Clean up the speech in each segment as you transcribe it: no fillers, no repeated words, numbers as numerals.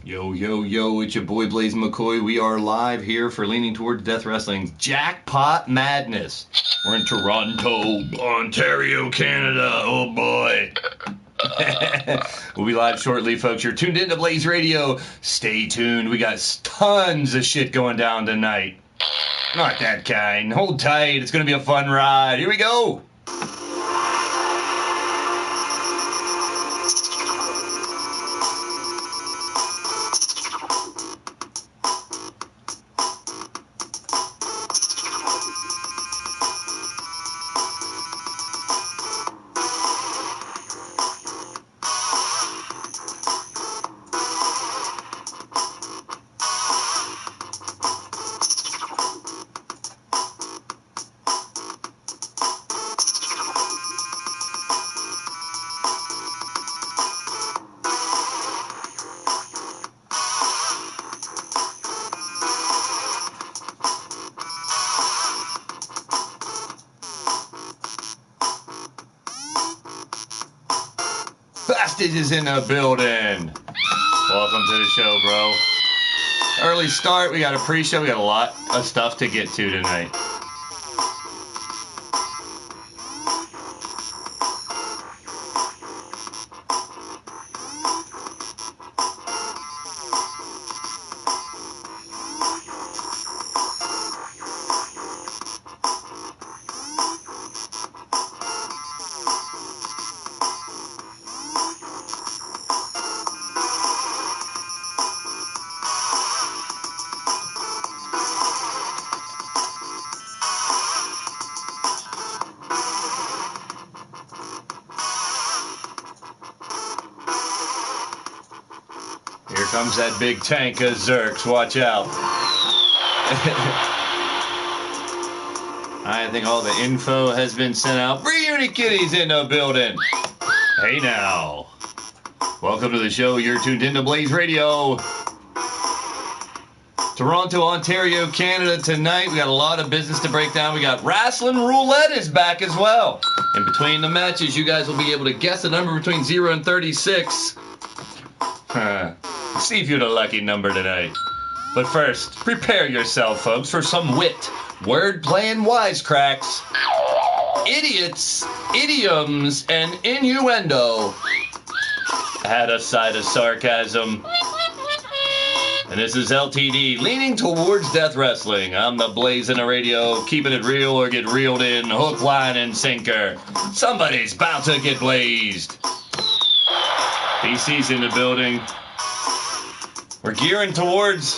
Yo, yo, yo, it's your boy Blaise McCoy. We are live here for Leaning Towards Death Wrestling's Jackpot Madness. We're in Toronto, Ontario, Canada. Oh boy. We'll be live shortly, folks. You're tuned into Blaised Radio. Stay tuned. We got tons of shit going down tonight. Not that kind. Hold tight. It's going to be a fun ride. Here we go. Bastage is in the building. Welcome to the show, bro. Early start. We got a pre-show. We got a lot of stuff to get to tonight. Here comes that big tank of Zerks. Watch out. I think all the info has been sent out. Reunity Kitty's in the building. Hey now. Welcome to the show. You're tuned into Blaised Radio. Toronto, Ontario, Canada tonight. We got a lot of business to break down. We got Rasslin. Roulette is back as well. In between the matches, you guys will be able to guess a number between 0 and 36. See if you're the lucky number tonight. But first, prepare yourself, folks, for some wit, wordplay, and wisecracks, idiots, idioms, and innuendo. Add a side of sarcasm. And this is LTD, Leaning Towards Death Wrestling. I'm the Blaise Radio, keeping it real or get reeled in, hook, line, and sinker. Somebody's about to get blazed. BC's in the building. We're gearing towards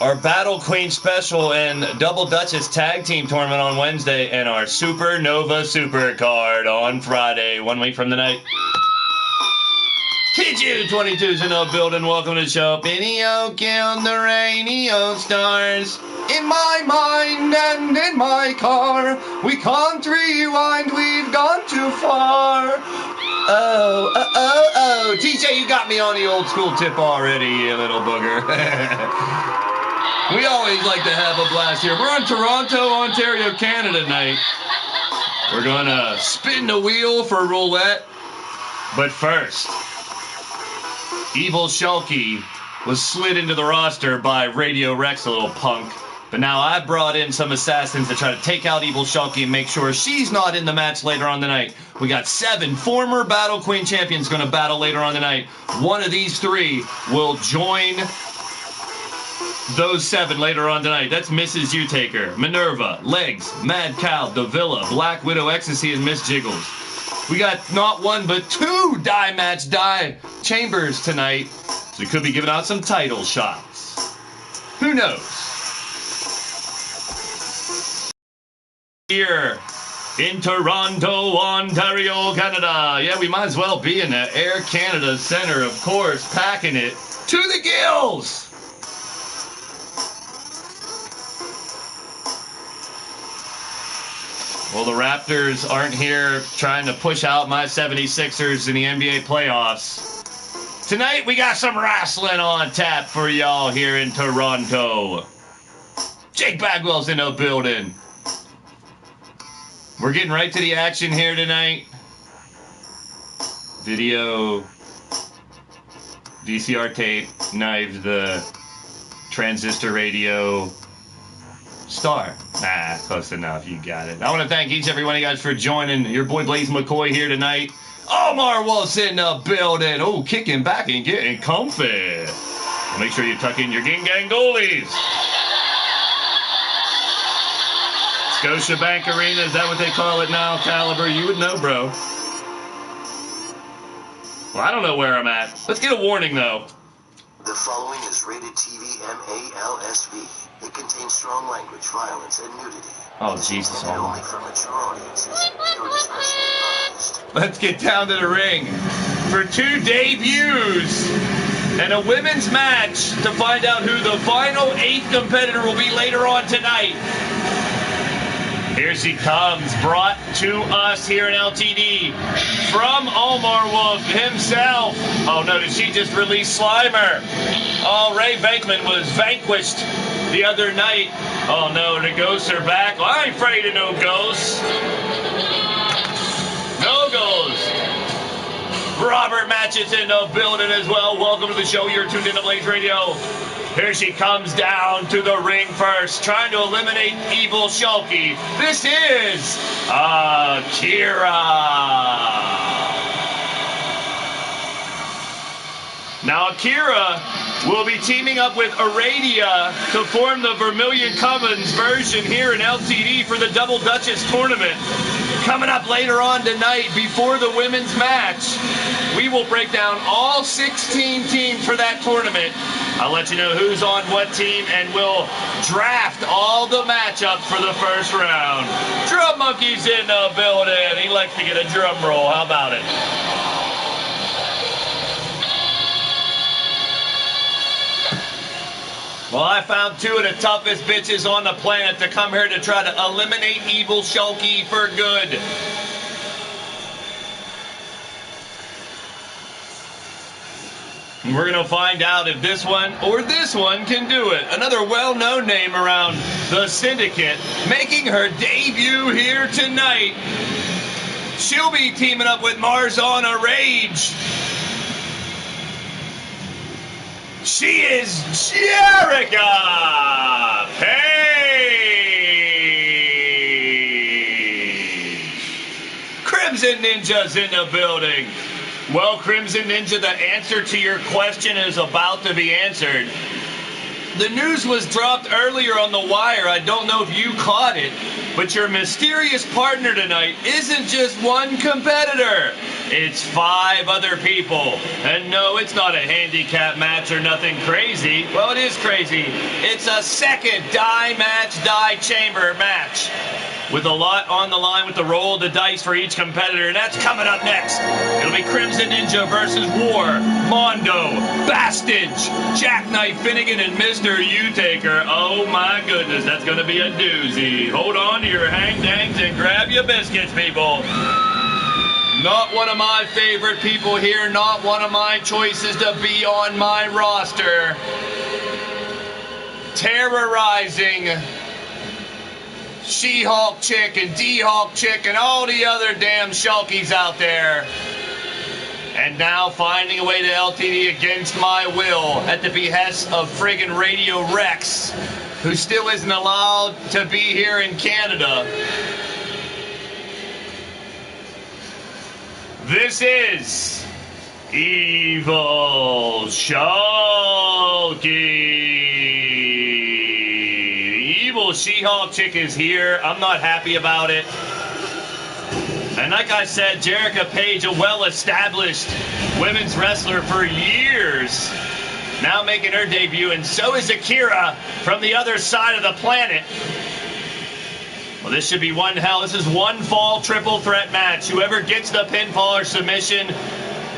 our Battle Queen special and Double Duchess Tag Team Tournament on Wednesday and our Supernova Super Card on Friday, 1 week from tonight. TG22's in the building. Welcome to the show. Video killed the radio stars. In my mind and in my car, we can't rewind, we've gone too far. Oh, TJ, you got me on the old school tip already, you little booger. We always like to have a blast here. We're on Toronto, Ontario, Canada tonight. We're gonna spin the wheel for Roulette. But first, Evil Shulky was slid into the roster by Radio Rex, a little punk. But now I brought in some assassins to try to take out Evil Shulky and make sure she's not in the match later on tonight. We got 7 former Battle Queen champions going to battle later on tonight. One of these 3 will join those 7 later on tonight. That's Mrs. U-Taker, Minerva, Legs, Mad Cow, Davila, Black Widow, Ecstasy, and Miss Jiggles. We got not 1 but 2 die chambers tonight. So we could be giving out some title shots. Who knows? Here in Toronto, Ontario, Canada. Yeah, we might as well be in the Air Canada Center, of course, packing it to the gills. Well, the Raptors aren't here trying to push out my 76ers in the NBA playoffs. Tonight, we got some wrestling on tap for y'all here in Toronto. Jake Bagwell's in the building. We're getting right to the action here tonight. Video VCR tape, knifed the transistor radio star. Nah, close enough. You got it. I want to thank each and every one of you guys for joining. Your boy Blaise McCoy here tonight. Omar was in the building. Oh, kicking back and getting comfy. Well, make sure you tuck in your Ging Gang goalies. Scotiabank Arena, is that what they call it now, Caliber? You would know, bro. Well, I don't know where I'm at. Let's get a warning, though. The following is rated TV MALSV. It contains strong language, violence, and nudity. Oh, Jesus. Only for mature audiences. Your discretion advised. Let's get down to the ring for 2 debuts and a women's match to find out who the final 8th competitor will be later on tonight. Here she comes, brought to us here in LTD from Omar Wolf himself. Oh no, did she just release Slimer? Oh, Ray Bankman was vanquished the other night. Oh no, the ghosts are back. Well, I ain't afraid of no ghosts. No ghosts. Robert Matchett's in the building as well. Welcome to the show. You're tuned in to Blaised Radio. Here she comes down to the ring first, trying to eliminate Evil Shulky. This is Akira. Now Akira will be teaming up with Aradia to form the Vermilion Commons version here in LTD for the Double Duchess tournament. Coming up later on tonight before the women's match, we will break down all 16 teams for that tournament. I'll let you know who's on what team, and we'll draft all the matchups for the first round. Drum Monkey's in the building. He likes to get a drum roll. How about it? Well, I found 2 of the toughest bitches on the planet to come here to try to eliminate Evil Shulky for good. And we're going to find out if this one or this one can do it. Another well-known name around the syndicate, making her debut here tonight. She'll be teaming up with Marzana Rage. She is Jerica Page. Crimson Ninja's in the building. Well, Crimson Ninja, the answer to your question is about to be answered. The news was dropped earlier on the wire. I don't know if you caught it, but your mysterious partner tonight isn't just one competitor. It's 5 other people. And no, it's not a handicap match or nothing crazy. Well, it is crazy. It's a second die match, die chamber match, with a lot on the line with the roll of the dice for each competitor, and that's coming up next. It'll be Crimson Ninja versus War, Mondo, Bastage, Jackknife Finnegan, and Mr. U-Taker. Oh my goodness, that's going to be a doozy. Hold on to your hang-dangs and grab your biscuits, people. Not one of my favorite people here, not one of my choices to be on my roster. Terrorizing She-Hulk chick and D-Hulk chick and all the other damn Shulkies out there. And now finding a way to LTD against my will at the behest of friggin' Radio Rex, who still isn't allowed to be here in Canada. This is Evil Shulky. Evil She-Hulk chick is here. I'm not happy about it. And like I said, Jerica Page, a well-established women's wrestler for years, now making her debut, and so is Akira from the other side of the planet. Well, this should be one hell. This is one fall triple threat match. Whoever gets the pinfall or submission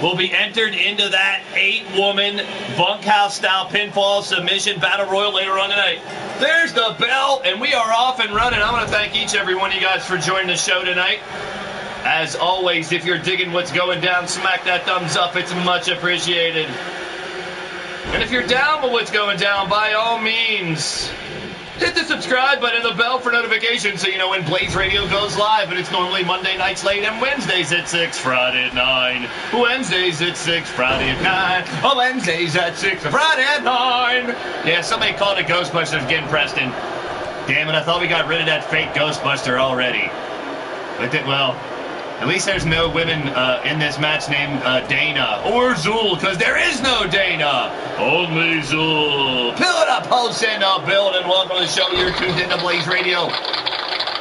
will be entered into that 8-woman bunkhouse-style pinfall submission battle royal later on tonight. There's the bell, and we are off and running. I want to thank each and every one of you guys for joining the show tonight. As always, if you're digging what's going down, smack that thumbs up. It's much appreciated. And if you're down with what's going down, by all means, Hit the subscribe button and the bell for notifications so you know when Blaised Radio goes live. And it's normally Monday nights late and Wednesdays at 6, Friday at 9. Wednesdays at 6, Friday at 9. Oh, Wednesdays at 6, Friday at 9. Yeah, somebody called it Ghostbusters again, Preston. Damn it, I thought we got rid of that fake Ghostbuster already. But well, at least there's no women in this match named Dana or Zool, because there is no Dana. Only Zool. Pill it up, host in the building. Welcome to the show. You're tuned into Blaised Radio.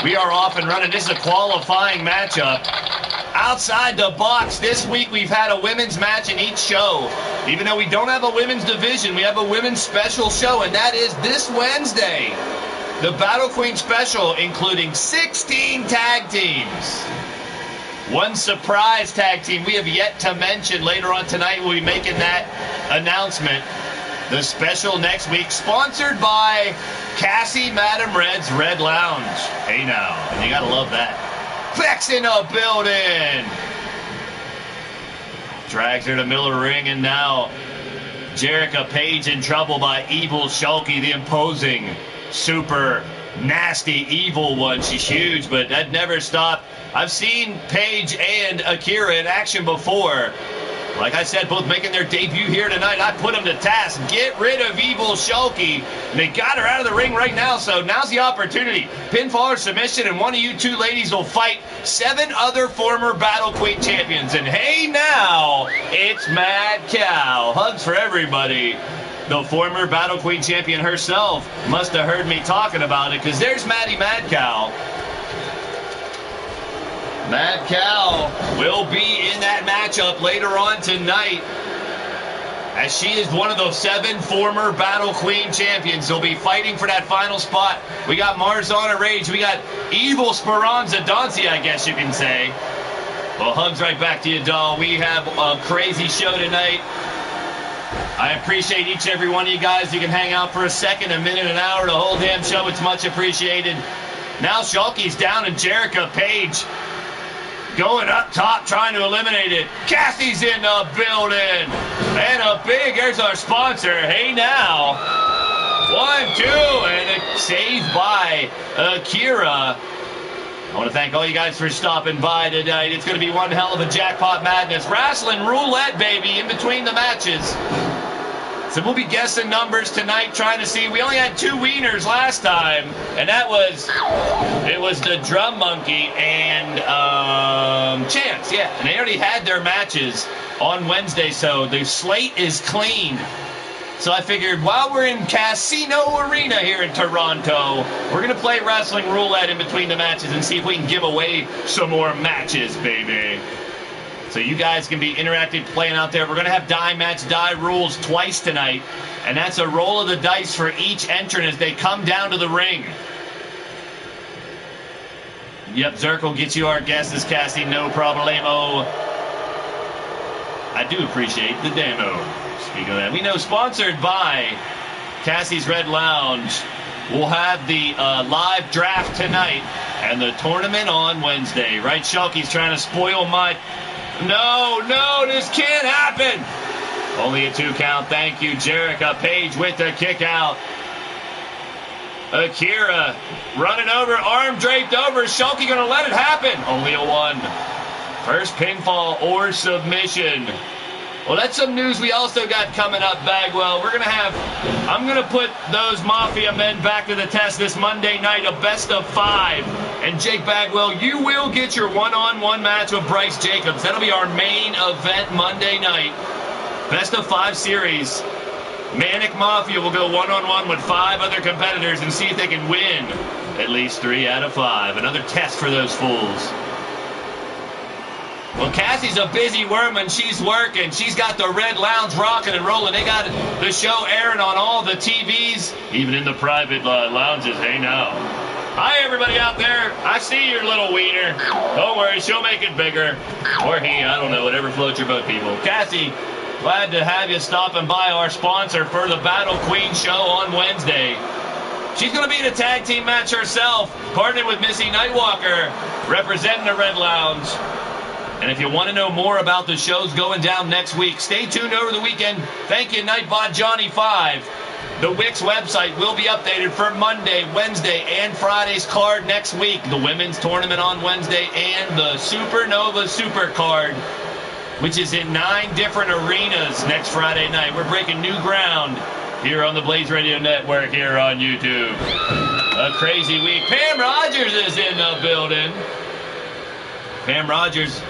We are off and running. This is a qualifying matchup. Outside the box, this week we've had a women's match in each show. Even though we don't have a women's division, we have a women's special show, and that is this Wednesday. The Battle Queen Special, including 16 tag teams. One surprise tag team we have yet to mention. Later on tonight, we'll be making that announcement. The special next week, sponsored by Cassie Madam Red's Red Lounge. Hey now, and you gotta love that. Vex in the building. Drags her to the middle of the ring, and now Jerica Page in trouble by Evil Shulky, the imposing, super nasty, evil one. She's huge, but that never stopped. I've seen Paige and Akira in action before. Like I said, both making their debut here tonight. I put them to task. Get rid of Evil Shulky. And they got her out of the ring right now, so now's the opportunity. Pinfall or submission, and one of you two ladies will fight 7 other former Battle Queen champions. And hey now, it's Mad Cow. Hugs for everybody. The former Battle Queen champion herself must have heard me talking about it, because there's Maddie Mad Cow. Mad Cow will be in that matchup later on tonight, as she is one of those 7 former Battle Queen champions. They'll be fighting for that final spot. We got Marzana Rage. We got Evil Speranza Dancy, I guess you can say. Well, hugs right back to you, doll. We have a crazy show tonight. I appreciate each and every one of you guys. You can hang out for a second, a minute, an hour, the whole damn show. It's much appreciated. Now Shulky's down and Jerica Page going up top, trying to eliminate it. Cassie's in the building. And there's our sponsor. Hey now. 1, 2, and a save by Akira. I want to thank all you guys for stopping by tonight. It's going to be one hell of a jackpot madness. Rasslin Roulette, baby, in between the matches. So we'll be guessing numbers tonight, trying to see. We only had 2 wieners last time, and it was the Drum Monkey and Chance, yeah. And they already had their matches on Wednesday, so the slate is clean. So I figured while we're in Casino Arena here in Toronto, we're going to play Wrestling Roulette in between the matches and see if we can give away some more matches, baby. So you guys can be interactive playing out there. We're going to have die match, die rules twice tonight. And that's a roll of the dice for each entrant as they come down to the ring. Yep, Zirkle gets you our guesses, Cassie. No problemo. I do appreciate the demo. Speaking of that, we know sponsored by Cassie's Red Lounge. We'll have the live draft tonight and the tournament on Wednesday. Right, Shulky's trying to spoil my... No, this can't happen. Only a 2 count. Thank you, Jerica Page with the kick out. Akira running over, arm draped over. Shulky going to let it happen. Only a 1. First pinfall or submission. Well, that's some news we also got coming up, Bagwell. I'm going to put those Mafia men back to the test this Monday night, a best of 5. And Jake Bagwell, you will get your one-on-one match with Bryce Jacobs. That'll be our main event Monday night. Best of 5 series. Manic Mafia will go one-on-one with 5 other competitors and see if they can win at least 3 out of 5. Another test for those fools. Well, Cassie's a busy woman. She's working. She's got the Red Lounge rocking and rolling. They got the show airing on all the TVs, even in the private lounges. Hey, now. Hi, everybody out there. I see your little wiener. Don't worry, she'll make it bigger. Or he, I don't know, whatever floats your boat, people. Cassie, glad to have you stopping by, our sponsor for the Battle Queen show on Wednesday. She's going to be in a tag team match herself, partnered with Missy Nightwalker, representing the Red Lounge. And if you want to know more about the shows going down next week, stay tuned over the weekend. Thank you, Nightbot Johnny 5. The Wix website will be updated for Monday, Wednesday, and Friday's card next week. The women's tournament on Wednesday and the Supernova Super card, which is in 9 different arenas next Friday night. We're breaking new ground here on the Blaised Radio Network here on YouTube. A crazy week. Pam Rogers is in the building. Pam Rogers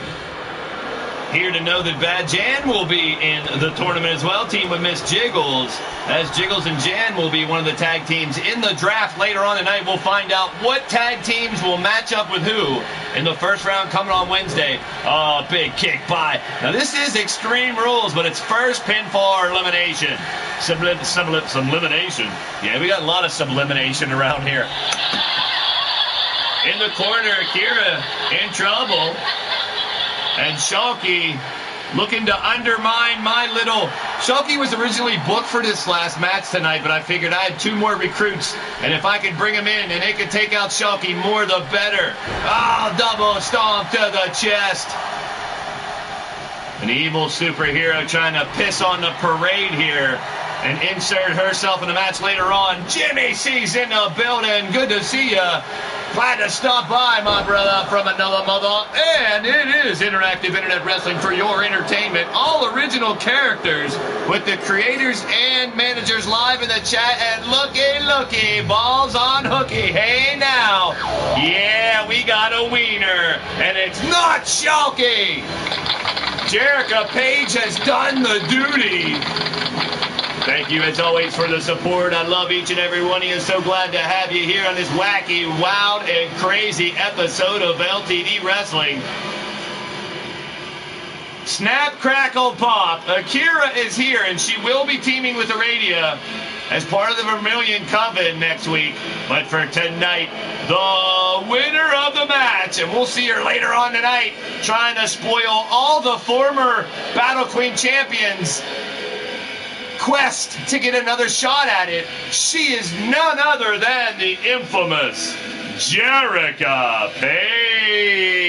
here to know that Bad Jan will be in the tournament as well, team with Miss Jiggles, as Jiggles and Jan will be one of the tag teams in the draft later on tonight. We'll find out what tag teams will match up with who in the first round coming on Wednesday. Oh, big kick by. Now, this is Extreme Rules, but it's first pinfall or elimination. Sublimination. Yeah, we got a lot of sublimination around here. In the corner, Akira in trouble. And Shalky looking to undermine my little... Shalky was originally booked for this last match tonight, but I figured I had 2 more recruits, and if I could bring them in and they could take out Shalky, more the better. Oh, double stomp to the chest. An evil superhero trying to piss on the parade here and insert herself in the match later on. Jimmy C's in the building. Good to see ya. Glad to stop by, my brother, from another mother. And it is interactive internet wrestling for your entertainment. All original characters with the creators and managers live in the chat. And looky, balls on hooky. Hey now. Yeah, we got a wiener. And it's not Shalky. Jerica Page has done the duty. Thank you, as always, for the support. I love each and every one of you. So glad to have you here on this wacky, wild, and crazy episode of LTD Wrestling. Snap, crackle, pop. Akira is here, and she will be teaming with Aradia as part of the Vermilion Coven next week. But for tonight, the winner of the match, and we'll see her later on tonight, trying to spoil all the former Battle Queen champions' quest to get another shot at it. She is none other than the infamous Jerica Page.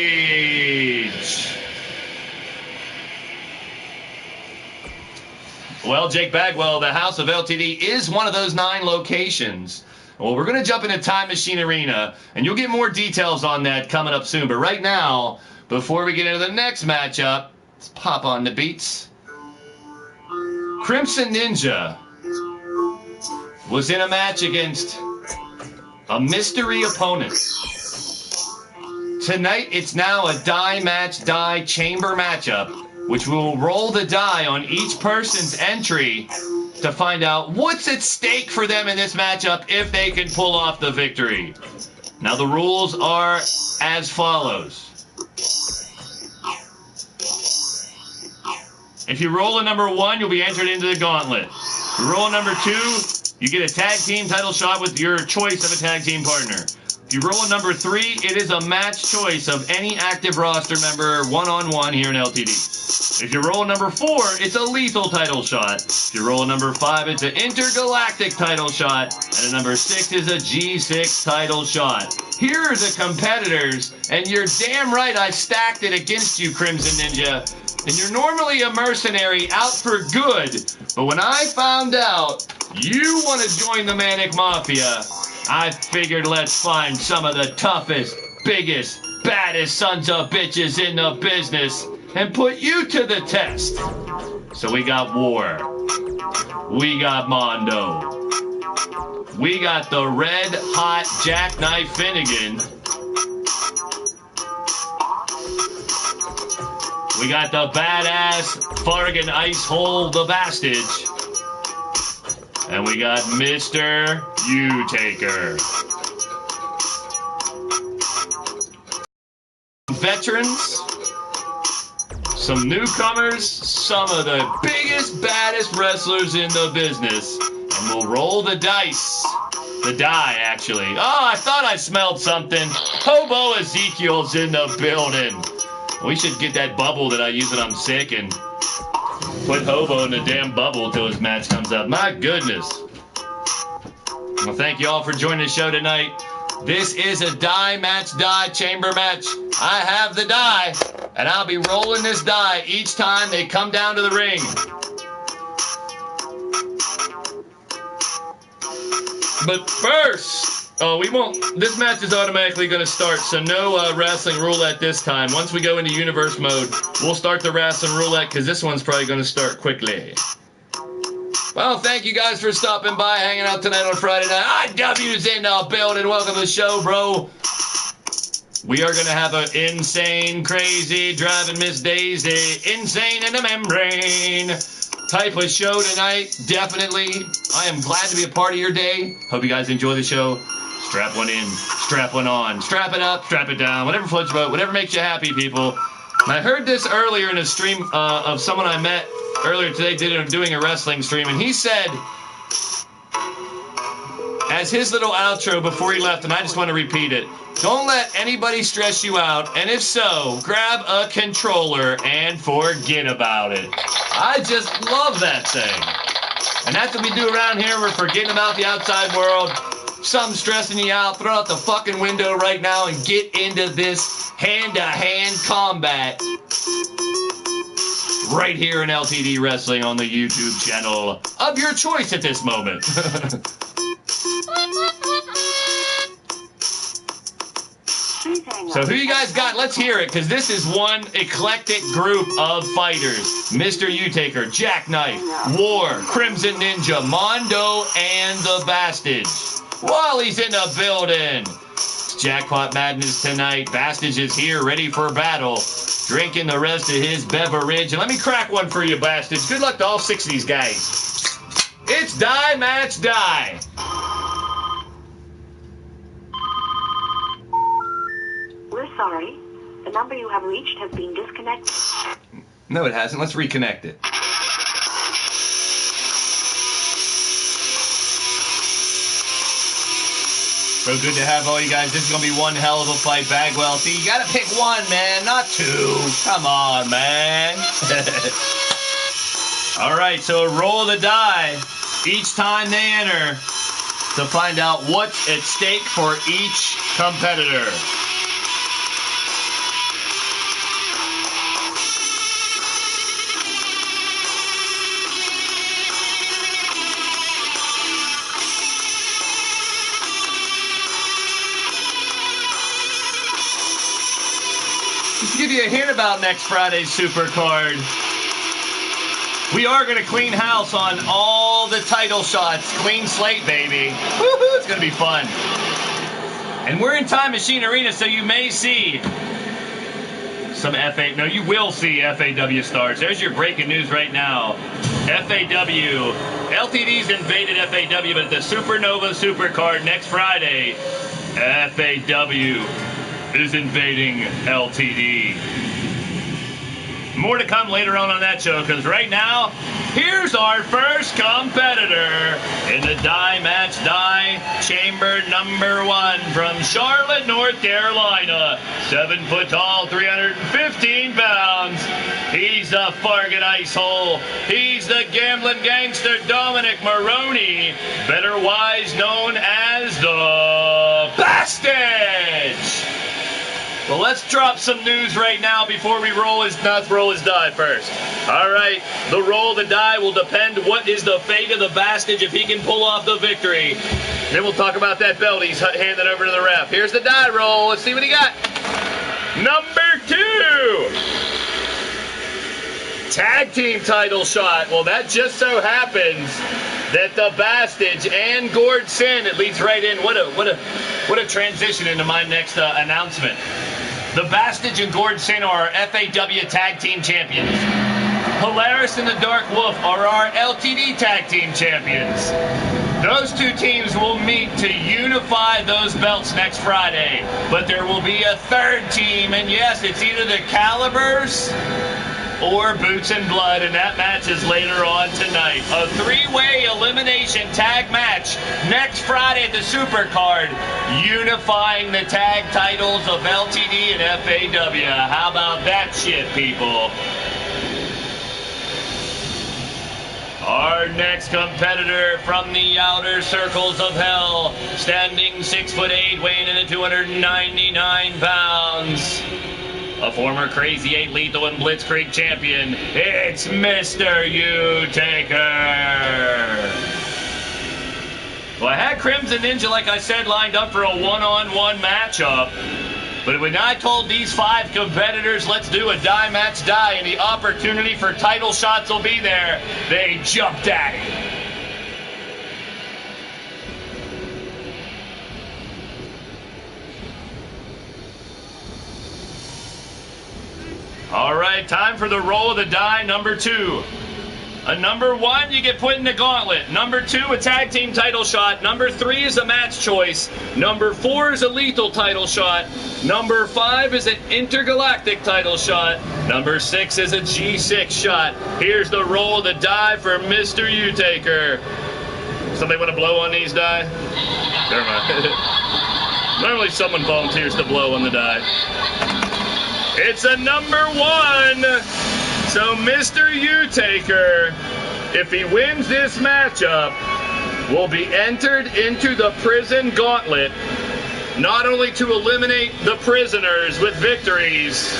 Well, Jake Bagwell, the House of LTD is one of those 9 locations. Well, we're going to jump into Time Machine Arena, and you'll get more details on that coming up soon. But right now, before we get into the next matchup, let's pop on the beats. Crimson Ninja was in a match against a mystery opponent. Tonight, it's now a die chamber matchup, which will roll the die on each person's entry to find out what's at stake for them in this matchup if they can pull off the victory. Now, the rules are as follows. If you roll a number 1, you'll be entered into the gauntlet. If you roll a number 2, you get a tag team title shot with your choice of a tag team partner. If you roll a number 3, it is a match choice of any active roster member one-on-one here in LTD. If you roll a number 4, it's a lethal title shot. If you roll a number 5, it's an intergalactic title shot. And a number 6 is a G6 title shot. Here are the competitors, and you're damn right I stacked it against you, Crimson Ninja. And you're normally a mercenary out for good, but when I found out you want to join the Manic Mafia, I figured let's find some of the toughest, biggest, baddest sons of bitches in the business and put you to the test. So we got War. We got Mondo. We got the red hot Jackknife Finnegan. We got the badass Fargan Icehole the Bastage. And we got Mr. U-Taker. Veterans, some newcomers, some of the biggest, baddest wrestlers in the business. And we'll roll the dice. The die, actually. Oh, I thought I smelled something. Hobo Ezekiel's in the building. We should get that bubble that I use when I'm sick and put Hobo in the damn bubble till his match comes up. My goodness. Well, thank you all for joining the show tonight. This is a die chamber match. I have the die, and I'll be rolling this die each time they come down to the ring. But first, we won't. This match is automatically going to start, so no wrestling roulette this time. Once we go into universe mode, we'll start the wrestling roulette because this one's probably going to start quickly. Well, thank you guys for stopping by, hanging out tonight on Friday night. IW's in the building. Welcome to the show, bro. We are going to have an insane, crazy, driving Miss Daisy, insane in the membrane type of show tonight. Definitely. I am glad to be a part of your day. Hope you guys enjoy the show. Strap one in, strap one on, strap it up, strap it down, whatever floats your boat, whatever makes you happy, people. And I heard this earlier in a stream of someone I met earlier today doing a wrestling stream, and he said, as his little outro before he left, and I just want to repeat it, don't let anybody stress you out, and if so, grab a controller and forget about it. I just love that thing. And that's what we do around here. We're forgetting about the outside world. Something stressing you out, throw out the fucking window right now and get into this hand-to-hand combat right here in LTD Wrestling on the YouTube channel of your choice at this moment. So who you guys got? Let's hear it, because this is one eclectic group of fighters. Mr. U-Taker, Jackknife, War, Crimson Ninja, Mondo, and the Bastage. Wally's in the building. It's Jackpot Madness tonight. Bastage is here, ready for battle, drinking the rest of his beverage. And let me crack one for you, Bastage. Good luck to all 6 of these guys. It's Die Match Die. We're sorry. The number you have reached has been disconnected. No, it hasn't. Let's reconnect it. So good to have all you guys. This is going to be one hell of a fight, Bagwell. See, you got to pick one, man, not two. Come on, man. All right, so roll the die each time they enter to find out what's at stake for each competitor. Just to give you a hint about next Friday's Super Card, we are going to clean house on all the title shots. Clean slate, baby. Woohoo, it's going to be fun. And we're in Time Machine Arena, so you may see some FA... No, you will see FAW stars. There's your breaking news right now. FAW. LTD's invaded FAW, but at the Supernova Super Card next Friday, FAW is invading LTD. More to come later on that show, because right now, here's our first competitor in the Die Match Die Chamber #1 from Charlotte, North Carolina. 7 foot tall, 315 pounds. He's a Fargan ice hole. He's the gambling gangster Dominic Maroney, better wise known as the Bastage. Well, let's drop some news right now before we roll his nuts, roll his die first. All right, the roll of the die will depend what is the fate of the Bastage if he can pull off the victory. Then we'll talk about that belt he's handing over to the ref. Here's the die roll. Let's see what he got. Number 2. Tag team title shot. Well, that just so happens that the Bastage and Gord Sin, it leads right in. What a transition into my next announcement. The Bastage and Gord Sin are our FAW Tag Team Champions. Polaris and the Dark Wolf are our LTD Tag Team Champions. Those two teams will meet to unify those belts next Friday. But there will be a third team, and yes, it's either the Calibers or Boots and Blood, and that match is later on tonight. A 3-way elimination tag match next Friday at the Super Card, unifying the tag titles of LTD and FAW. How about that shit, people? Our next competitor from the outer circles of hell, standing 6'8", weighing in at 299 pounds. A former Crazy 8 Lethal and Blitzkrieg champion, it's Mr. U-Taker. Well, I had Crimson Ninja, like I said, lined up for a one-on-one matchup. But when I told these 5 competitors, let's do a die match die, and the opportunity for title shots will be there, they jumped at it. All right, time for the roll of the die, number 2. A number 1, you get put in the gauntlet. Number 2, a tag team title shot. Number 3 is a match choice. Number 4 is a lethal title shot. Number 5 is an intergalactic title shot. Number 6 is a G6 shot. Here's the roll of the die for Mr. U-Taker. Somebody want to blow on these die? Never mind. Normally someone volunteers to blow on the die. It's a number 1. So Mr. U-Taker, if he wins this matchup, will be entered into the prison gauntlet, not only to eliminate the prisoners with victories,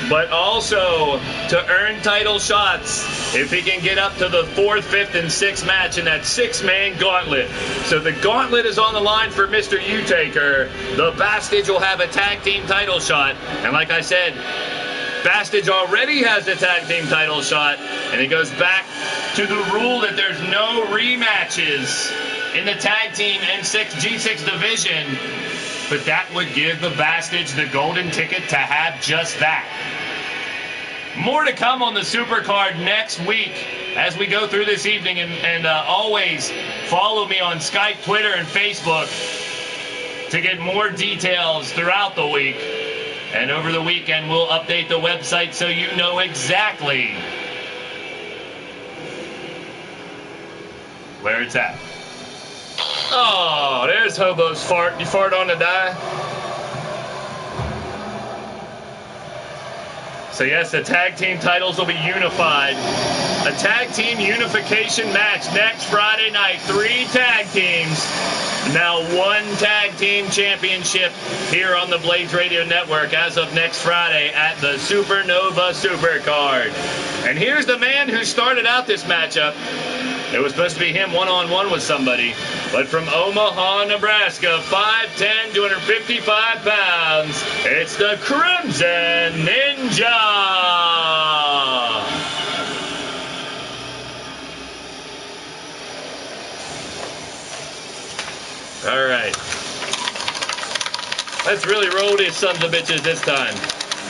but also to earn title shots if he can get up to the 4th, 5th, and 6th match in that 6-man gauntlet. So the gauntlet is on the line for Mr. U-Taker. The Bastage will have a tag team title shot. And like I said, Bastage already has the tag team title shot, and it goes back to the rule that there's no rematches in the tag team G6 division, but that would give the Bastage the golden ticket to have just that. More to come on the Supercard next week as we go through this evening, and always follow me on Skype, Twitter, and Facebook to get more details throughout the week. And over the weekend, we'll update the website so you know exactly where it's at. Oh, there's Hobo's fart. You fart on the die? So yes, the tag team titles will be unified. A tag team unification match next Friday night. 3 tag teams. Now 1 tag team championship here on the Blaised Radio Network as of next Friday at the Supernova Supercard. And here's the man who started out this matchup. It was supposed to be him one-on-one with somebody, but from Omaha, Nebraska, 5'10", 255 pounds, it's the Crimson Ninja! All right. Let's really roll these sons of bitches this time.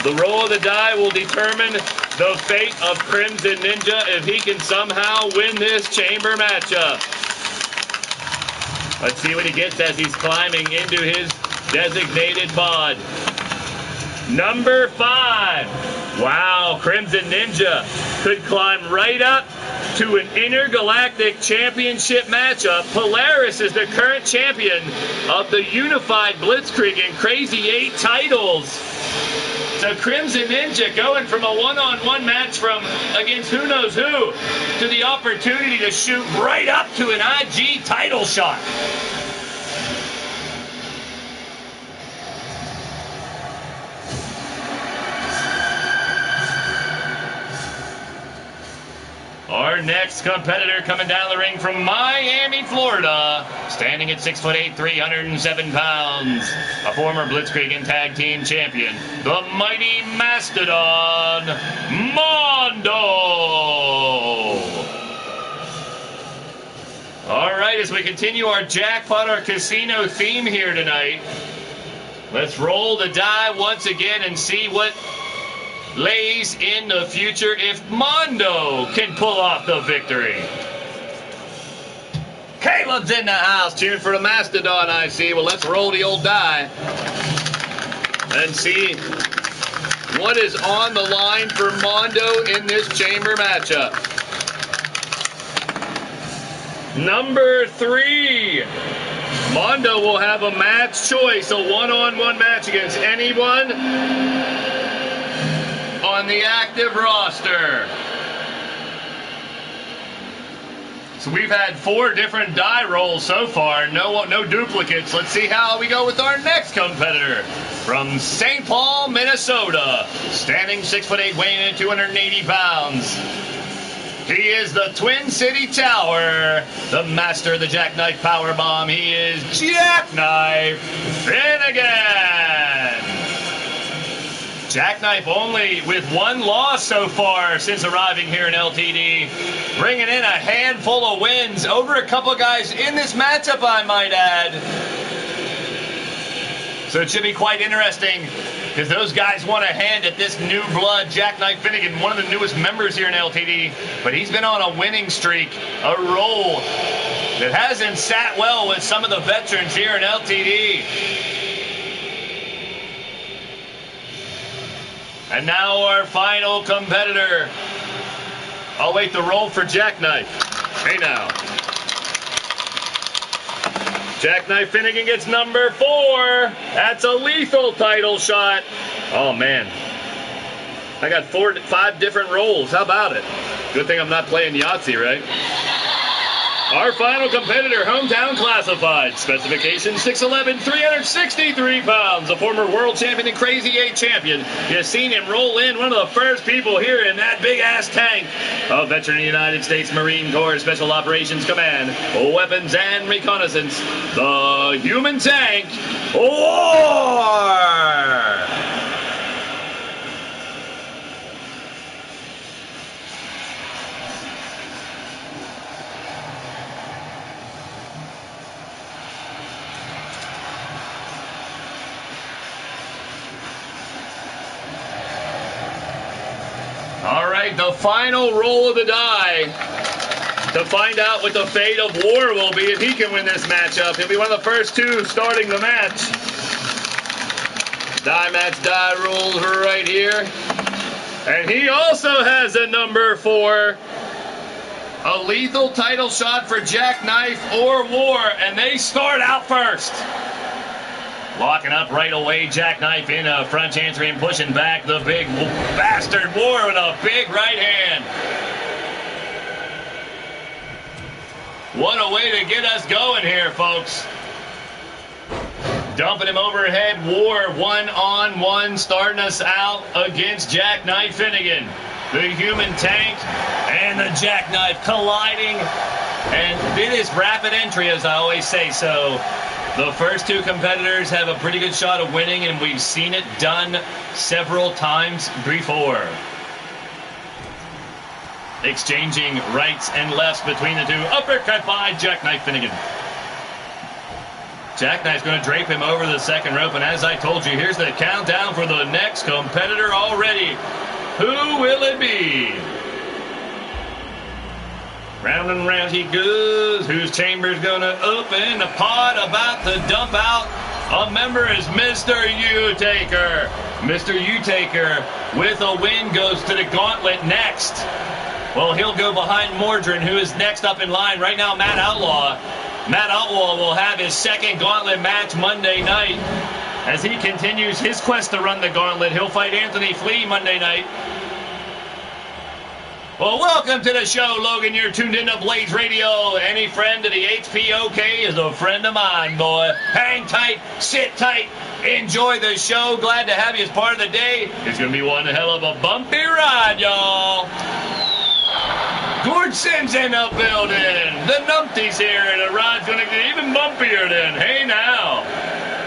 The roll of the die will determine the fate of Crimson Ninja if he can somehow win this chamber matchup. Let's see what he gets as he's climbing into his designated pod. Number 5. Wow, Crimson Ninja could climb right up to an intergalactic championship matchup. Polaris is the current champion of the Unified Blitzkrieg and Crazy 8 titles. So Crimson Ninja going from a one-on-one match against who knows who to the opportunity to shoot right up to an IG title shot. Our next competitor coming down the ring from Miami, Florida, standing at 6'8", 307 pounds, a former Blitzkrieg and Tag Team champion, the mighty Mastodon, Mondo. All right, as we continue our Jackpot, our casino theme here tonight, let's roll the die once again and see what lays in the future if Mondo can pull off the victory. Caleb's in the house, cheering for the Mastodon, I see. Well, let's roll the old die and see what is on the line for Mondo in this chamber matchup. Number 3. Mondo will have a match choice, a one-on-one match against anyone on the active roster. So we've had 4 different die rolls so far, no duplicates. Let's see how we go with our next competitor from St. Paul, Minnesota, standing 6'8", weighing in at 280 pounds. He is the Twin City Tower, the master of the Jackknife Powerbomb. He is Jackknife Finnegan. Jackknife only with one loss so far since arriving here in LTD, bringing in a handful of wins over a couple guys in this matchup, I might add. So it should be quite interesting because those guys want a hand at this new blood, Jackknife Finnegan, one of the newest members here in LTD, but he's been on a winning streak, a roll that hasn't sat well with some of the veterans here in LTD. And now our final competitor. I'll wait the roll for Jackknife. Hey now. Jackknife Finnegan gets number 4. That's a lethal title shot. Oh man. I got 5 different rolls. How about it? Good thing I'm not playing Yahtzee, right? Our final competitor, hometown classified, specification 6'11", 363 pounds, a former world champion and Crazy 8 champion. You've seen him roll in, one of the first people here in that big-ass tank. A veteran of the United States Marine Corps Special Operations Command, Weapons and Reconnaissance, the Human Tank, War! All right, the final roll of the die to find out what the fate of War will be if he can win this matchup. He'll be one of the first 2 starting the match. Die match die rules right here. And he also has a number 4. A lethal title shot for Jackknife or War, and they start out first. Locking up right away, Jackknife in a front chancery and pushing back the big bastard War with a big right hand. What a way to get us going here, folks. Dumping him overhead, War 1-on-1, starting us out against Jackknife Finnegan. The Human Tank and the Jackknife colliding. And it is rapid entry, as I always say, so the first 2 competitors have a pretty good shot of winning, and we've seen it done several times before. Exchanging rights and lefts between the 2. Uppercut by Jackknife Finnegan. Jackknife's going to drape him over the second rope, and as I told you, here's the countdown for the next competitor already. Who will it be? Round and round he goes. Whose chamber's gonna open? A pot about to dump out. A member is Mr. U-Taker. Mr. U-Taker with a win goes to the gauntlet next. Well, he'll go behind Mordrin, who is next up in line. Right now, Matt Outlaw. Matt Outlaw will have his second gauntlet match Monday night. As he continues his quest to run the gauntlet, he'll fight Anthony Flea Monday night. Well, welcome to the show, Logan. You're tuned into Blaised Radio. Any friend of the HPOK is a friend of mine, boy. Hang tight, sit tight, enjoy the show. Glad to have you as part of the day. It's going to be one hell of a bumpy ride, y'all. Gordson's in the building. The numpty's here, and the ride's going to get even bumpier then. Hey, now.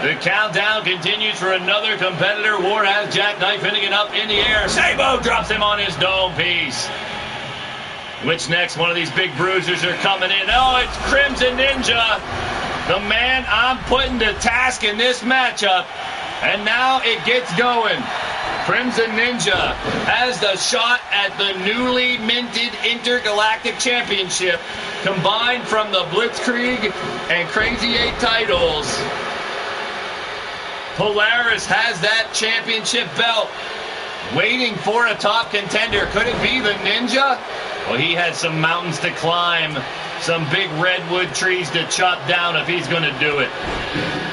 The countdown continues for another competitor. War has Jackknife Finnegan up in the air. Sabo drops him on his dome piece. Which next? One of these big bruisers are coming in. Oh, it's Crimson Ninja, the man I'm putting to task in this matchup. And now it gets going. Crimson Ninja has the shot at the newly minted Intergalactic Championship, combined from the Blitzkrieg and Crazy 8 titles. Polaris has that championship belt, waiting for a top contender. Could it be the Ninja? Well, he had some mountains to climb, some big redwood trees to chop down if he's going to do it.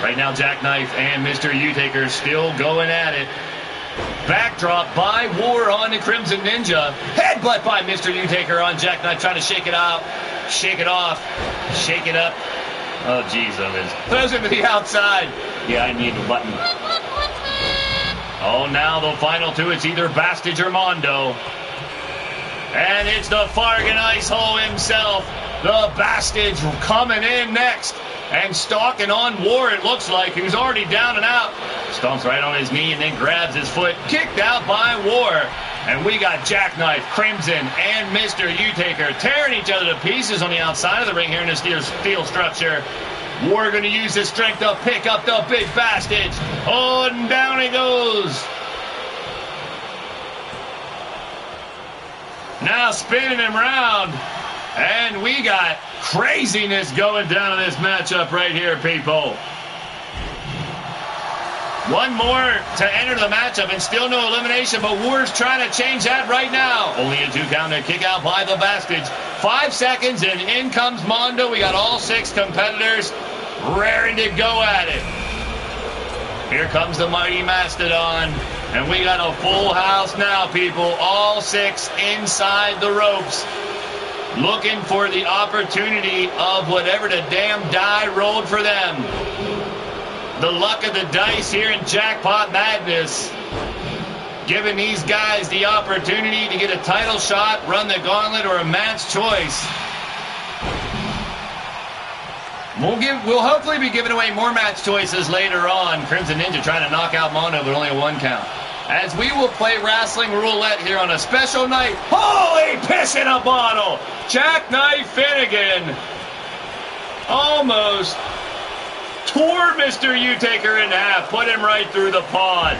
Right now, Jackknife and Mr. U-Taker still going at it. Backdrop by War on the Crimson Ninja. Headbutt by Mr. U-Taker on Jackknife, trying to shake it out, shake it off, shake it up. Oh, jeez, throws him to the outside. Yeah, I need a button. Oh, now the final 2, it's either Bastage or Mondo. And it's the Fargan Ice Hole himself. The Bastage coming in next. And stalking on War, it looks like, who's already down and out. Stomps right on his knee and then grabs his foot. Kicked out by War. And we got Jackknife, Crimson, and Mr. U-Taker tearing each other to pieces on the outside of the ring here in the steel structure. War going to use his strength to pick up the big Bastage. Oh, and down he goes. Now spinning him round. And we got craziness going down in this matchup right here, people. One more to enter the matchup and still no elimination, but War's trying to change that right now. Only a 2 count to kick out by the Bastage. 5 seconds and in comes Mondo. We got all 6 competitors raring to go at it. Here comes the mighty Mastodon. And we got a full house now, people. All 6 inside the ropes. Looking for the opportunity of whatever the damn die rolled for them. The luck of the dice here in Jackpot Madness. Giving these guys the opportunity to get a title shot, run the gauntlet, or a match choice. We'll hopefully be giving away more match choices later on. Crimson Ninja trying to knock out Mono, but only a 1 count. As we will play Rasslin Roulette here on a special night. Holy piss in a bottle! Jackknife Finnegan almost tore Mr. U-Taker in half. Put him right through the pod.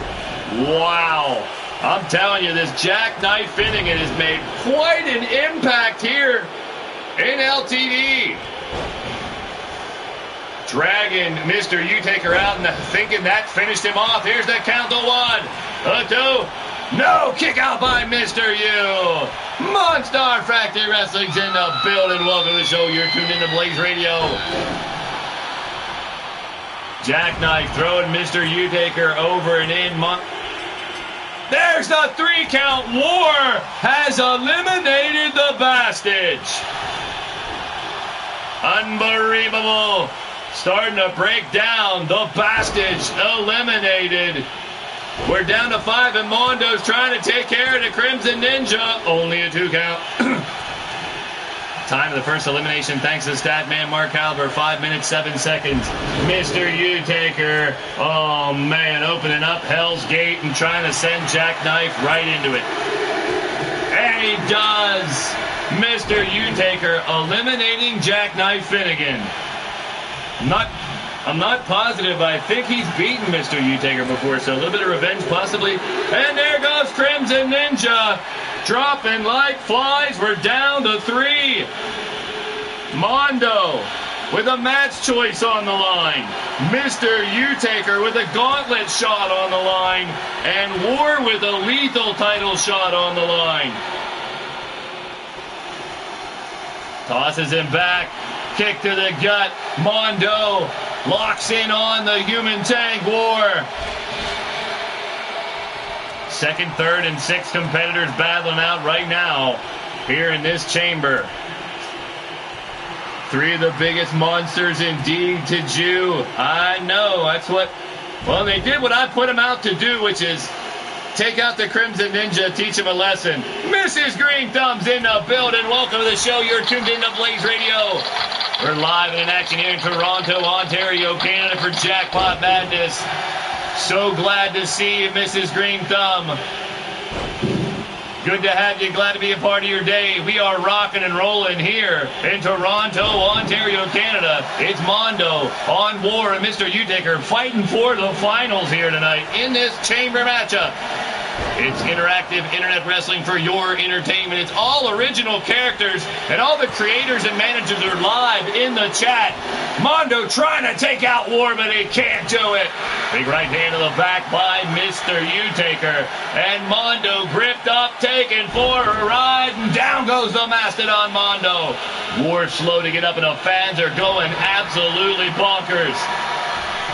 Wow. I'm telling you, this Jackknife Finnegan has made quite an impact here in LTD. Dragging Mr. U-Taker out and thinking that finished him off. Here's the count to 1, 2. No, kick out by Mr. U. Monstar Factory Wrestling's in the building. Welcome to the show. You're tuned into Blaised Radio. Jackknife throwing Mr. U-Taker over and in. There's the 3 count. War has eliminated the Bastage. Unbelievable. Starting to break down. The Bastage eliminated. We're down to 5, and Mondo's trying to take care of the Crimson Ninja. Only a 2 count. Time of the first elimination, thanks to Statman Mark Halber, 5 minutes, 7 seconds. Mr. U-Taker, oh man, opening up Hell's Gate and trying to send Jackknife right into it. And he does. Mr. U-Taker eliminating Jackknife Finnegan. I'm not positive, but I think he's beaten Mr. U-Taker before, so a little bit of revenge possibly. And there goes Crimson Ninja, dropping like flies. We're down to 3. Mondo with a match choice on the line. Mr. U-Taker with a gauntlet shot on the line. And War with a lethal title shot on the line. Tosses him back. Kick to the gut. Mondo locks in on the human tank. War. Second, third, and 6th competitors battling out right now here in this chamber. 3 of the biggest monsters indeed to Jew. I know, that's what... Well, they did what I put them out to do, which is take out the Crimson Ninja, teach him a lesson. Mrs. Green Thumb's in the building. Welcome to the show. You're tuned into Blaised Radio. We're live and in action here in Toronto, Ontario, Canada for Jackpot Madness. So glad to see you, Mrs. Green Thumb. Good to have you. Glad to be a part of your day. We are rocking and rolling here in Toronto, Ontario, Canada. It's Mondo on War and Mr. U-Taker fighting for the finals here tonight in this chamber matchup. It's interactive internet wrestling for your entertainment. It's all original characters, and all the creators and managers are live in the chat. Mondo trying to take out War, but he can't do it. Big right hand to the back by Mr. U-Taker. And Mondo gripped up, taken for a ride, and down goes the Mastodon Mondo. War slow to get up, and the fans are going absolutely bonkers.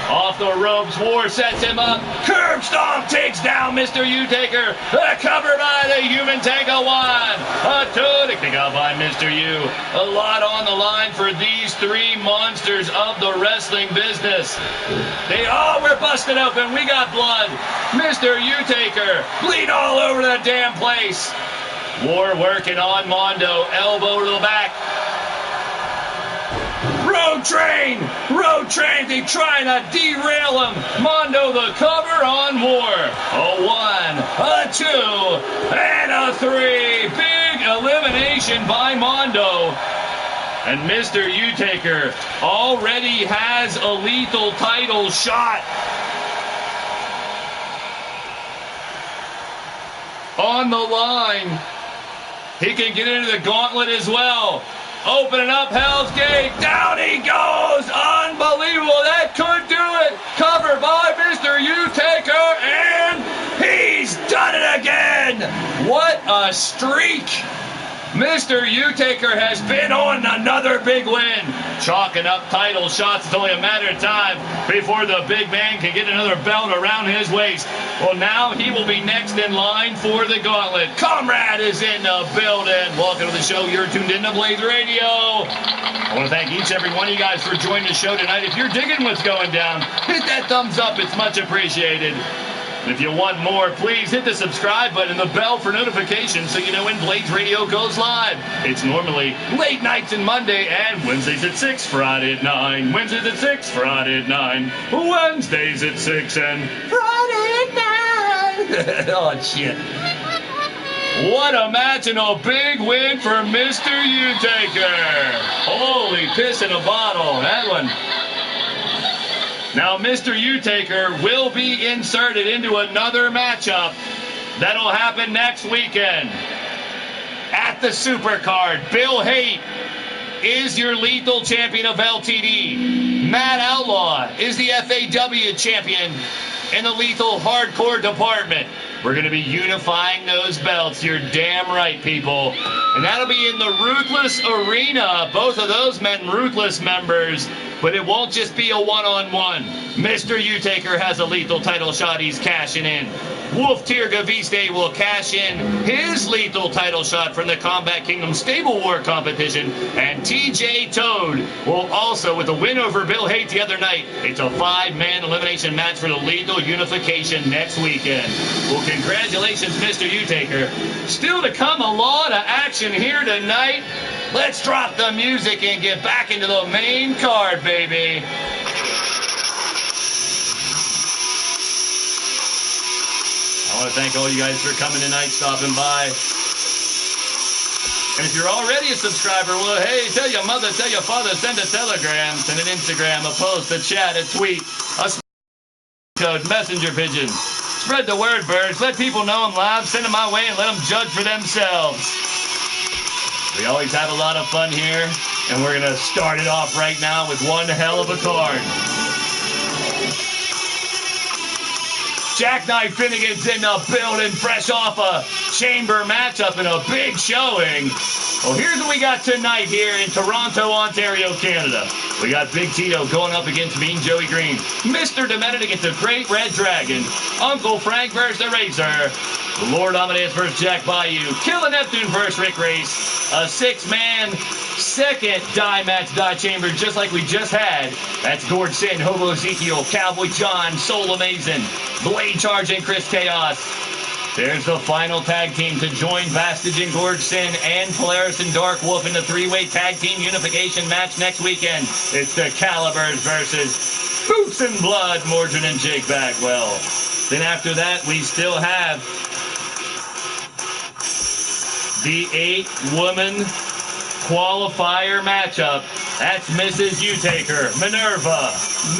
Off the ropes, War sets him up. Curb stomp takes down Mr. U-Taker. Cover by the human tank of 1. A 2 to kick out by Mr. U. A lot on the line for these 3 monsters of the wrestling business. We're busted open. We got blood. Mr. U-Taker bleed all over the damn place. War working on Mondo. Elbow to the back. Road train! Road train! They trying to derail him. Mondo the cover on War. A 1, a 2, and a 3. Big elimination by Mondo. And Mr. U-Taker already has a lethal title shot. On the line. He can get into the gauntlet as well. Opening up Hell's Gate. Down he goes. Unbelievable. That could do it. Covered by Mr. U-Taker. And he's done it again. What a streak. Mr. U-Taker has been on another big win. Chalking up title shots. It's only a matter of time before the big man can get another belt around his waist. Well, now he will be next in line for the gauntlet. Comrade is in the building. Welcome to the show. You're tuned in to Blaised Radio. I want to thank each and every one of you guys for joining the show tonight. If you're digging what's going down, hit that thumbs up. It's much appreciated. And if you want more, please hit the subscribe button and the bell for notifications so you know when Blaised Radio goes live. It's normally late nights and Monday and Wednesdays at 6, Friday at 9. Wednesdays at 6, Friday at 9. Wednesdays at 6 and Friday at 9. Oh, shit. What a match and a big win for Mr. U-Taker. Holy piss in a bottle. That one. Now, Mr. U-Taker will be inserted into another matchup that'll happen next weekend. At the Supercard, Bill Haight is your lethal champion of LTD. Matt Outlaw is the FAW champion in the lethal hardcore department. We're going to be unifying those belts. You're damn right, people. And that'll be in the Ruthless Arena. Both of those men, Ruthless members. But it won't just be a one-on-one. Mr. U-Taker has a lethal title shot he's cashing in. Wolf Tirga Viste will cash in his lethal title shot from the Combat Kingdom Stable War competition. And TJ Toad will also, with a win over Bill Haight the other night, it's a 5-man elimination match for the lethal unification next weekend. Well, congratulations, Mr. U-Taker. Still to come, a lot of action here tonight. Let's drop the music and get back into the main card, baby. I want to thank all you guys for coming tonight, stopping by. And if you're already a subscriber, well, hey, tell your mother, tell your father, send a telegram, send an Instagram, a post, a chat, a tweet, a code, messenger pigeon. Spread the word, birds. Let people know I'm live. Send them my way and let them judge for themselves. We always have a lot of fun here, and we're going to start it off right now with one hell of a card. Jackknife Finnegan's in the building, fresh off a chamber matchup and a big showing. Well, here's what we got tonight here in Toronto, Ontario, Canada. We got Big Tito going up against Mean Joey Green. Mr. Demented against the Great Red Dragon. Uncle Frank versus the Razor. Lord Amadeus versus Jack Bayou. Killin Neptune versus Rick Race. A 6-man second die match, die chamber, just like we just had. That's Gord Sin, Hobo Ezekiel, Cowboy John, Soul Amazing, Blade Charge, and Chris Chaos. There's the final tag team to join Bastage and Gord Sin and Polaris and Dark Wolf in the 3-way tag team unification match next weekend. It's the Calibers versus Boots and Blood, Mordred and Jake Bagwell. Then after that, we still have the 8-woman qualifier matchup. That's Mrs. U-Taker, Minerva,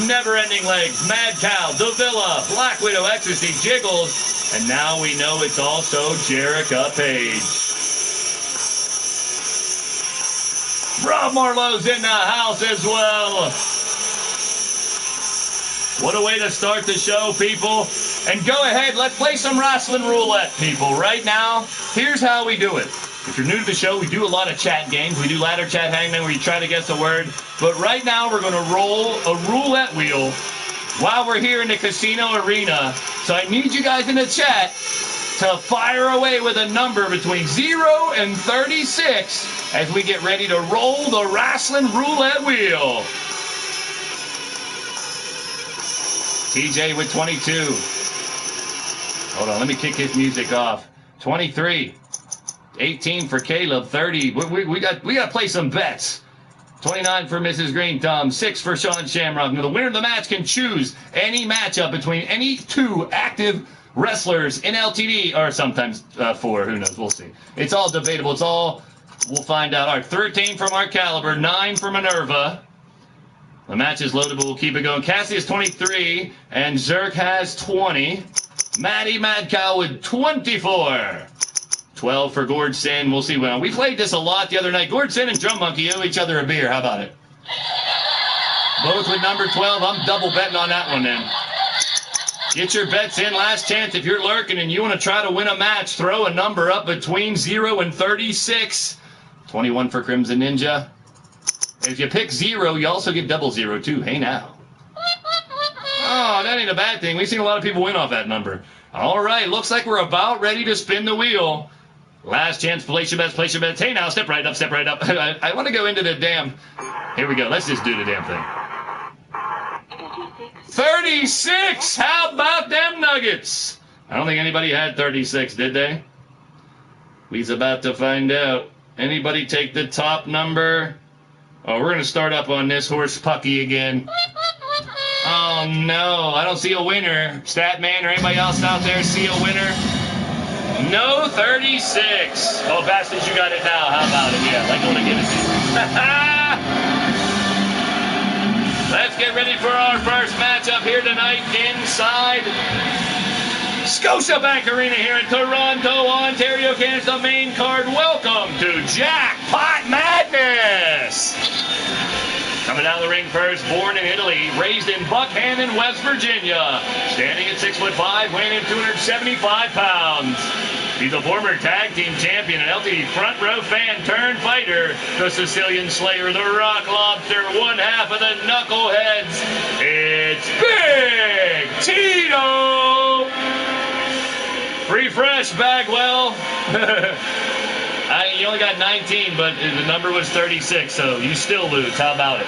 Never Ending Legs, Mad Cow, Davila, Black Widow, Ecstasy, Jiggles, and now we know it's also Jerica Page. Rob Marlowe's in the house as well. What a way to start the show, people. And go ahead, let's play some Rasslin Roulette, people. Right now, here's how we do it. If you're new to the show, we do a lot of chat games. We do ladder chat hangman where you try to guess a word. But right now, we're going to roll a roulette wheel while we're here in the casino arena. So I need you guys in the chat to fire away with a number between 0 and 36 as we get ready to roll the Rasslin Roulette wheel. TJ with 22. Hold on, let me kick his music off. 23. 18 for Caleb. 30. We got to play some bets. 29 for Mrs. Green Thumb. 6 for Sean Shamrock. Now, the winner of the match can choose any matchup between any 2 active wrestlers in LTD, or sometimes 4. Who knows? We'll see. It's all debatable. We'll find out. All right, 13 from our Caliber. 9 for Minerva. The match is loaded, but we'll keep it going. Cassie has 23, and Zerk has 20. Maddie Mad Cow with 24. 12 for Gord Sin. We'll see. Well, we played this a lot the other night. Gord Sin and Drum Monkey owe each other a beer. How about it? Both with number 12. I'm double betting on that one then. Get your bets in. Last chance. If you're lurking and you want to try to win a match, throw a number up between 0 and 36. 21 for Crimson Ninja. If you pick 0, you also get 00 too. Hey now. Oh, that ain't a bad thing. We've seen a lot of people win off that number. All right, looks like we're about ready to spin the wheel. Last chance, place your bets, place your bets. Hey now, step right up, step right up. I want to go into the damn... Here we go, let's just do the damn thing. 36! How about them nuggets? I don't think anybody had 36, did they? We's about to find out. Anybody take the top number? Oh, we're going to start up on this horse Pucky again. Oh, no. I don't see a winner. Statman or anybody else out there see a winner? No 36. Oh, Bastards, you got it now. How about it? Yeah, like I want to give it to you. Let's get ready for our first matchup here tonight inside Scotiabank Arena here in Toronto, Ontario, Canada. The main card. Welcome to Jackpot Madness. Coming down the ring first, born in Italy, raised in Buckhannon, West Virginia. Standing at 6'5", weighing in 275 pounds. He's a former tag team champion, an LTD front row fan turned fighter, the Sicilian Slayer, the Rock Lobster, one half of the Knuckleheads. It's Big Tito! Refresh, Bagwell. You only got 19, but the number was 36, so you still lose. How about it?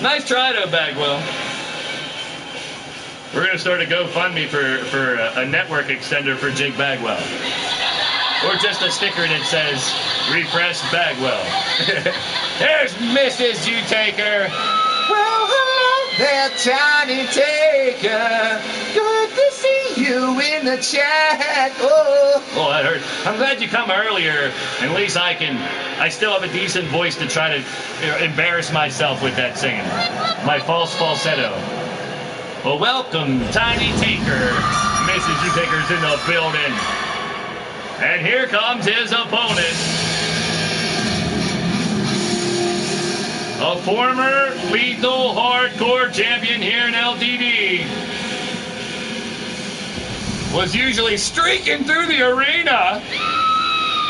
Nice try, though, Bagwell. We're going to start a GoFundMe for a network extender for Jake Bagwell. Or just a sticker that says, Refresh Bagwell. There's Mrs. U-Taker. Well, hello there, Tiny Taker. Good to see you in the chat. Oh, that hurt. I'm glad you come earlier. At least I still have a decent voice to try to embarrass myself with that singing. My false falsetto. Well, welcome, Tiny Taker. Mrs. U-Taker's in the building. And here comes his opponent. A former lethal hardcore champion here in LTD. Was usually streaking through the arena.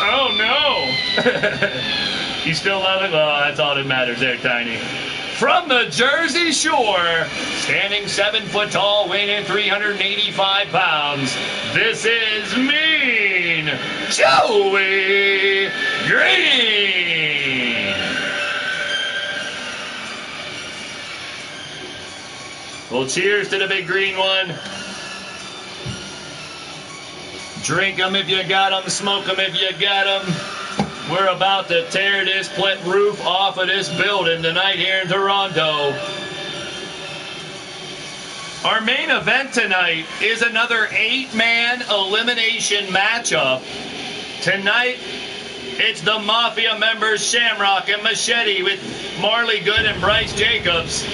Oh no. You still love it? Well, that's all that matters there, Tiny. From the Jersey Shore, standing 7 foot tall, weighing 385 pounds, this is Mean Joey Green. Well, cheers to the big green one. Drink them if you got them, smoke them if you got them. We're about to tear this roof off of this building tonight here in Toronto. Our main event tonight is another 8-man elimination matchup. Tonight, it's the Mafia members Shamrock and Machete with Marley Good and Bryce Jacobs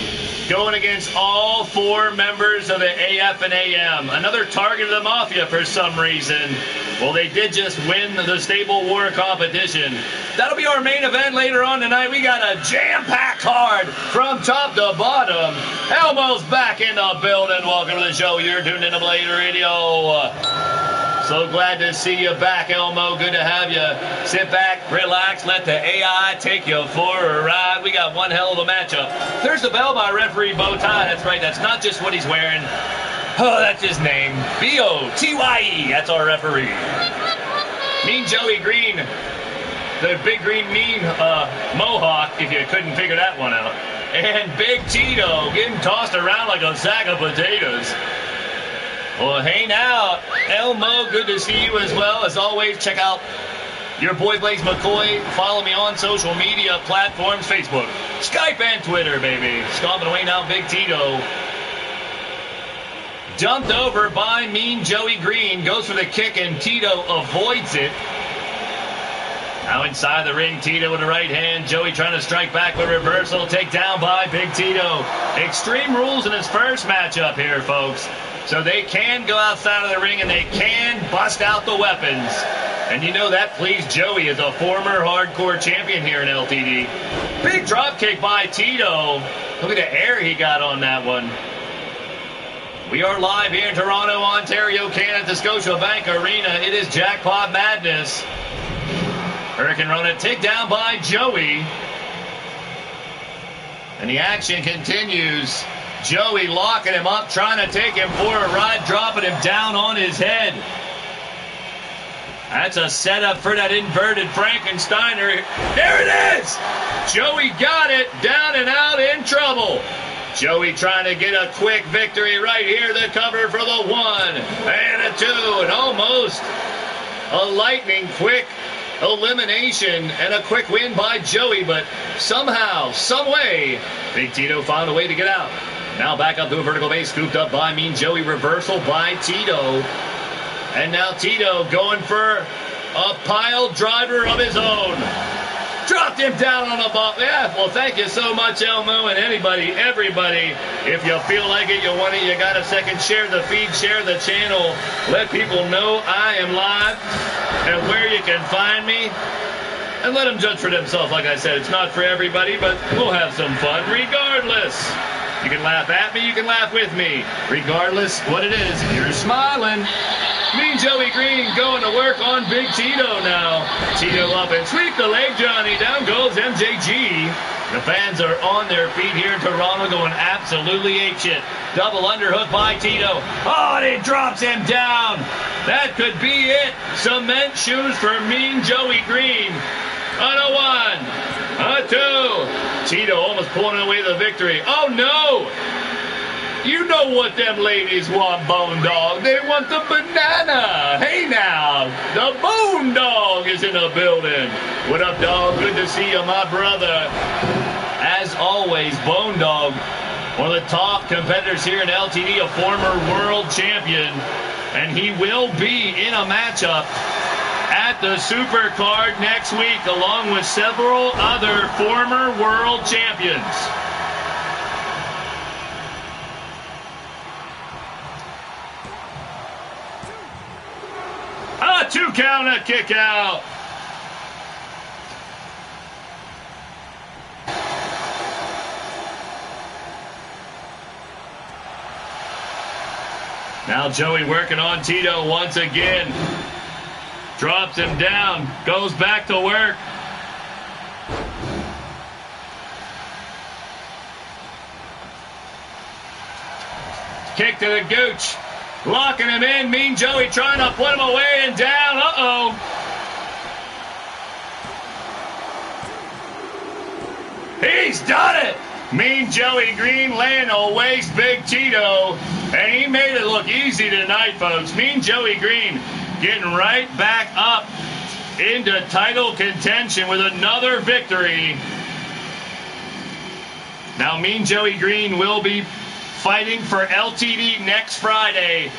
going against all 4 members of the AF and AM. Another target of the Mafia for some reason. Well, they did just win the Stable War competition. That'll be our main event later on tonight. We got a jam-packed card from top to bottom. Elmo's back in the building. Welcome to the show. You're tuned into Blaised Radio. So glad to see you back, Elmo. Good to have you. Sit back, relax, let the AI take you for a ride. We got one hell of a matchup. There's the bell by referee Bowtie. That's right. That's not just what he's wearing. Oh, that's his name. B-O-T-Y-E. That's our referee. Mean Joey Green. The big green mean mohawk, if you couldn't figure that one out. And Big Tito getting tossed around like a sack of potatoes. Well, hey now, Elmo, good to see you as well. As always, check out your boy Blaise McCoy. Follow me on social media platforms, Facebook, Skype, and Twitter, baby. Stomping away now, Big Tito. Dumped over by Mean Joey Green. Goes for the kick, and Tito avoids it. Now inside the ring, Tito with the right hand. Joey trying to strike back with reversal. Take down by Big Tito. Extreme Rules in his first matchup here, folks. So they can go outside of the ring and they can bust out the weapons. And you know that pleased Joey as a former hardcore champion here in LTD. Big drop kick by Tito. Look at the air he got on that one. We are live here in Toronto, Ontario, Canada, at the Scotiabank Arena. It is Jackpot Madness. Hurricane Rona takedown by Joey. And the action continues. Joey locking him up, trying to take him for a ride, dropping him down on his head. That's a setup for that inverted Frankensteiner. There it is! Joey got it, down and out, in trouble. Joey trying to get a quick victory right here. The cover for the 1 and a 2, and almost a lightning quick elimination and a quick win by Joey, but somehow, some way, Big Tito found a way to get out. Now back up to a vertical base, scooped up by Mean Joey, reversal by Tito. And now Tito going for a pile driver of his own. Dropped him down on the ball. Yeah, well, thank you so much, Elmo, and anybody, everybody. If you feel like it, you want it, you got a second, share the feed, share the channel. Let people know I am live and where you can find me. And let them judge for themselves. Like I said, it's not for everybody, but we'll have some fun regardless. You can laugh at me, you can laugh with me. Regardless what it is, you're smiling. Mean Joey Green going to work on Big Tito now. Tito up and sweep the leg, Johnny. Down goes MJG. The fans are on their feet here in Toronto going absolutely apeshit. Double underhook by Tito. Oh, and he drops him down. That could be it. Cement shoes for Mean Joey Green. On a 1, a 2. Tito almost pulling away the victory. Oh, no. You know what them ladies want, Bone Dog. They want the banana. Hey, now. The Bone Dog is in the building. What up, dog? Good to see you, my brother. As always, Bone Dog, one of the top competitors here in LTD, a former world champion. And he will be in a matchup at the Super Card next week, along with several other former world champions. A 2 count, a kick out. Now Joey working on Tito once again. Drops him down, goes back to work. Kick to the gooch. Locking him in. Mean Joey trying to put him away and down. Uh-oh. He's done it. Mean Joey Green laying a waste Big Tito. And he made it look easy tonight, folks. Mean Joey Green getting right back up into title contention with another victory. Now Mean Joey Green will be fighting for LTD next Friday.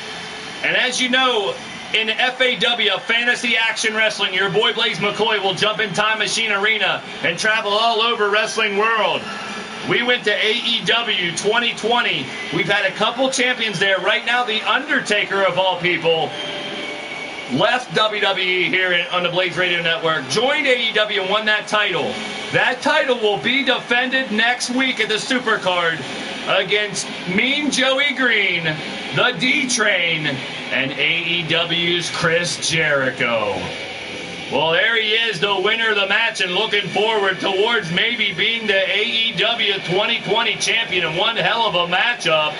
And as you know, in FAW, Fantasy Action Wrestling, your boy Blaise McCoy will jump in Time Machine Arena and travel all over wrestling world. We went to AEW 2020. We've had a couple champions there. Right now, The Undertaker, of all people, left WWE here on the Blaised Radio Network, joined AEW and won that title. That title will be defended next week at the Supercard against Mean Joey Green, the D-Train, and AEW's Chris Jericho. Well, there he is, the winner of the match, and looking forward towards maybe being the AEW 2020 champion in one hell of a matchup.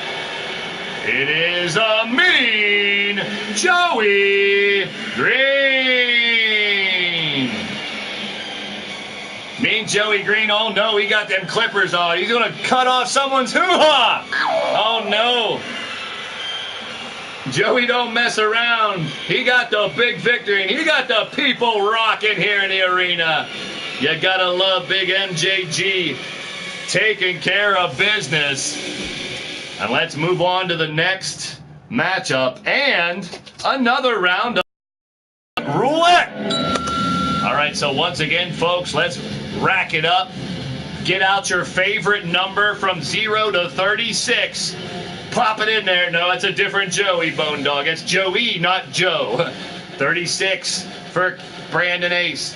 It is a Mean Joey Green. Mean Joey Green, oh no, he got them clippers on. He's going to cut off someone's hoo-ha. Oh no. Joey don't mess around. He got the big victory, and he got the people rocking here in the arena. You gotta love Big MJG taking care of business. And let's move on to the next matchup and another round of Roulette. All right, so once again, folks, let's rack it up. Get out your favorite number from 0 to 36. Pop it in there. No, it's a different Joey, Bone Dog. It's Joey, not Joe. 36 for Brandon Ace.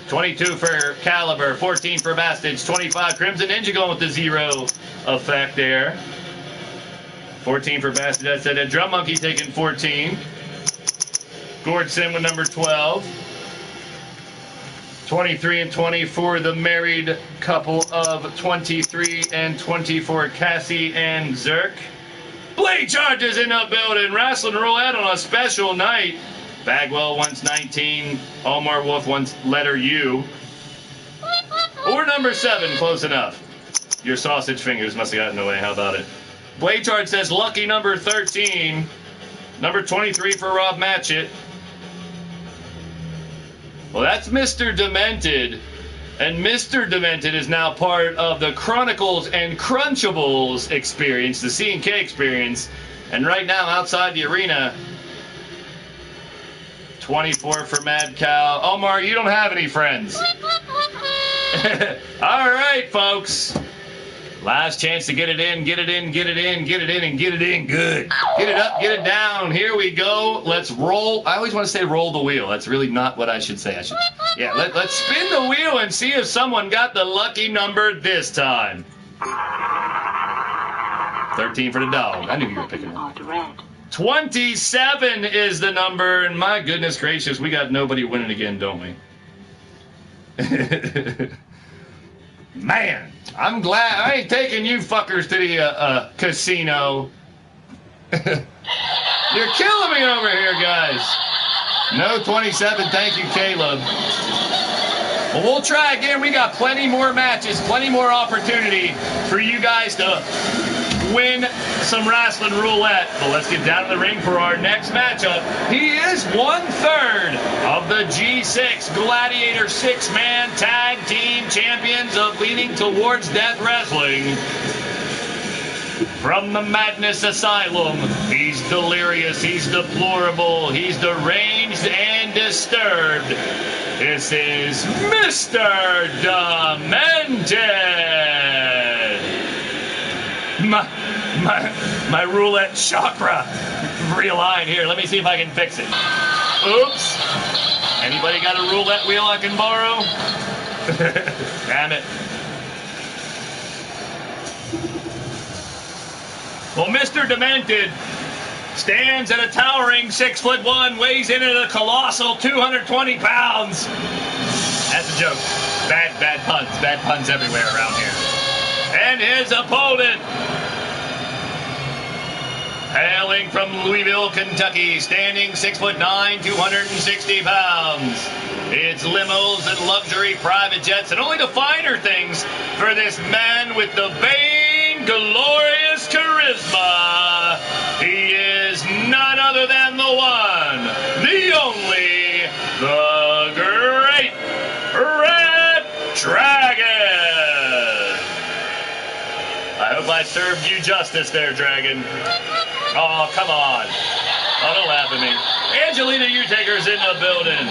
22 for Caliber. 14 for Bastage. 25 Crimson Ninja going with the 0 effect there. 14 for Bastage. I said that. Drum Monkey taking 14. Gordson with number 12. 23 and 20 for the married couple of 23 and 24, Cassie and Zerk. Blade Charges in the building. Rasslin Roulette on a special night. Bagwell wants 19. Omar Wolf wants letter U. Or number 7, close enough. Your sausage fingers must have gotten away. How about it? Blade Charge says lucky number 13. Number 23 for Rob Matchett. Well, that's Mr. Demented, and Mr. Demented is now part of the Chronicles and Crunchables experience, the C&K experience, and right now outside the arena, 24 for Mad Cow. Omar, you don't have any friends. All right, folks. Last chance to get it in, get it in, get it in, get it in, and get it in good. Get it up, get it down. Here we go. Let's roll. I always want to say roll the wheel. That's really not what I should say. Let's spin the wheel and see if someone got the lucky number this time. 13 for the dog. I knew you were picking it. 27 is the number, and my goodness gracious, we got nobody winning again, don't we? Man, I'm glad I ain't taking you fuckers to the casino. You're killing me over here, guys. No 27, thank you, Caleb. Well, we'll try again. We got plenty more matches, plenty more opportunity for you guys to win some Rasslin Roulette. But let's get down to the ring for our next matchup. He is 1/3 of the G6 Gladiator 6-man tag team champions of Leaning Towards Death Wrestling. From the Madness Asylum, he's delirious, he's deplorable, he's deranged and disturbed. This is Mr. Demented. My roulette chakra realigned here. Let me see if I can fix it. Oops. Anybody got a roulette wheel I can borrow? Damn it. Well, Mr. Demented stands at a towering 6'1", weighs in at a colossal 220 pounds. That's a joke. Bad puns everywhere around here. And his opponent, hailing from Louisville, Kentucky, standing 6'9", 260 pounds. It's limos and luxury private jets and only the finer things for this man with the vain-glorious charisma. He is none other than the one, the only, the Great Red Dragon. I hope I served you justice there, Dragon. Oh, come on. Oh, don't laugh at me. Angelina Utaker's in the building.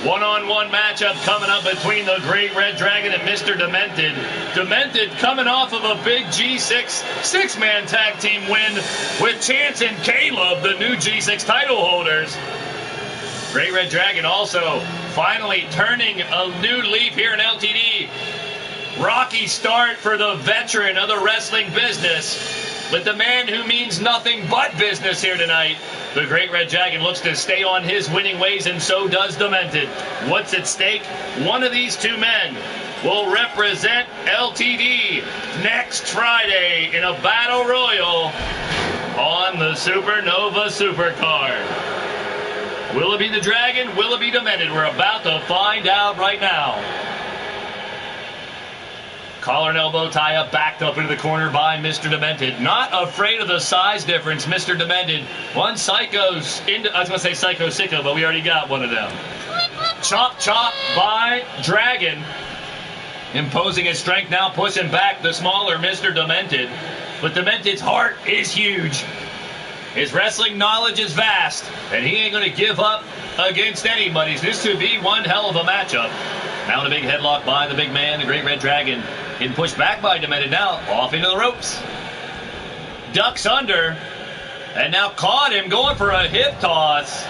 One-on-one matchup coming up between the Great Red Dragon and Mr. Demented. Demented coming off of a big G6 6-man tag team win with Chance and Caleb, the new G6 title holders. Great Red Dragon also finally turning a new leaf here in LTD. Rocky start for the veteran of the wrestling business with the man who means nothing but business here tonight. The Great Red Dragon looks to stay on his winning ways, and so does Demented. What's at stake? One of these two men will represent LTD next Friday in a battle royal on the Supernova Supercard. Will it be the Dragon? Will it be Demented? We're about to find out right now. Collar and elbow tie up, backed up into the corner by Mr. Demented. Not afraid of the size difference, Mr. Demented. One psycho's into, I was going to say psycho sicko, but we already got one of them. Chop, chop by Dragon. Imposing his strength now, pushing back the smaller Mr. Demented. But Demented's heart is huge. His wrestling knowledge is vast, and he ain't going to give up against anybody. This could be one hell of a matchup. Now a big headlock by the big man, the Great Red Dragon. Getting pushed back by Demented now, off into the ropes. Ducks under, and now caught him going for a hip toss.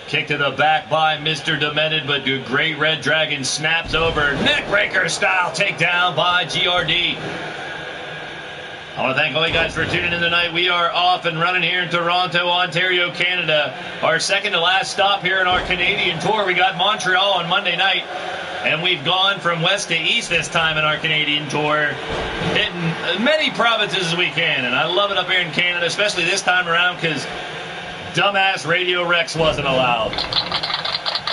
Kick to the back by Mr. Demented, but the Great Red Dragon snaps over. Neckbreaker style takedown by GRD. I want to thank all you guys for tuning in tonight. We are off and running here in Toronto, Ontario, Canada. Our second to last stop here in our Canadian tour. We got Montreal on Monday night, and we've gone from west to east this time in our Canadian tour, hitting as many provinces as we can. And I love it up here in Canada, especially this time around because dumbass Radio Rex wasn't allowed.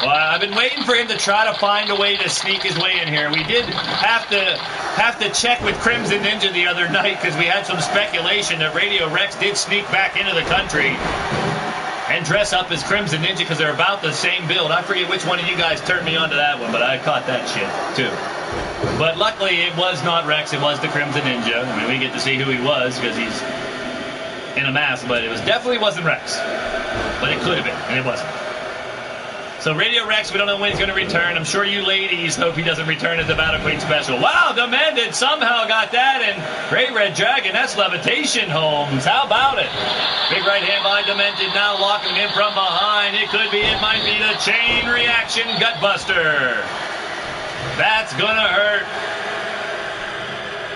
Well, I've been waiting for him to try to find a way to sneak his way in here. We did have to check with Crimson Ninja the other night because we had some speculation that Radio Rex did sneak back into the country and dress up as Crimson Ninja because they're about the same build. I forget which one of you guys turned me on to that one, but I caught that shit too. But luckily it was not Rex, it was the Crimson Ninja. I mean, we get to see who he was because he's in a mask, but it definitely wasn't Rex. But it could have been, and it wasn't. So Radio Rex, we don't know when he's going to return. I'm sure you ladies hope he doesn't return at the Battle Queen special. Wow, Demented somehow got that, and Great Red Dragon, that's levitation, Holmes. How about it? Big right hand by Demented, now locking him from behind. It might be the chain reaction gutbuster. That's going to hurt.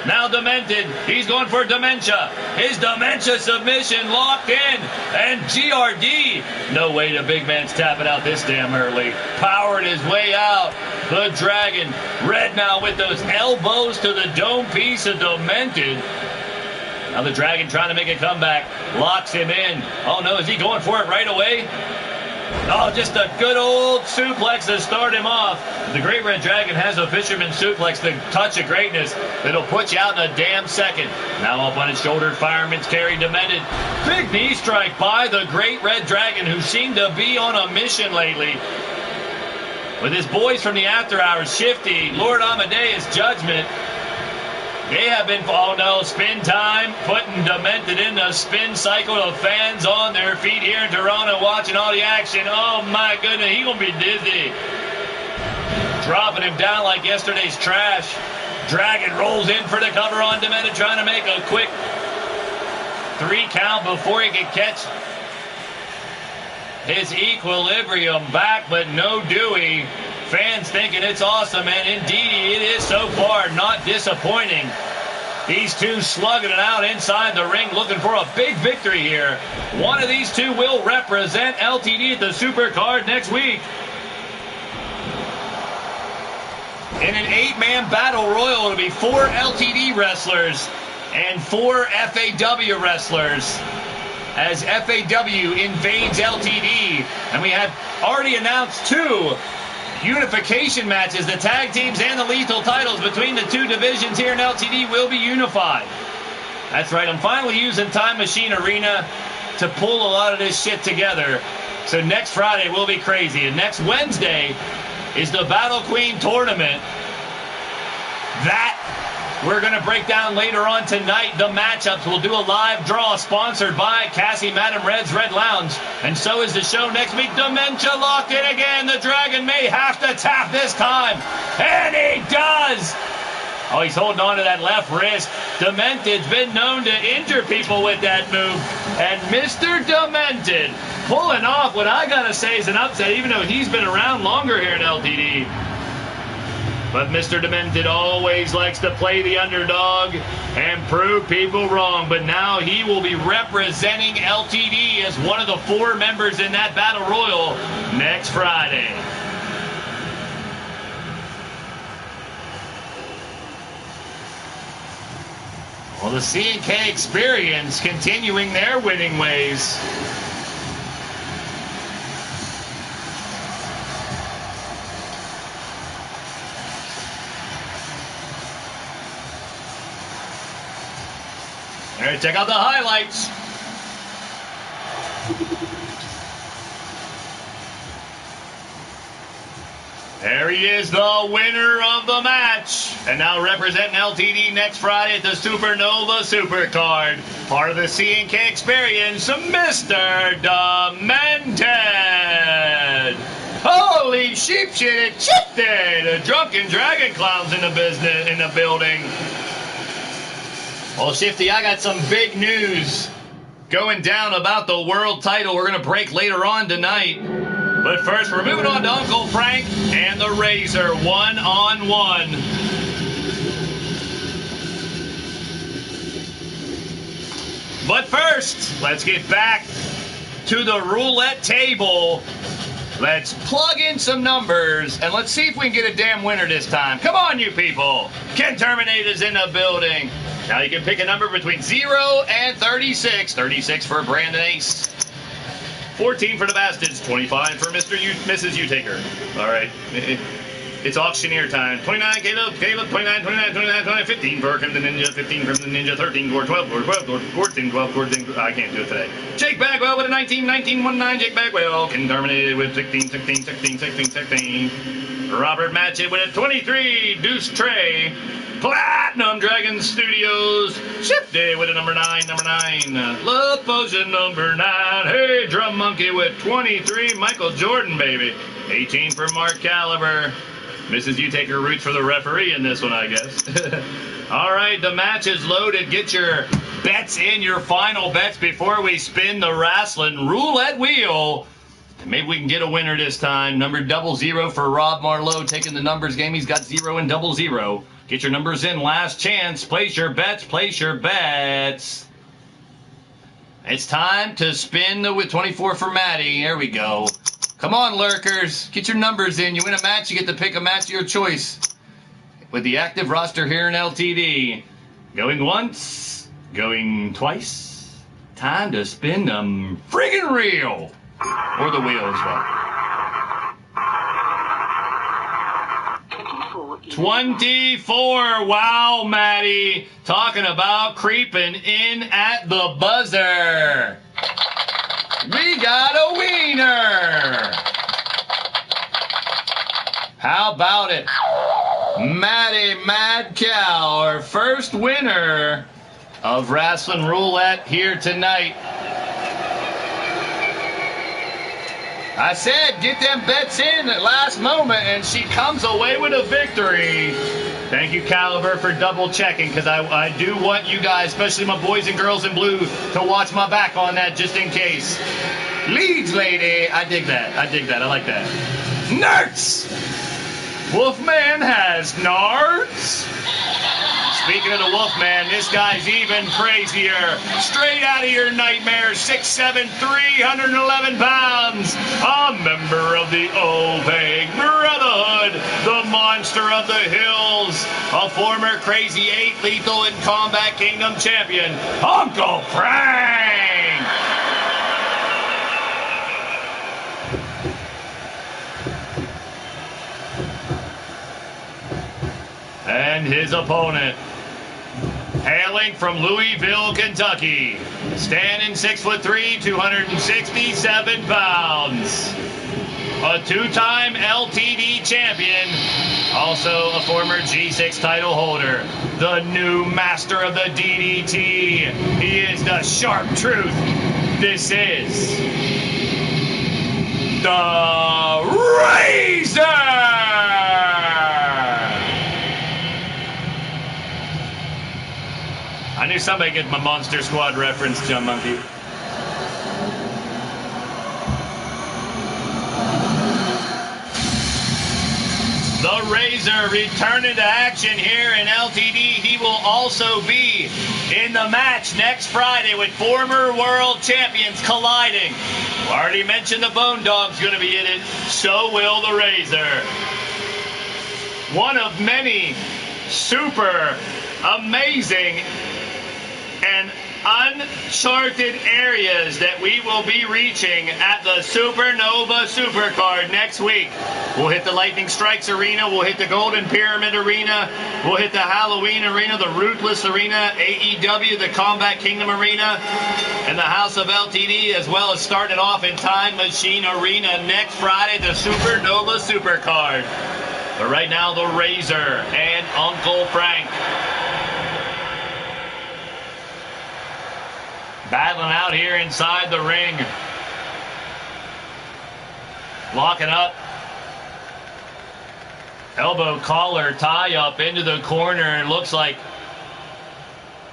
Now Demented, he's going for dementia. His dementia submission locked in. And GRD, no way the big man's tapping out this damn early. Powered his way out. The Dragon, Red now with those elbows to the dome piece of Demented. Now the Dragon trying to make a comeback. Locks him in. Oh no, is he going for it right away? Oh, just a good old suplex to start him off. The Great Red Dragon has a fisherman suplex, the touch of greatness that'll put you out in a damn second. Now up on his shoulder, fireman's carry, Demented. Big knee strike by the Great Red Dragon, who seemed to be on a mission lately. With his boys from the After Hours, Shifty, Lord Amadeus, Judgment. They have been, oh no, spin time, putting Demented in the spin cycle. The fans on their feet here in Toronto watching all the action. Oh my goodness, he's going to be dizzy. Dropping him down like yesterday's trash. Dragon rolls in for the cover on Demented, trying to make a quick 3 count before he can catch his equilibrium back, but no Dewey. Fans thinking it's awesome, and indeed it is so far, not disappointing. These two slugging it out inside the ring, looking for a big victory here. One of these two will represent LTD at the Supercard next week. In an 8-man battle royal, it'll be 4 LTD wrestlers and 4 FAW wrestlers as FAW invades LTD. And we have already announced 2 unification matches. The tag teams and the lethal titles between the 2 divisions here in LTD will be unified. That's right, I'm finally using Time Machine Arena to pull a lot of this shit together. So next Friday will be crazy. And next Wednesday is the Battle Queen tournament. That we're going to break down later on tonight. The matchups. We'll do a live draw sponsored by Cassie Madam Red's Red Lounge. And so is the show next week. Dementia locked in again. The Dragon may have to tap this time. And he does. Oh, he's holding on to that left wrist. Demented's been known to injure people with that move. And Mr. Demented pulling off what I got to say is an upset, even though he's been around longer here in LTD. But Mr. Demented always likes to play the underdog and prove people wrong. But now he will be representing LTD as one of the 4 members in that Battle Royal next Friday. Well, the C&K Experience continuing their winning ways. All right, check out the highlights. There he is, the winner of the match. And now representing LTD next Friday at the Supernova Supercard. Part of the C&K experience, Mr. Demented. Holy sheep shit, it's shifty. The drunken dragon clowns in the building. Well, Shifty, I got some big news going down about the world title. We're going to break later on tonight. But first, we're moving on to Uncle Frank and the Razor, one-on-one. But first, let's get back to the roulette table. Let's plug in some numbers, and let's see if we can get a damn winner this time. Come on, you people. Ken Terminator's in the building. Now you can pick a number between 0 and 36. 36 for Brandon Ace. 14 for the Bastards, 25 for Mrs. U-Taker. All right, it's auctioneer time. 29, Caleb, 29, 15 for Crimson Ninja, 15 Crimson Ninja, 13 for 12 for 14, 12 for I can't do it today. Jake Bagwell with a 19, 19, 19, Jake Bagwell. Ken Terminated with 16, 16, 16, 16, 16. Robert Matchett with a 23, Deuce Trey. Platinum Dragon Studios, Shifty with a number 9, number 9. Love Potion number 9. Hey, Drum Monkey with 23, Michael Jordan, baby. 18 for Mark Caliber. Mrs. U-Taker roots for the referee in this one, I guess. All right, the match is loaded. Get your bets in, your final bets before we spin the Rasslin roulette wheel. Maybe we can get a winner this time. Number 00 for Rob Marlowe taking the numbers game. He's got 0 and 00. Get your numbers in. Last chance. Place your bets. Place your bets. It's time to spin the with 24 for Maddie. There we go. Come on, lurkers. Get your numbers in. You win a match, you get to pick a match of your choice. With the active roster here in LTD. Going once. Going twice. Time to spin them friggin' reel. Or the wheel as well. 24. Wow, Maddie. Talking about creeping in at the buzzer. We got a wiener. How about it? Maddie Mad Cow, our first winner of Rasslin Roulette here tonight. I said, get them bets in at last moment, and she comes away with a victory. Thank you, Caliber, for double checking, because I do want you guys, especially my boys and girls in blue, to watch my back on that just in case. Leeds lady. I dig that. I dig that. I like that. Nerds! Wolfman has nards. Speaking of the Wolfman, this guy's even crazier. Straight out of your nightmare, 6'7", 311 pounds. A member of the Oveg Brotherhood, the monster of the hills, a former Crazy 8 Lethal and Combat Kingdom champion, Uncle Frank. And his opponent, hailing from Louisville, Kentucky, standing 6'3", 267 pounds, a two-time LTD champion, also a former G6 title holder, the new master of the DDT. He is the sharp truth. This is the Razor. I knew somebody get my Monster Squad reference, John Monkey. The Razor returning to action here in LTD. He will also be in the match next Friday with former world champions colliding. Already mentioned the Bone Dog's going to be in it. So will the Razor. One of many super amazing and uncharted areas that we will be reaching at the Supernova Supercard next week. We'll hit the Lightning Strikes Arena, we'll hit the Golden Pyramid Arena, we'll hit the Halloween Arena, the Ruthless Arena, AEW, the Combat Kingdom Arena, and the House of LTD, as well as starting off in Time Machine Arena next Friday, the Supernova Supercard. But right now, the Razor and Uncle Frank battling out here inside the ring. Locking up. Elbow collar tie up into the corner, and looks like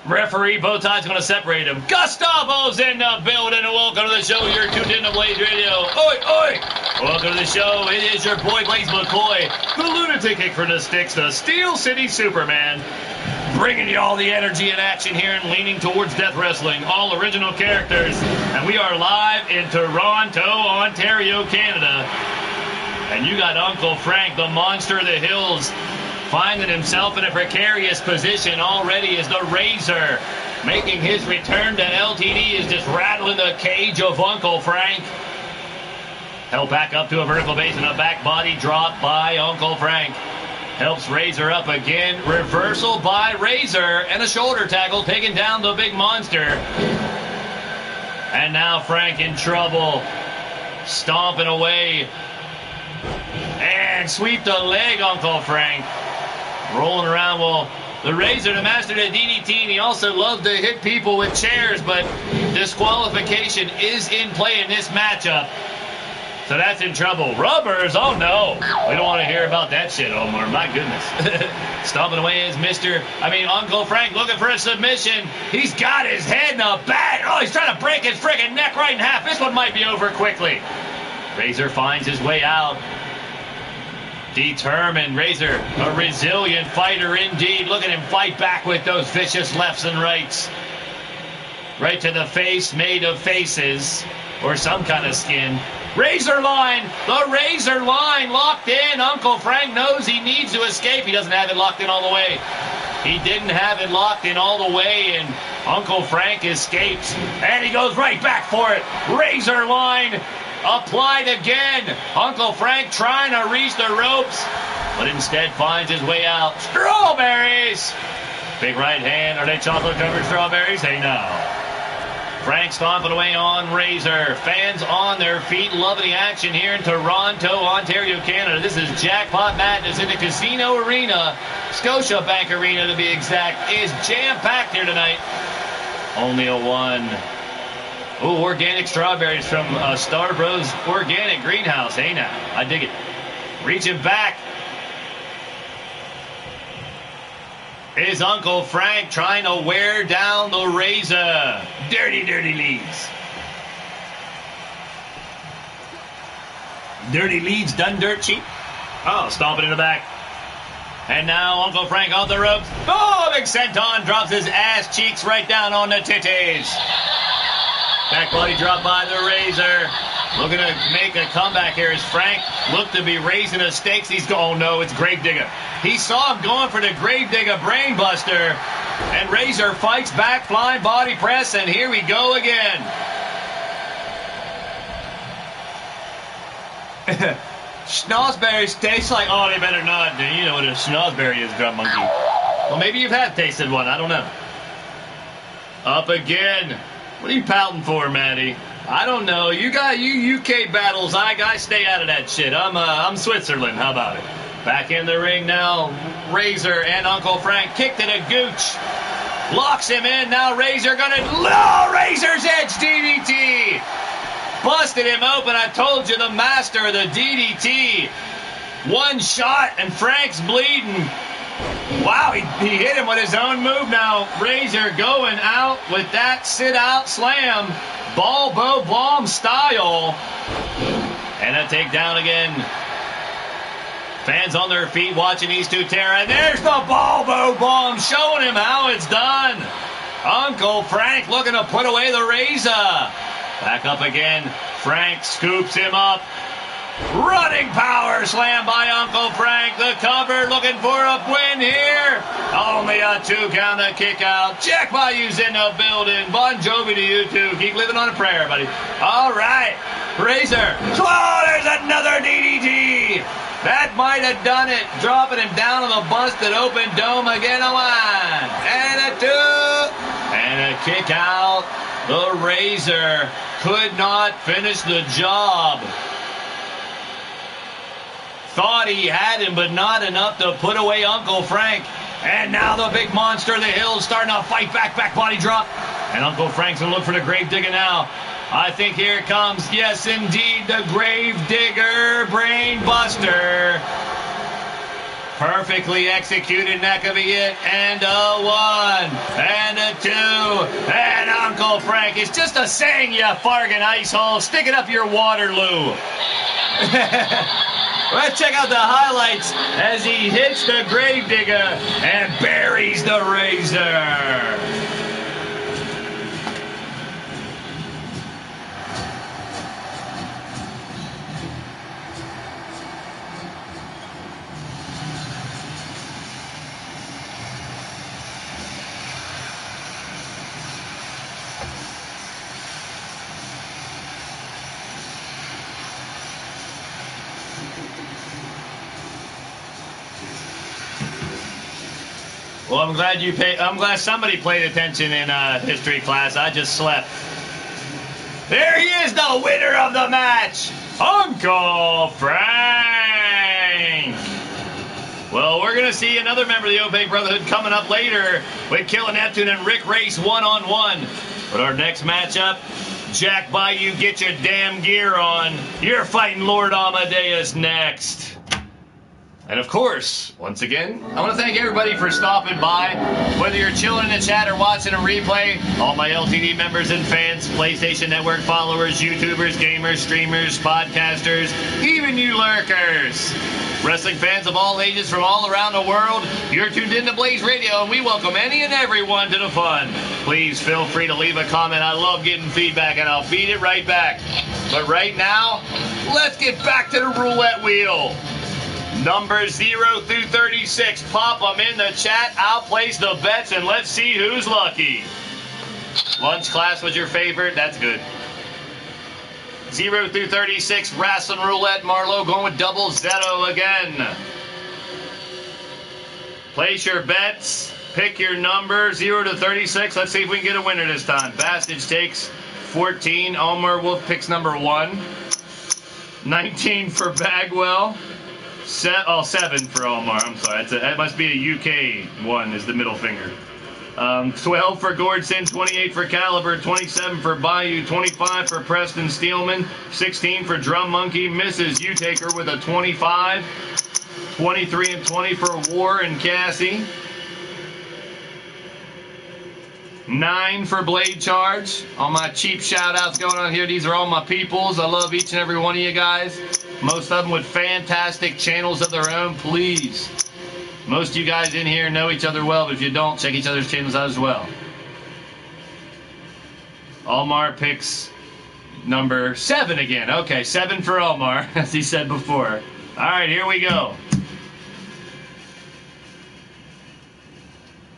referee both sides going to separate him. Gustavo's in the building, and welcome to the show. You're tuned in to Blaised Radio. Oi, oi! Welcome to the show. It is your boy Blaise McCoy, the lunatic kick for the sticks, the Steel City Superman, bringing you all the energy and action here and leaning towards death wrestling, all original characters. And we are live in Toronto, Ontario, Canada. And you got Uncle Frank, the monster of the hills, finding himself in a precarious position already as the Razor, making his return to LTD, is just rattling the cage of Uncle Frank. Held back up to a vertical base and a back body drop by Uncle Frank. Helps Razor up again. Reversal by Razor and a shoulder tackle, taking down the big monster. And now Frank in trouble. Stomping away. And sweep the leg, Uncle Frank. Rolling around. Well, the Razor, the master of the DDT, and he also loved to hit people with chairs, but disqualification is in play in this matchup. So that's in trouble. Rubbers, oh no. We don't want to hear about that shit, Omar. My goodness. Stomping away is Uncle Frank looking for a submission. He's got his head in a bag. Oh, he's trying to break his freaking neck right in half. This one might be over quickly. Razor finds his way out. Determined. Razor, a resilient fighter indeed. Look at him fight back with those vicious lefts and rights. Right to the face, made of faces, or some kind of skin. Razor line, the Razor line locked in. Uncle Frank knows he needs to escape. He doesn't have it locked in all the way. He didn't have it locked in all the way, and Uncle Frank escapes. And he goes right back for it. Razor line applied again. Uncle Frank trying to reach the ropes, but instead finds his way out. Strawberries! Big right hand. Are they chocolate-covered strawberries? Hey, no. Frank stomping away on Razor. Fans on their feet, loving the action here in Toronto, Ontario, Canada. This is Jackpot Madness in the Casino Arena. Scotiabank Arena, to be exact, is jam-packed here tonight. Only a one. Ooh, organic strawberries from Star Bros Organic Greenhouse. Hey now, I dig it. Reaching back is Uncle Frank trying to wear down the Razor. Dirty, dirty leads. Dirty leads done dirt cheap. Oh, stomping in the back. And now Uncle Frank off the ropes. Oh, big senton drops his ass cheeks right down on the titties. Back body drop by the Razor. Looking to make a comeback here as Frank looked to be raising the stakes. He's going, oh no, it's Gravedigger. He saw him going for the Gravedigger Brainbuster. And Razor fights back, flying body press, and here we go again. Schnozberries taste like, oh, they better not. You know what a schnozberry is, Drum Monkey. Well, maybe you've had tasted one. I don't know. Up again. What are you pouting for, Maddie? I don't know. You UK battles. I stay out of that shit. I'm Switzerland. How about it? Back in the ring now. Razor and Uncle Frank kick to the gooch. Locks him in. Now Razor Razor's Edge DDT. Busted him open. I told you, the master of the DDT. One shot and Frank's bleeding. Wow, he hit him with his own move now. Razor going out with that sit-out slam. Balbo bomb style. And a takedown again. Fans on their feet watching these two tear. And there's the Balbo bomb, showing him how it's done. Uncle Frank looking to put away the Razor. Back up again. Frank scoops him up. Running power slam by Uncle Frank. The cover looking for a win here. Only a 2 count to kick out. Jack Bayou's in the building. Bon Jovi to you too. Keep living on a prayer, buddy. All right. Razor. Oh, there's another DDT. That might have done it. Dropping him down on the busted open dome again. A 1. And a 2. And a kick out. The Razor could not finish the job. Thought he had him, but not enough to put away Uncle Frank. And now the big monster of the hills starting to fight back body drop. And Uncle Frank's going to look for the grave digger now. I think here it comes. Yes, indeed, the grave digger brain buster. Perfectly executed, and that could be it. And a 1, and a 2, and Uncle Frank. It's just a saying, you fargan ice hole. Stick it up your Waterloo. Let's check out the highlights as he hits the gravedigger and buries the Razor. Well, I'm glad somebody paid attention in history class. I just slept. There he is, the winner of the match, Uncle Frank. Well, we're going to see another member of the Opaque Brotherhood coming up later with Killin, Neptune, and Rick Race 1-on-1. But our next matchup, Jack Bayou, get your damn gear on. You're fighting Lord Amadeus next. And of course, once again, I want to thank everybody for stopping by. Whether you're chilling in the chat or watching a replay, all my LTD members and fans, PlayStation Network followers, YouTubers, gamers, streamers, podcasters, even you lurkers. Wrestling fans of all ages from all around the world, you're tuned in to Blaised Radio, and we welcome any and everyone to the fun. Please feel free to leave a comment. I love getting feedback, and I'll feed it right back. But right now, let's get back to the roulette wheel. Numbers 0 through 36. Pop them in the chat. I'll place the bets, and let's see who's lucky. Lunch class was your favorite? That's good. 0 through 36. Rasslin, Roulette, Marlowe going with double Zetto again. Place your bets. Pick your number. 0 to 36. Let's see if we can get a winner this time. Bastage takes 14. Omar Wolf picks number 1. 19 for Bagwell. 7 for Omar. I'm sorry. That must be a UK one, is the middle finger. 12 for Gordson, 28 for Caliber, 27 for Bayou, 25 for Preston Steelman, 16 for Drum Monkey, misses U-Taker with a 25, 23 and 20 for War and Cassie, 9 for Blade Charge. All my cheap shout-outs going on here. These are all my peoples. I love each and every one of you guys. Most of them with fantastic channels of their own. Please. Most of you guys in here know each other well, but if you don't, check each other's channels out as well. Omar picks number 7 again. Okay, 7 for Omar, as he said before. All right, here we go.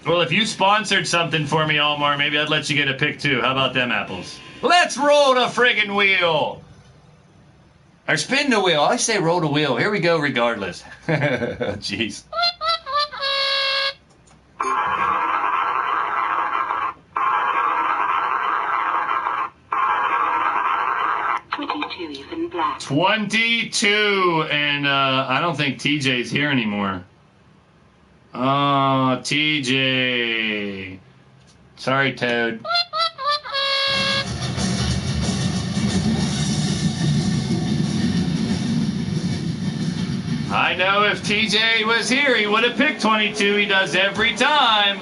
Well, if you sponsored something for me, Omar, maybe I'd let you get a pick too. How about them apples? Let's roll the friggin' wheel. Or spin the wheel. I say roll the wheel. Here we go regardless. Jeez. Even black. 22, and I don't think TJ's here anymore. Oh, TJ. Sorry, Toad. I know if TJ was here, he would have picked 22. He does every time.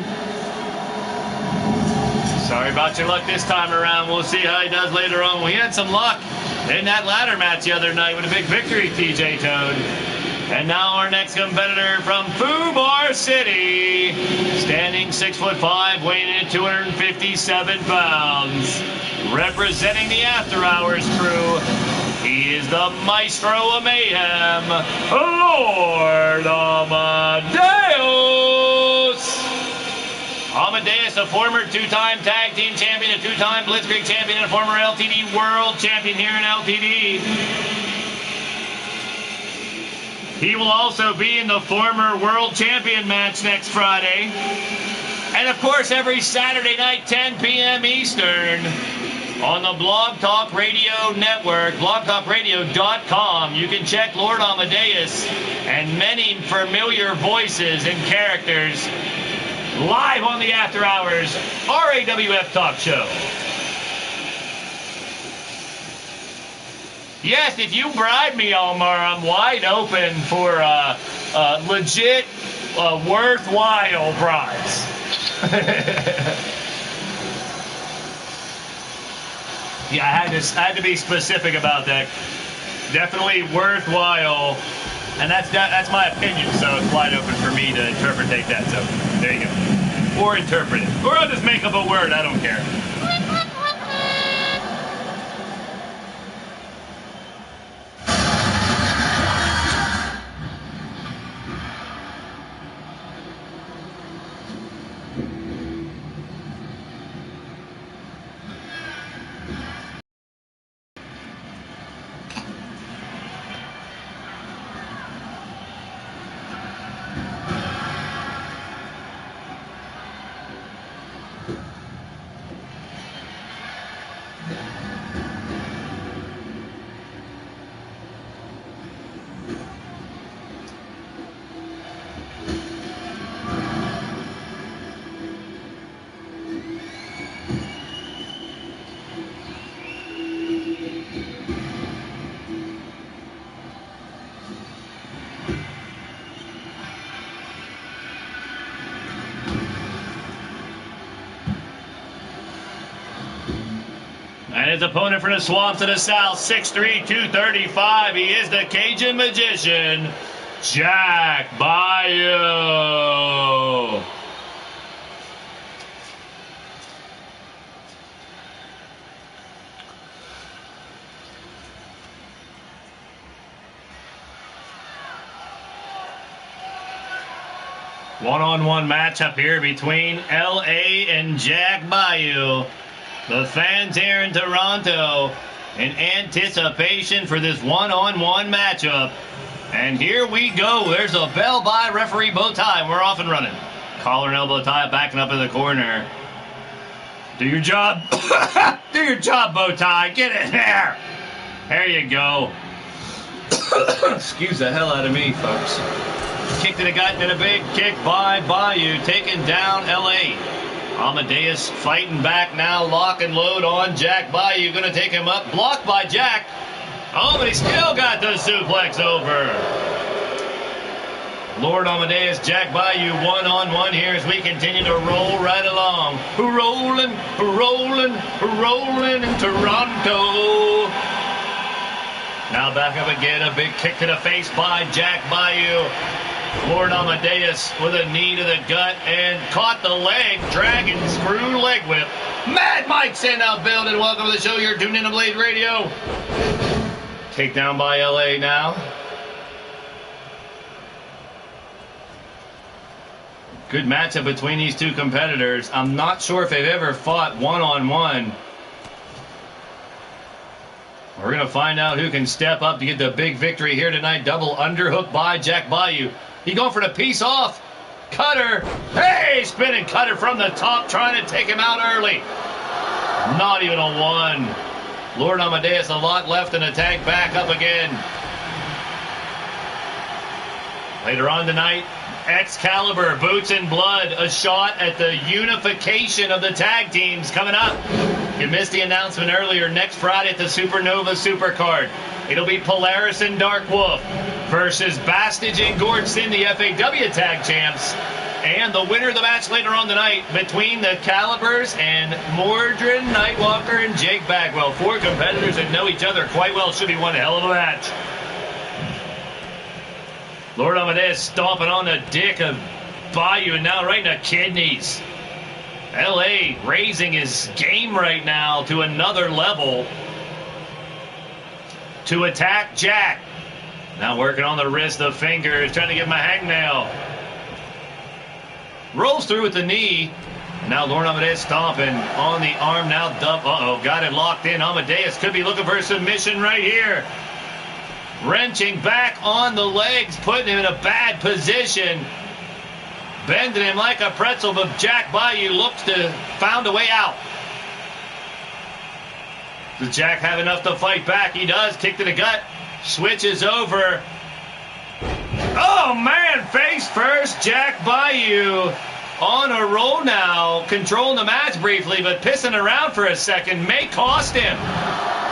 Sorry about your luck this time around. We'll see how he does later on. We had some luck in that ladder match the other night with a big victory, TJ Toad. And now our next competitor from Fubar City, standing 6'5", weighing in at 257 pounds, representing the After Hours crew. He He is the maestro of mayhem, Lord Amadeus. Amadeus, a former two-time tag team champion, a two-time Blitzkrieg champion, and a former LTD world champion here in LTD. He will also be in the former world champion match next Friday. And of course, every Saturday night, 10 p.m. Eastern, on the Blog Talk Radio Network, blogtalkradio.com, you can check Lord Amadeus and many familiar voices and characters live on the After Hours RAWF Talk Show. Yes, if you bribe me, Omar, I'm wide open for legit, worthwhile bribes. Yeah, I had to be specific about that. Definitely worthwhile, and that's my opinion. So it's wide open for me to interpretate that. So there you go, or interpret it, or I'll just make up a word. I don't care. And his opponent from the swamps of the south, 6'3", 235. He is the Cajun magician, Jack Bayou. One-on-one matchup here between LA and Jack Bayou. The fans here in Toronto in anticipation for this one-on-one matchup. And here we go. There's a bell by referee Bowtie. We're off and running. Collar and elbow tie backing up in the corner. Do your job. Do your job, Bowtie. Get in there. There you go. Excuse the hell out of me, folks. Kick to the gut and a big kick by Bayou, taking down LA. Amadeus fighting back now, lock and load on Jack Bayou, going to take him up, blocked by Jack. Oh, but he still got the suplex over. Lord Amadeus, Jack Bayou, one-on-one here as we continue to roll right along. Rolling, rolling, rolling in Toronto. Now back up again, a big kick to the face by Jack Bayou. Lord Amadeus with a knee to the gut and caught the leg, dragon screw leg whip. Mad Mike's in the building. Welcome to the show. You're tuned in to Blaised Radio. Takedown by LA now. Good matchup between these two competitors. I'm not sure if they've ever fought one-on-one. We're going to find out who can step up to get the big victory here tonight. Double underhook by Jack Bayou. He going for the piece off. Cutter. Hey, spinning cutter from the top, trying to take him out early. Not even a one. Lord Amadeus, a lot left in the tank, back up again. Later on tonight, Excalibur, Boots and Blood, a shot at the unification of the tag teams coming up. You missed the announcement earlier. Next Friday at the Supernova Supercard, it'll be Polaris and Dark Wolf versus Bastage and Gordson, the FAW tag champs. And the winner of the match later on tonight between the Calibers and Mordred Nightwalker and Jake Bagwell. Four competitors that know each other quite well. Should be one hell of a match. Lord Amadeus stomping on the dick of Bayou and now right in the kidneys. LA raising his game right now to another level. to attack Jack. Now working on the wrist, the fingers, trying to give him a hangnail. Rolls through with the knee. Now Lord Amadeus stomping on the arm. Now got it locked in. Amadeus could be looking for a submission right here. Wrenching back on the legs, putting him in a bad position. Bending him like a pretzel, but Jack Bayou looks to found a way out. Does Jack have enough to fight back? He does. Kick to the gut. Switches over. Oh, man. Face first. Jack Bayou on a roll now. Controlling the match briefly, but pissing around for a second may cost him.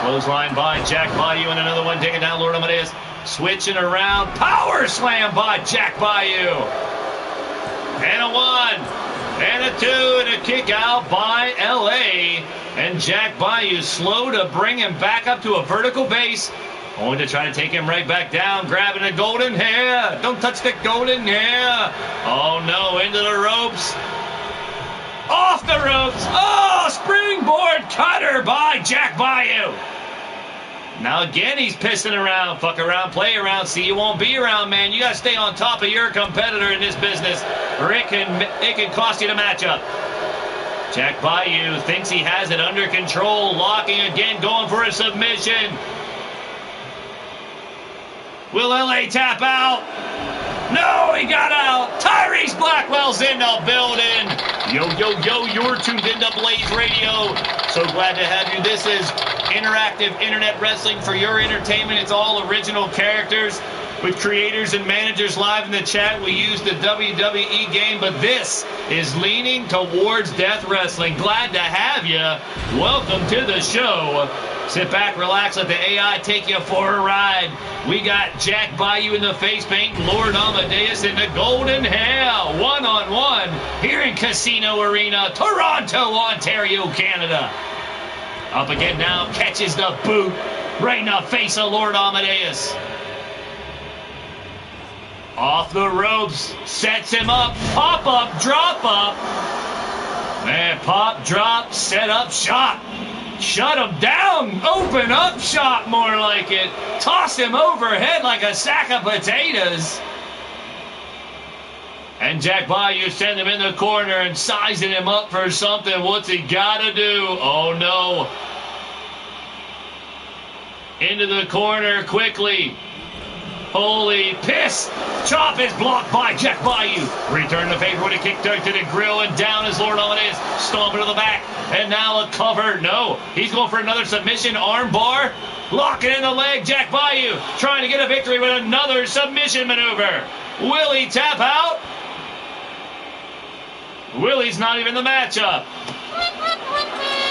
Clothesline by Jack Bayou, and another one taking down Lord Amadeus. Switching around. Power slam by Jack Bayou. And a 1. And a 2. And a kick out by LA. And Jack Bayou slow to bring him back up to a vertical base. Only to try to take him right back down. Grabbing the golden hair. Don't touch the golden hair. Oh no, into the ropes. Off the ropes. Oh, springboard cutter by Jack Bayou. Now again, he's pissing around. Fuck around, play around. See, you won't be around, man. You got to stay on top of your competitor in this business, or it can cost you the matchup. Jack Bayou thinks he has it under control. Locking again, going for a submission. Will LA tap out? No, he got out. Tyrese Blackwell's in the building. Yo, you're tuned into Blaised Radio. So glad to have you. This is interactive internet wrestling for your entertainment. It's all original characters with creators and managers live in the chat. We use the WWE game, but this is leaning towards death wrestling. Glad to have you. Welcome to the show. Sit back, relax, let the AI take you for a ride. We got Jack Bayou in the face paint, Lord Amadeus in the golden hair. One-on-one here in Casino Arena, Toronto, Ontario, Canada. Up again now, catches the boot right in the face of Lord Amadeus. Off the ropes, sets him up, pop up, drop up. Man, pop, drop, set up, shot. Shut him down, open up shot, more like it. Toss him overhead like a sack of potatoes. And Jack Bayou send him in the corner and sizing him up for something. What's he gotta do? Oh no. Into the corner quickly. Holy piss! Chop is blocked by Jack Bayou. Return the favor with a kick to the grill, and down is Lord Amadeus. Stomping to the back. And now a cover. No. He's going for another submission arm bar. Locking in the leg. Jack Bayou trying to get a victory with another submission maneuver. Will he tap out? Willie's not even the matchup.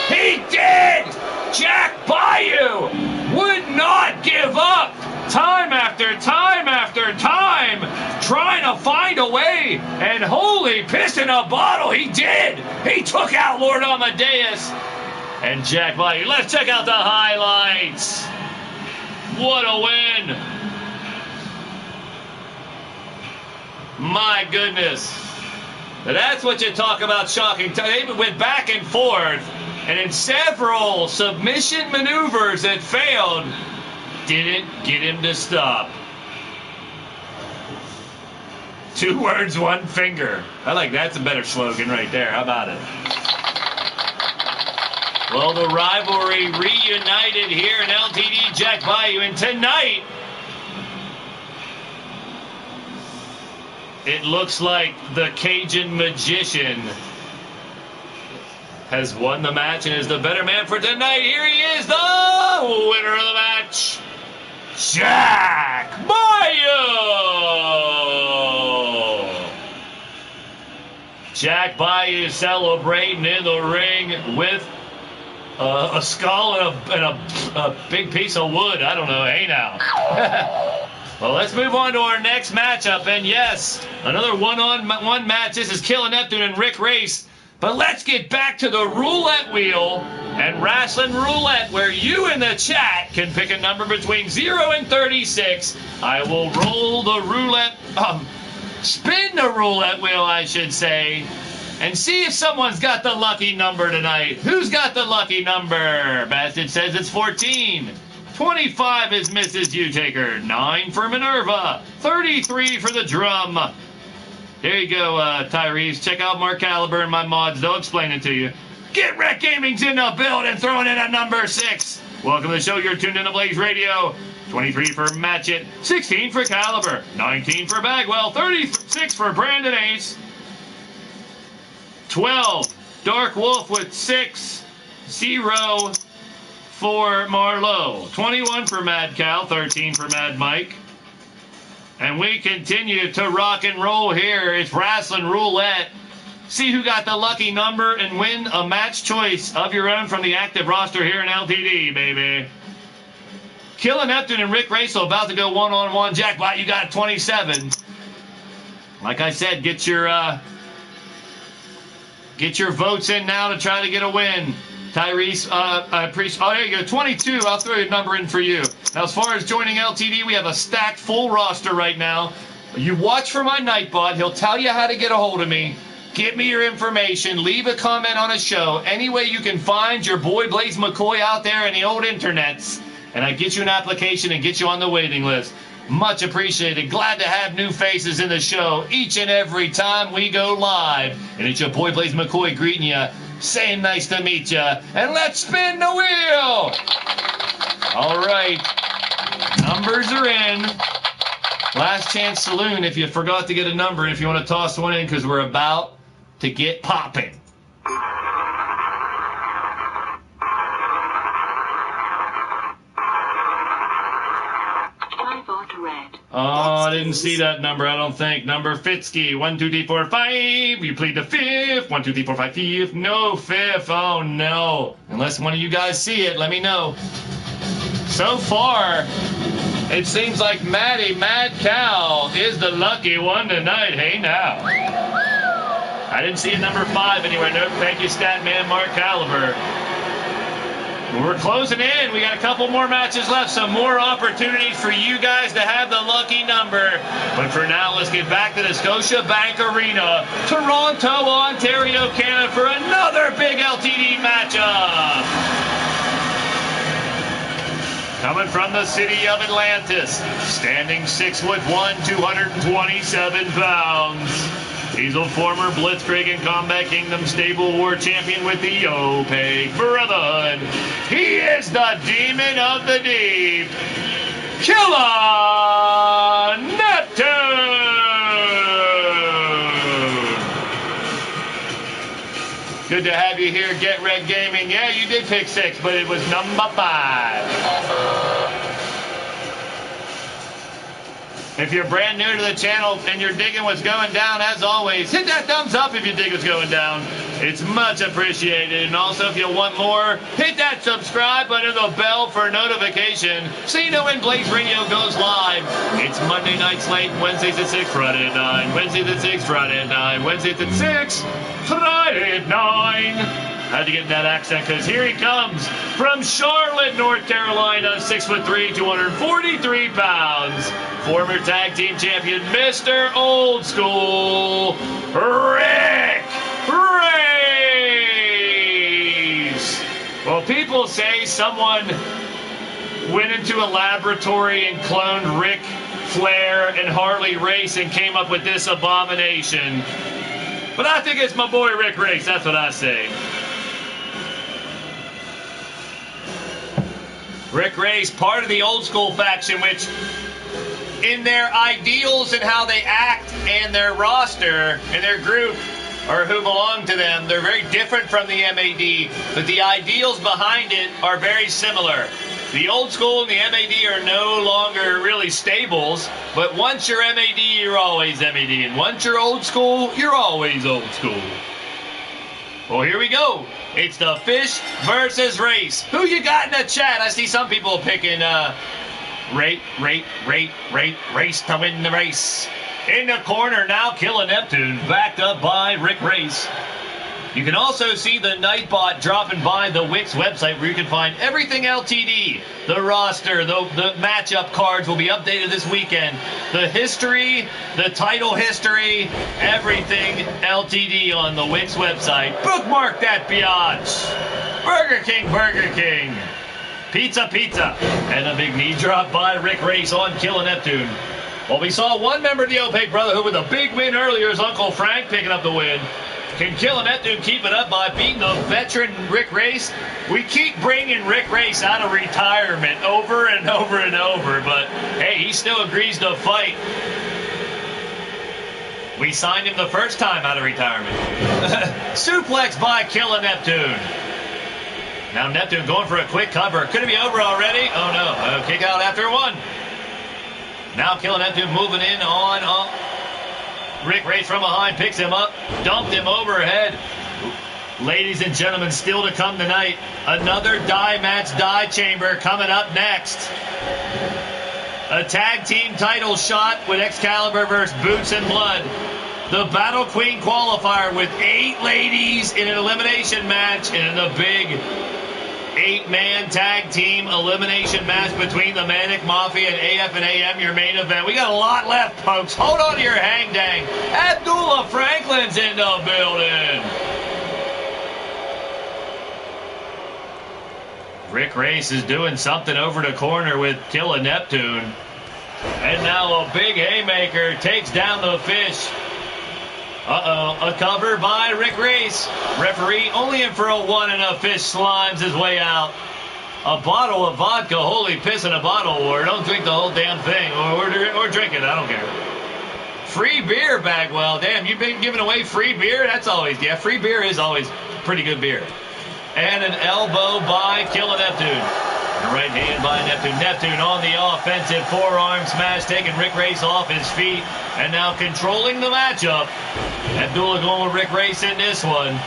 He did! Jack Bayou would not give up. Time after time after time, trying to find a way, and holy piss in a bottle, he did! He took out Lord Amadeus and Jack Bayou. Let's check out the highlights. What a win! My goodness. That's what you talk about shocking. They went back and forth, and in several submission maneuvers that failed, didn't get him to stop. 2 words, 1 finger. I like that's a better slogan right there. How about it? Well, the rivalry reunited here in LTD Jack Bayou, and tonight it looks like the Cajun Magician has won the match and is the better man for tonight. Here he is, the winner of the match, Jack Bayou. Jack Bayou celebrating in the ring with a skull and a big piece of wood. I don't know. Hey now. Well, let's move on to our next matchup. And yes, another one-on-one match. This is Killin, Neptune, and Rick Race. But let's get back to the roulette wheel and Rasslin Roulette, where you in the chat can pick a number between 0 and 36. I will roll the roulette, spin the roulette wheel, I should say, and see if someone's got the lucky number tonight. Who's got the lucky number? Bastard says it's 14. 25 is Mrs. U-Taker. 9 for Minerva. 33 for the drum. There you go, Tyrese. Check out Mark Caliber and my mods. They'll explain it to you. Get Wreck Gaming's in the building, throwing in a number 6. Welcome to the show. You're tuned in to Blaised Radio. 23 for Matchett. 16 for Caliber. 19 for Bagwell. 36 for Brandon Ace. 12, Dark Wolf with 6. 0 for Marlowe. 21 for Mad Cal. 13 for Mad Mike. And we continue to rock and roll here. It's Rasslin Roulette. See who got the lucky number and win a match choice of your own from the active roster here in LTD, baby. Killin, Neptune, and Rick Racel about to go one-on-one. Jackpot, you got 27. Like I said, get your votes in now to try to get a win. Tyrese, I appreciate. Oh, there you go, 22. I'll throw your number in for you. Now, as far as joining LTD, we have a stacked full roster right now. You watch for my Nightbot. He'll tell you how to get a hold of me. Give me your information. Leave a comment on a show. Any way you can find your boy Blaise McCoy out there in the old internets, and I get you an application and get you on the waiting list. Much appreciated. Glad to have new faces in the show each and every time we go live. And it's your boy Blaise McCoy greeting you, saying nice to meet you. And let's spin the wheel. All right. Numbers are in. Last chance saloon if you forgot to get a number and if you want to toss one in because we're about to get popping. Oh, I didn't see that number, I don't think. Number Fitzky, 1, 2, 3, 4, 5. You plead the 5th. 1, 2, 3, 4, 5, 5th. No 5th. Oh, no. Unless one of you guys see it, let me know. So far, it seems like Mad Cow is the lucky one tonight. Hey, now. I didn't see a number 5 anywhere. No, thank you, Statman Mark Caliber. We're closing in. We got a couple more matches left. Some more opportunities for you guys to have the lucky number. But for now, let's get back to the Scotiabank Arena, Toronto, Ontario, Canada, for another big LTD matchup. Coming from the city of Atlantis, standing 6'1", 227 pounds. He's a former Blitzkrieg and Combat Kingdom Stable War champion with the Opaque Brotherhood. He is the Demon of the Deep, Killin Neptune. Good to have you here, Get Red Gaming. Yeah, you did pick 6, but it was number 5. If you're brand new to the channel and you're digging what's going down, as always, hit that thumbs up if you dig what's going down. It's much appreciated. And also, if you want more, hit that subscribe button and the bell for notification so you know when Blaised Radio goes live. It's Monday nights late, Wednesdays at 6, Friday at 9, Wednesdays at 6, Friday at 9, Wednesdays at 6, Friday at 9. Had to get in that accent because here he comes from Charlotte, North Carolina, 6'3", 243 pounds. Former tag team champion, Mr. Old School, Rick Race. Well, people say someone went into a laboratory and cloned Ric Flair and Harley Race and came up with this abomination. But I think it's my boy Rick Race, that's what I say. Rick Race, part of the Old School faction, which in their ideals and how they act and their roster and their group or who belong to them, they're very different from the MAD, but the ideals behind it are very similar. The Old School and the MAD are no longer really stables, but once you're MAD, you're always MAD, and once you're Old School, you're always Old School. Well, here we go. It's the Fish versus Race. Who you got in the chat? I see some people picking Race to win the race. In the corner now, Killin Neptune, backed up by Rick Race. You can also see the Nightbot dropping by the Wix website where you can find everything LTD. The roster, the matchup cards will be updated this weekend. The history, the title history, everything LTD on the Wix website. Bookmark that biatch. Burger King, Burger King. Pizza, pizza. And a big knee drop by Rick Race on Killin Neptune. Well, we saw one member of the Opaque Brotherhood with a big win earlier, his Uncle Frank picking up the win. Can Killin Neptune keep it up by beating the veteran Rick Race? We keep bringing Rick Race out of retirement over and over and over, but hey, he still agrees to fight. We signed him the first time out of retirement. Suplex by Killin Neptune. Now Neptune going for a quick cover. Could it be over already? Oh no, kick out after one. Now Killin Neptune moving in on Rick Race from behind, picks him up, dumped him overhead. Ladies and gentlemen, still to come tonight, another die match, die chamber coming up next. A tag team title shot with Excalibur versus Boots and Blood. The Battle Queen qualifier with 8 ladies in an elimination match and a big 8-man tag team elimination match between the Manic Mafia and AF and AM, your main event. We got a lot left, folks. Hold on to your hang dang. Abdullah Franklin's in the building. Rick Race is doing something over the corner with Killin Neptune. And now a big haymaker takes down the fish. Uh-oh, a cover by Rick Race. Referee only in for a 1 and a fish slimes his way out. A bottle of vodka, holy piss in a bottle, or don't drink the whole damn thing, or drink it, I don't care. Free beer, Bagwell. Damn, you've been giving away free beer? That's always, yeah, free beer is always pretty good beer. And an elbow by Killin Neptune. The right hand by Neptune. Neptune on the offensive forearm smash, taking Rick Race off his feet, and now controlling the matchup. Abdullah going with Rick Race in this one.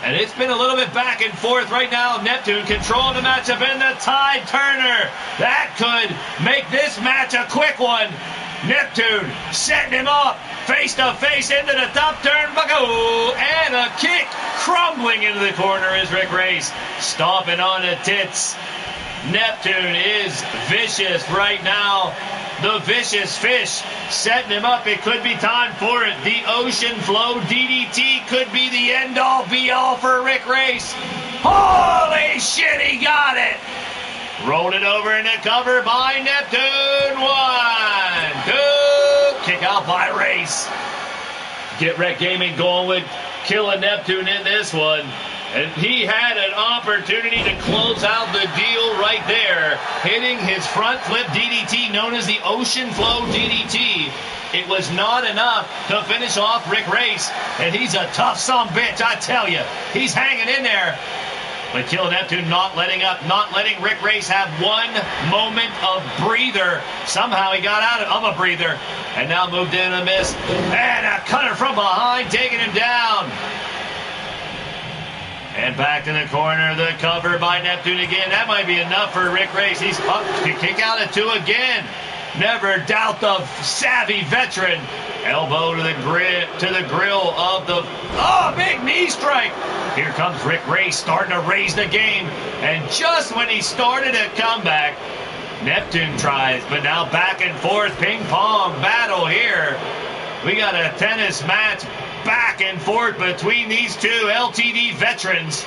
And it's been a little bit back and forth right now. Neptune controlling the matchup in the tide turner. That could make this match a quick one. Neptune setting him up face to face into the top turnbuckle, and a kick crumbling into the corner is Rick Race stomping on the tits. Neptune is vicious right now. The vicious fish setting him up. It could be time for it. The ocean flow DDT could be the end all be all for Rick Race. Holy shit, he got it. Rolled it over in the cover by Neptune. 1, 2. Kick out by Race. Get Wreck Gaming going with Killin Neptune in this one. And he had an opportunity to close out the deal right there, hitting his front flip DDT known as the Ocean Flow DDT. It was not enough to finish off Rick Race. And he's a tough sumbitch, I tell you. He's hanging in there. But Killin Neptune not letting up, not letting Rick Race have one moment of breather. Somehow he got out of a breather and now moved in a miss. And a cutter from behind taking him down. And back to the corner, the cover by Neptune again. That might be enough for Rick Race. He's up to kick out at 2 again. Never doubt the savvy veteran. Elbow to the grill of the... Oh, big knee strike. Here comes Rick Race starting to raise the game. And just when he started a comeback, Neptune tries. But now back and forth ping pong battle here. We got a tennis match back and forth between these two LTD veterans.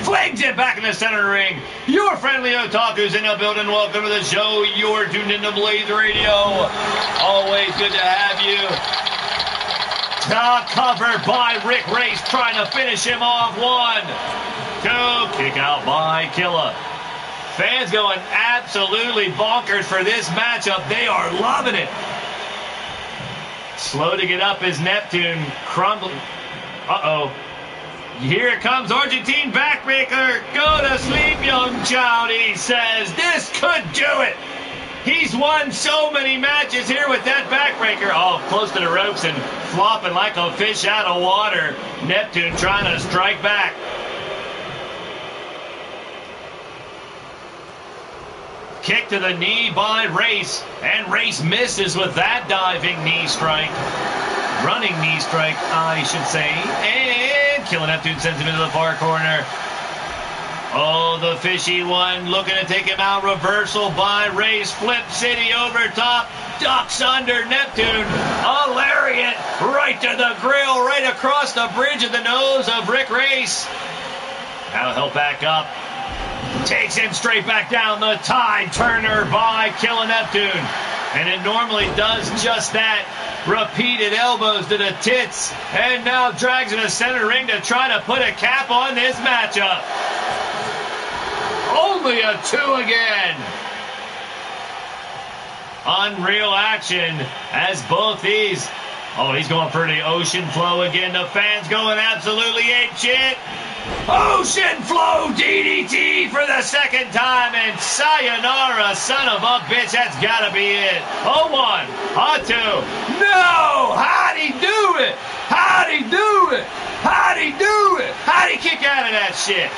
Flings it back in the center of the ring. Your friendly otaku's in the building. Welcome to the show. You're tuned into Blaised Radio. Always good to have you. Covered by Rick Race, trying to finish him off. 1, 2. Kick out by Killa. Fans going absolutely bonkers for this matchup. They are loving it. Slow to get up is Neptune, crumbling. Uh-oh. Here it comes, Argentine backbreaker. Go to sleep, young child, he says. This could do it. He's won so many matches here with that backbreaker. Oh, close to the ropes and flopping like a fish out of water. Neptune trying to strike back. Kick to the knee by Race, and Race misses with that diving knee strike. Running knee strike, I should say. And Killin Neptune sends him into the far corner. Oh, the fishy one looking to take him out. Reversal by Race. Flip City over top. Ducks under Neptune. A lariat right to the grill, right across the bridge of the nose of Rick Race. Now he'll back up. Takes him straight back down. The tide turner by Killin Neptune. And it normally does just that. Repeated elbows to the tits. And now drags in the center ring to try to put a cap on this matchup. Only a 2 again. Unreal action as both these. Oh, he's going for the ocean flow again. The fans going absolutely apeshit. Ocean flow DDT for the second time. And sayonara, son of a bitch. That's got to be it. Oh, 1, 2. No! How'd he do it? How'd he do it? How'd he do it? How'd he kick out of that shit?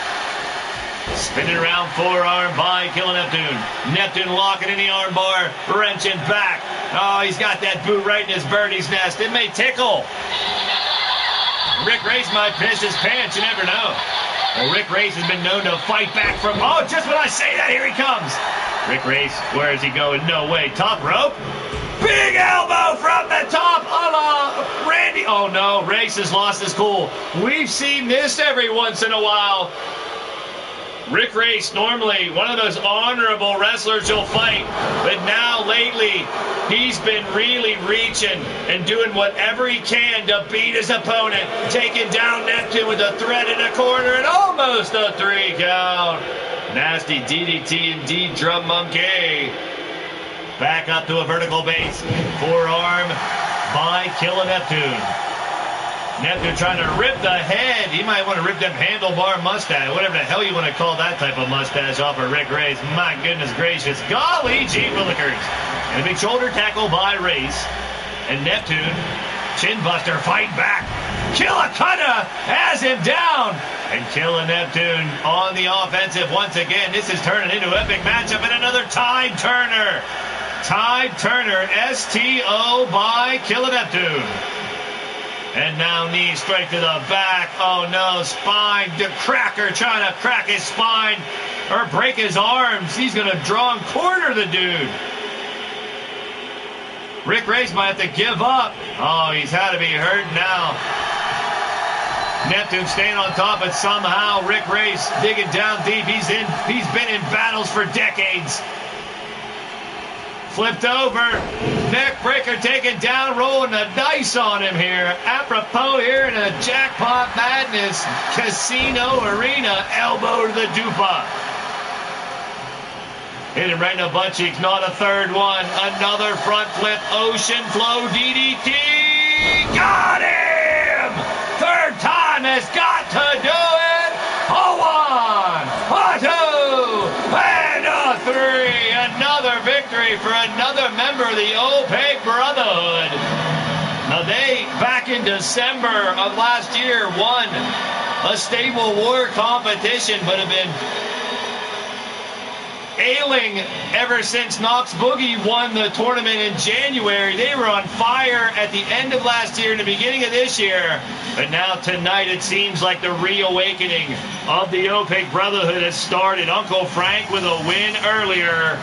Spinning around forearm by Killin Neptune. Neptune locking in the armbar, wrenching back. Oh, he's got that boot right in his birdie's nest. It may tickle. Rick Race might piss his pants, you never know. Well, Rick Race has been known to fight back from... Oh, just when I say that, here he comes. Rick Race, where is he going? No way. Top rope. Big elbow from the top of Randy. Oh, no. Race has lost his cool. We've seen this every once in a while. Rick Race, normally one of those honorable wrestlers you'll fight, but now lately he's been really reaching and doing whatever he can to beat his opponent, taking down Neptune with a thread in the corner and almost a 3 count. Nasty DDT indeed, Drum Monkey. Back up to a vertical base. Forearm by Killin Neptune. Neptune trying to rip the head. He might want to rip them handlebar mustache, whatever the hell you want to call that type of mustache off of Rick Race. My goodness gracious. Golly gee willikers. And a big shoulder tackle by Race. And Neptune, chin buster, fight back. Killicudda has him down. And Killin Neptune on the offensive once again. This is turning into an epic matchup and another tide turner. Tide turner, STO by Killin Neptune. And now knee straight to the back. Oh no, spine. The cracker trying to crack his spine or break his arms. He's going to draw and corner the dude. Rick Race might have to give up. Oh, he's had to be hurt now. Neptune staying on top, but somehow Rick Race digging down deep. He's been in battles for decades. Flipped over, neck breaker taken down, rolling the dice on him here. Apropos here in a Jackpot Madness Casino Arena, elbow to the dupa. Hit him right in the butt cheeks, not a third one. Another front flip, ocean flow DDT. Got him! Third time has got to do it. A 1, a 2, and a 3. Another victory for another member of the Opaque Brotherhood. Now they, back in December of last year, won a Stable War competition, but have been ailing ever since Knox Boogie won the tournament in January. They were on fire at the end of last year and the beginning of this year. But now tonight it seems like the reawakening of the Opaque Brotherhood has started. Uncle Frank with a win earlier.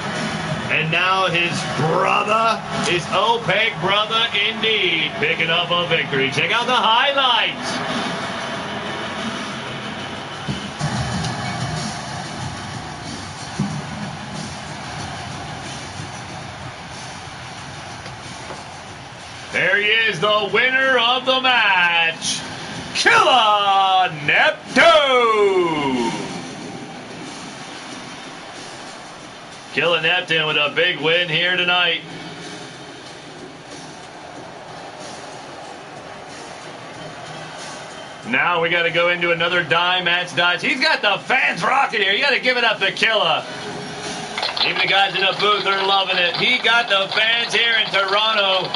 And now his brother, his Opaque brother indeed, picking up a victory. Check out the highlights. There he is, the winner of the match, Killin Neptune. Killin Neptune with a big win here tonight. Now we got to go into another dime match. He's got the fans rocking here. You got to give it up to Killa. Even the guys in the booth are loving it. He got the fans here in Toronto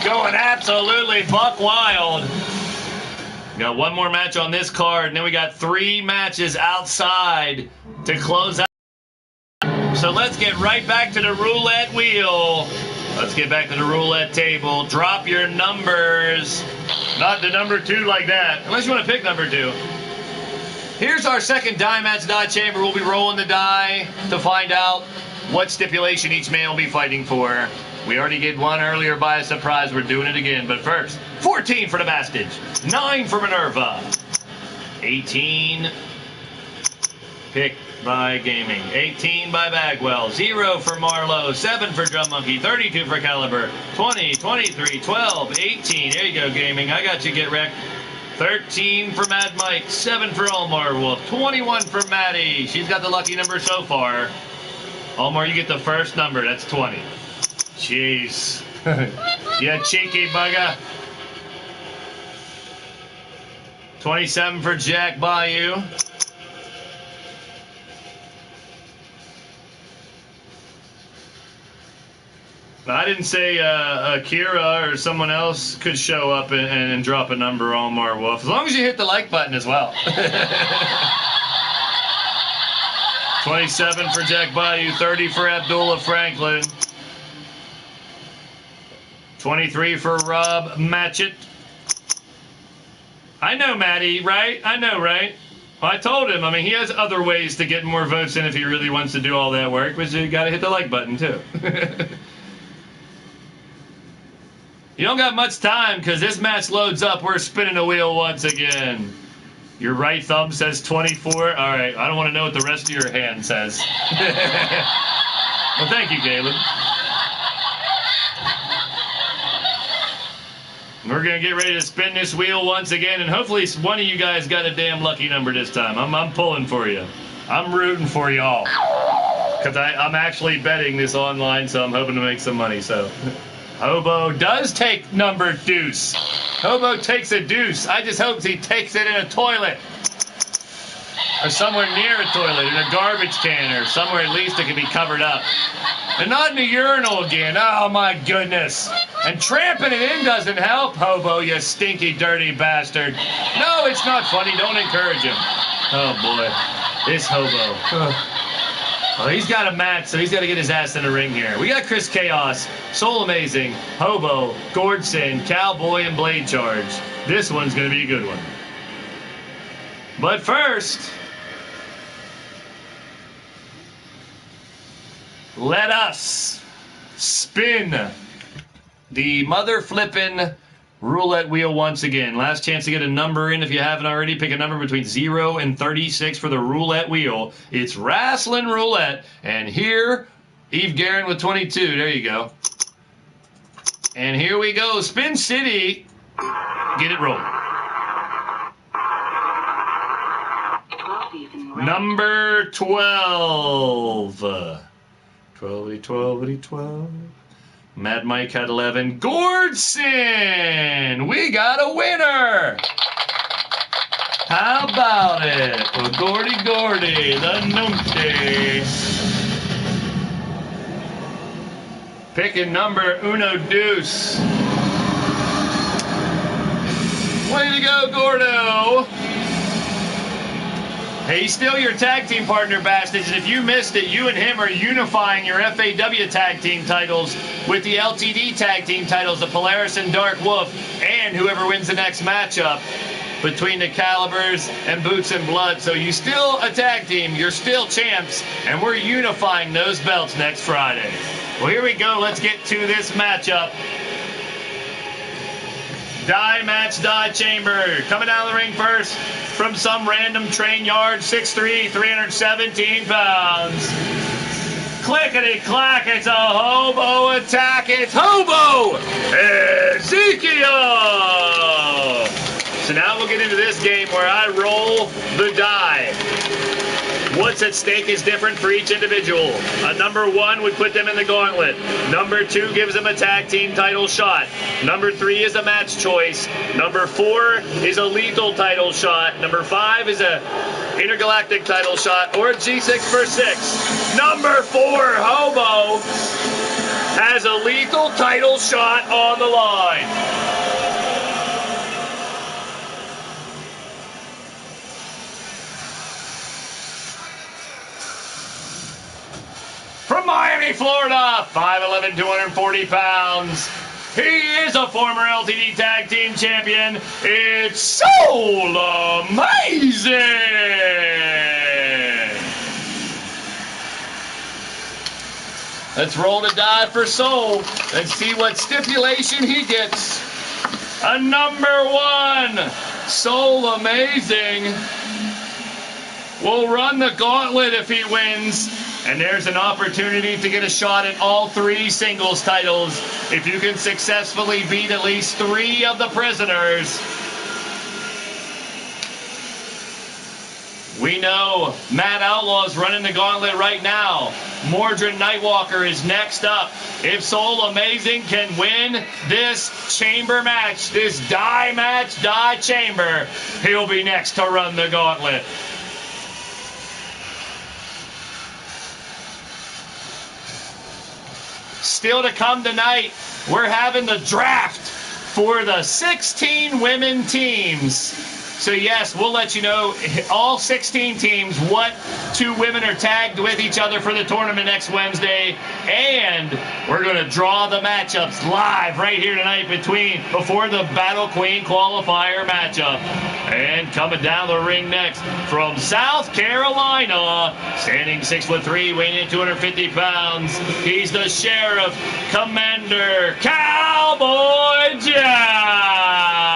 going absolutely buck wild. We got one more match on this card, and then we got 3 matches outside to close out. So let's get right back to the roulette wheel. Let's get back to the roulette table. Drop your numbers. Not the number 2 like that, unless you want to pick number 2. Here's our second die match die chamber. We'll be rolling the die to find out what stipulation each man will be fighting for. We already did one earlier by a surprise. We're doing it again. But first, 14 for the Bastage, 9 for Minerva, 18, pick by Gaming, 18 by Bagwell, 0 for Marlowe, 7 for Drum Monkey, 32 for Caliber, 20, 23, 12, 18. There you go, Gaming. I got you, Get Wrecked. 13 for Mad Mike, 7 for Omar Wolf, 21 for Maddie. She's got the lucky number so far. Omar, you get the first number. That's 20. Jeez. You cheeky bugger. 27 for Jack Bayou. I didn't say Akira or someone else could show up and drop a number, Omar Wolf. As long as you hit the like button as well. 27 for Jack Bayou, 30 for Abdullah Franklin. 23 for Rob Matchett. I know, Maddie, right? I know, right? Well, I told him. I mean, he has other ways to get more votes in if he really wants to do all that work, but you got to hit the like button, too. You don't got much time because this match loads up. We're spinning the wheel once again. Your right thumb says 24. All right, I don't want to know what the rest of your hand says. Well, thank you, Caleb. We're going to get ready to spin this wheel once again, and hopefully one of you guys got a damn lucky number this time. I'm pulling for you. I'm rooting for y'all. Because I'm actually betting this online, so I'm hoping to make some money, so... Hobo does take number deuce. Hobo takes a deuce. I just hope he takes it in a toilet. Or somewhere near a toilet, in a garbage can, or somewhere at least it can be covered up. And not in a urinal again. Oh, my goodness. And tramping it in doesn't help, Hobo, you stinky, dirty bastard. No, it's not funny. Don't encourage him. Oh, boy. This Hobo. Well, he's got a match, so he's got to get his ass in the ring here. We got Chris Chaos, Soul Amazing, Hobo, Gordson, Cowboy, and Blade Charge. This one's going to be a good one. But first, let us spin the mother flippin' roulette wheel once again. Last chance to get a number in if you haven't already. Pick a number between 0 and 36 for the roulette wheel. It's Rasslin Roulette. And here, Eve Guerin with 22. There you go. And here we go. Spin City. Get it rolling. Number 12. 12. Mad Mike had 11. Gordson! We got a winner! How about it? Well, Gordy, the numpty. Picking number uno deuce. Way to go, Gordo! Hey, he's still your tag team partner, bastards, and if you missed it, you and him are unifying your FAW tag team titles with the LTD tag team titles, the Polaris and Dark Wolf, and whoever wins the next matchup between the Calibers and Boots and Blood. So you still a tag team, you're still champs, and we're unifying those belts next Friday. Well, here we go. Let's get to this matchup. Die match, die chamber. Coming down the ring first from some random train yard, 6'3", 317 pounds. Clickety-clack, it's a Hobo attack. It's Hobo Ezekiel. So now we'll get into this game where I roll the die. What's at stake is different for each individual. A number 1 would put them in the gauntlet. Number 2 gives them a tag team title shot. Number 3 is a match choice. Number 4 is a lethal title shot. Number 5 is a intergalactic title shot or a G6 for 6. Number 4, Hobo, has a lethal title shot on the line. From Miami, Florida, 5'11", 240 pounds. He is a former LTD Tag Team Champion. It's Soul Amazing! Let's roll the die for Soul and see what stipulation he gets. A number 1, Soul Amazing, will run the gauntlet if he wins. And there's an opportunity to get a shot at all 3 singles titles if you can successfully beat at least 3 of the prisoners. We know Matt Outlaw's running the gauntlet right now. Mordred Nightwalker is next up. If Soul Amazing can win this chamber match, this die match, die chamber, he'll be next to run the gauntlet. Still to come tonight, we're having the draft for the 16 women teams. So yes, we'll let you know all 16 teams what 2 women are tagged with each other for the tournament next Wednesday. And we're going to draw the matchups live right here tonight before the Battle Queen qualifier matchup. And coming down the ring next from South Carolina, standing 6'3", weighing in 250 pounds. He's the Sheriff, Commander Cowboy John.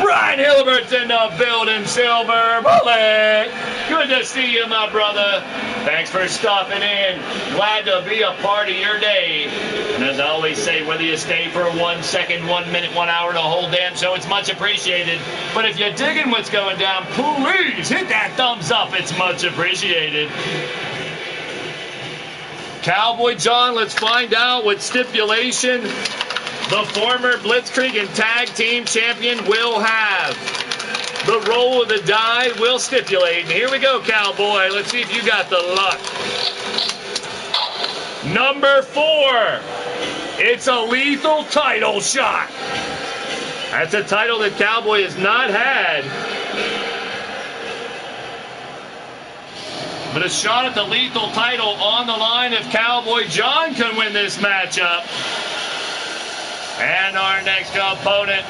Brian Hilbert's in the building, Silver Bullet. Good to see you, my brother. Thanks for stopping in. Glad to be a part of your day. And as I always say, whether you stay for 1 second, 1 minute, 1 hour, the whole damn show, it's much appreciated. But if you're digging what's going down, please hit that thumbs up. It's much appreciated. Cowboy John, let's find out what stipulation the former Blitzkrieg and Tag Team Champion will have. The roll of the die will stipulate. And here we go, Cowboy. Let's see if you got the luck. Number 4. It's a lethal title shot. That's a title that Cowboy has not had. But a shot at the lethal title on the line if Cowboy John can win this matchup. And our next opponent,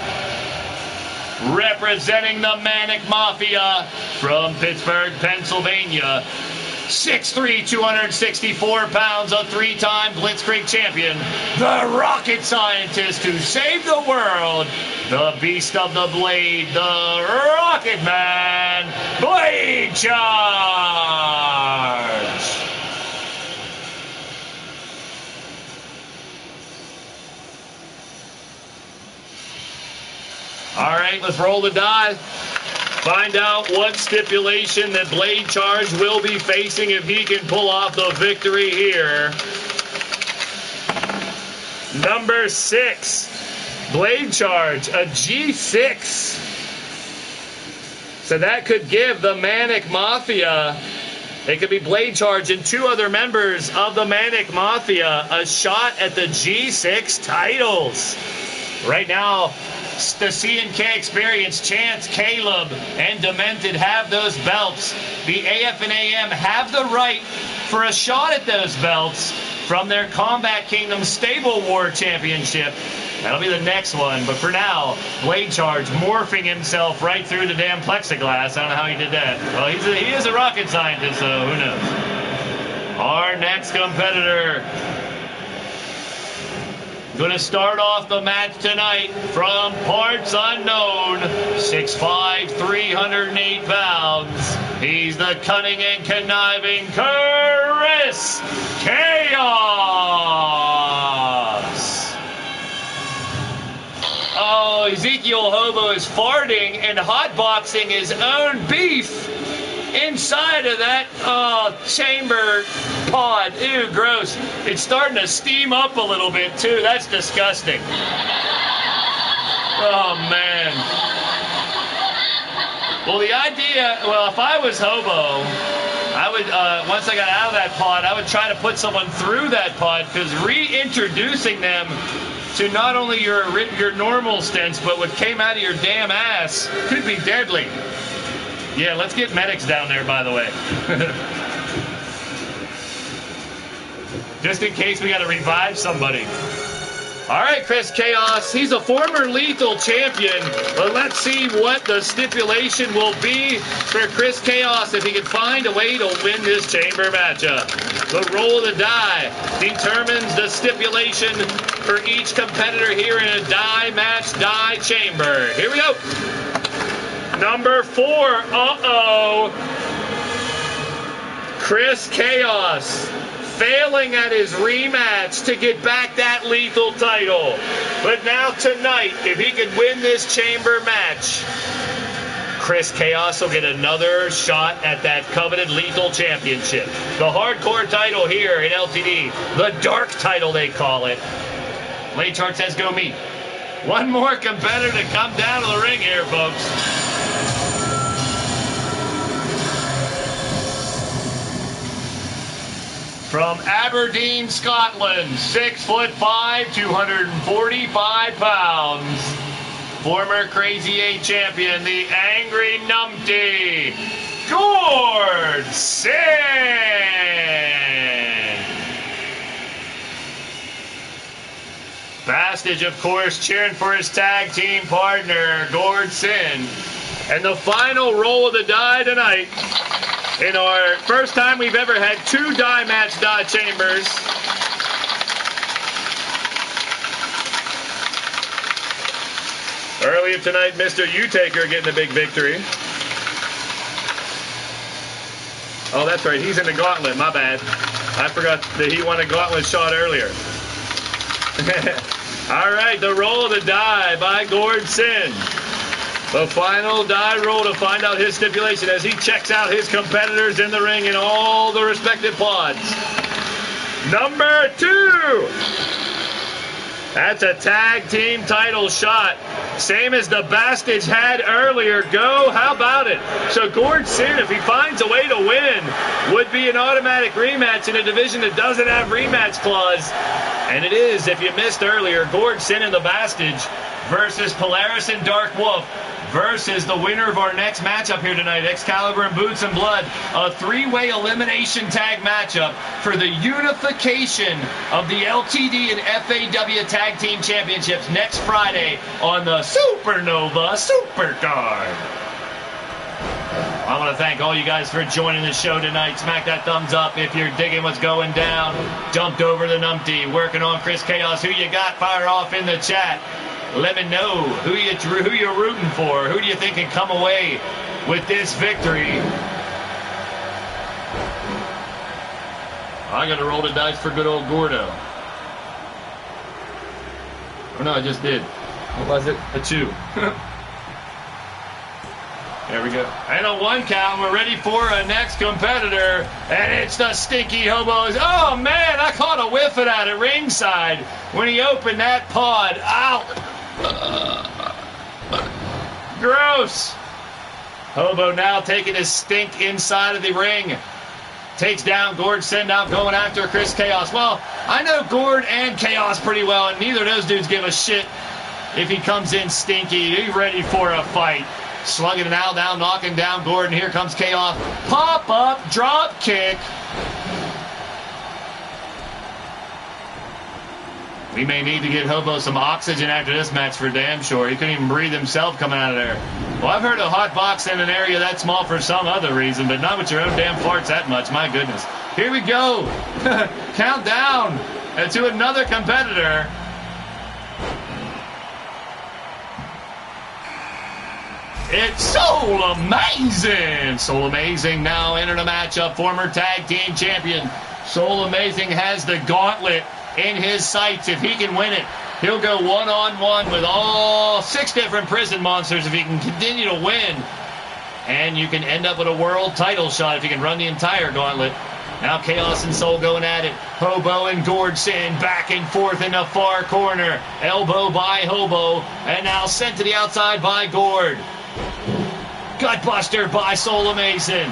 representing the Manic Mafia from Pittsburgh, Pennsylvania. 6'3", 264 pounds, a 3-time Blitzkrieg champion. The rocket scientist who saved the world. The beast of the blade, the Rocket Man, Blade Charge. All right, let's roll the die. Find out what stipulation that Blade Charge will be facing if he can pull off the victory here. Number 6, Blade Charge, a G6. So that could give the Manic Mafia, it could be Blade Charge and 2 other members of the Manic Mafia, a shot at the G6 titles. Right now, the C&K Experience, Chance, Caleb, and Demented have those belts. The AF and AM have the right for a shot at those belts from their Combat Kingdom Stable War Championship. That'll be the next one. But for now, Blade Charge morphing himself right through the damn plexiglass. I don't know how he did that. Well, he is a rocket scientist, so who knows. Our next competitor, going to start off the match tonight from parts unknown, 6'5", 308 pounds. He's the cunning and conniving Chris Chaos. Oh, Ezekiel Hobo is farting and hotboxing his own beef inside of that chamber pod. Ew, gross. It's starting to steam up a little bit, too. That's disgusting. Oh, man. Well, the idea, if I was Hobo, I would, once I got out of that pod, I would try to put someone through that pod, because reintroducing them to not only your normal stents, but what came out of your damn ass could be deadly. Yeah, let's get medics down there, by the way. Just in case we got to revive somebody. All right, Chris Chaos. He's a former lethal champion. But let's see what the stipulation will be for Chris Chaos if he can find a way to win this chamber matchup. The roll of the die determines the stipulation for each competitor here in a die match, die chamber. Here we go. Number 4, Chris Chaos failing at his rematch to get back that lethal title. But now tonight, if he can win this chamber match, Chris Chaos will get another shot at that coveted lethal championship. The hardcore title here in LTD, the dark title they call it. Late chart says go meet. One more competitor to come down to the ring here, folks. From Aberdeen, Scotland, 6'5", 245 pounds. Former Crazy 8 champion, the Angry Numpty, Gord Sin. Bastage, of course, cheering for his tag team partner, Gord Sin. And the final roll of the die tonight, in our first time we've ever had 2 die match die chambers. Earlier tonight, Mr. U-Taker getting a big victory. Oh, that's right, he's in the gauntlet, my bad. I forgot that he won a gauntlet shot earlier. All right, the roll of the die by Gord Sin. The final die roll to find out his stipulation as he checks out his competitors in the ring in all the respective pods. Number 2. That's a tag team title shot. Same as the Bastage had earlier. Go, how about it? So Gord Sin, if he finds a way to win, would be an automatic rematch in a division that doesn't have rematch clause. And it is, if you missed earlier, Gord Sin and the Bastage versus Polaris and Dark Wolf versus the winner of our next matchup here tonight, Excalibur and Boots and Blood, a 3-way elimination tag matchup for the unification of the LTD and FAW Tag Team Championships next Friday on the Supernova Supercard. I want to thank all you guys for joining the show tonight. Smack that thumbs up if you're digging what's going down. Jumped over the numpty, working on Chris Chaos. Who you got? Fire off in the chat. Let me know who you're rooting for. Who do you think can come away with this victory? I got to roll the dice for good old Gordo. Oh no, I just did. What was it? A 2. There we go. And a 1 count. We're ready for a next competitor. And it's the Stinky Hobos. Oh, man, I caught a whiff of that at ringside when he opened that pod. Ow. Gross. Hobo now taking his stink inside of the ring. Takes down Gord Sin, now going after Chris Chaos. Well, I know Gord and Chaos pretty well, and neither of those dudes give a shit if he comes in stinky. He's ready for a fight. Slugging it now down, knocking down Gordon. Here comes Chaos. Pop-up, drop kick. We may need to get Hobo some oxygen after this match for damn sure. He couldn't even breathe himself coming out of there. Well, I've heard of hot box in an area that small for some other reason, but not with your own damn farts that much. My goodness. Here we go. Countdown to another competitor. It's Soul Amazing. Soul Amazing now entered a matchup. Former tag team champion. Soul Amazing has the gauntlet in his sights. If he can win it, he'll go one-on-one with all 6 different prison monsters if he can continue to win. And you can end up with a world title shot if you can run the entire gauntlet. Now Chaos and Soul going at it. Hobo and Gord Sin back and forth in the far corner. Elbow by Hobo. And now sent to the outside by Gord. Gutbuster by Soul Amazing.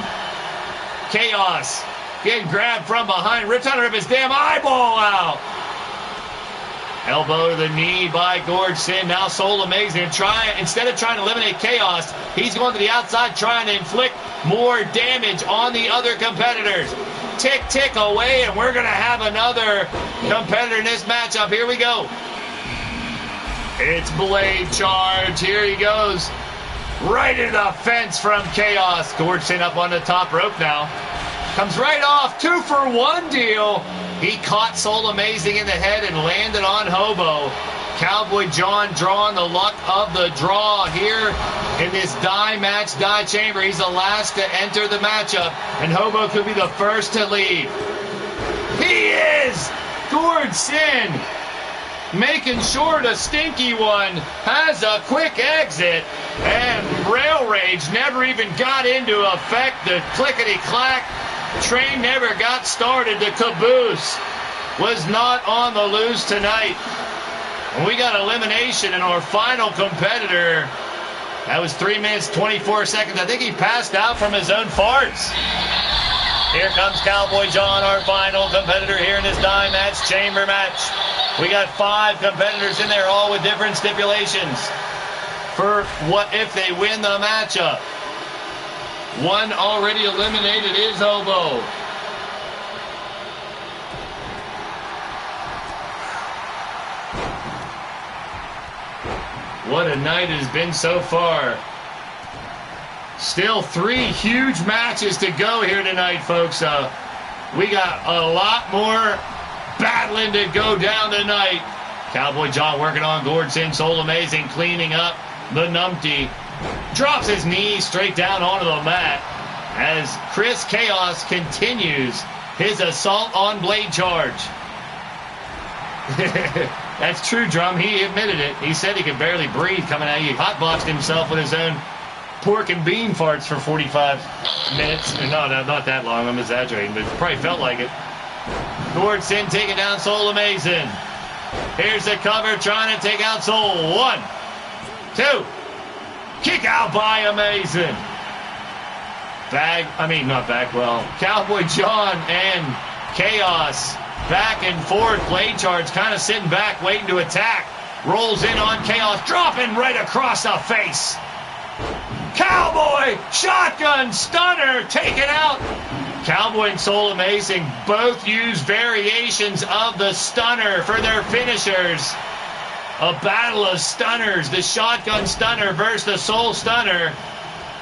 Chaos getting grabbed from behind. Trying to rip his damn eyeball out. Elbow to the knee by Gord Sin. Now Soul Amazing. Instead of trying to eliminate Chaos, he's going to the outside trying to inflict more damage on the other competitors. Tick, tick away, and we're going to have another competitor in this matchup. Here we go. It's Blade Charge. Here he goes. Right into the fence from Chaos. Gord Sin up on the top rope now. Comes right off. 2-for-1 deal. He caught Soul Amazing in the head and landed on Hobo. Cowboy John drawing the luck of the draw here in this die match, die chamber. He's the last to enter the matchup, and Hobo could be the first to leave. He is! Gord Sin making sure the stinky one has a quick exit, and Rail Rage never even got into effect. The clickety-clack train never got started. The caboose was not on the loose tonight. And we got elimination in our final competitor. That was 3 minutes, 24 seconds. I think he passed out from his own farts. Here comes Cowboy John, our final competitor here in this die match, chamber match. We got 5 competitors in there, all with different stipulations for what if they win the matchup. One already eliminated is Hobo. What a night it has been so far. Still 3 huge matches to go here tonight, folks. We got a lot more battling to go down tonight. Cowboy John working on Gordson. Soul Amazing cleaning up the numpty. Drops his knees straight down onto the mat as Chris Chaos continues his assault on Blade Charge. That's true, Drum. He admitted it. He said he could barely breathe coming out. He hotboxed himself with his own pork and bean farts for 45 minutes. No, not that long. I'm exaggerating, but it probably felt like it. Gordson taking down Soul Amazing. Here's the cover trying to take out Soul. 1, 2. Kick out by Amazing. Cowboy John and Chaos back and forth. Blade Charge kind of sitting back, waiting to attack. Rolls in on Chaos, dropping right across the face. Cowboy shotgun stunner taken out. Cowboy and Soul Amazing both use variations of the stunner for their finishers. A battle of stunners. The shotgun stunner versus the Soul stunner.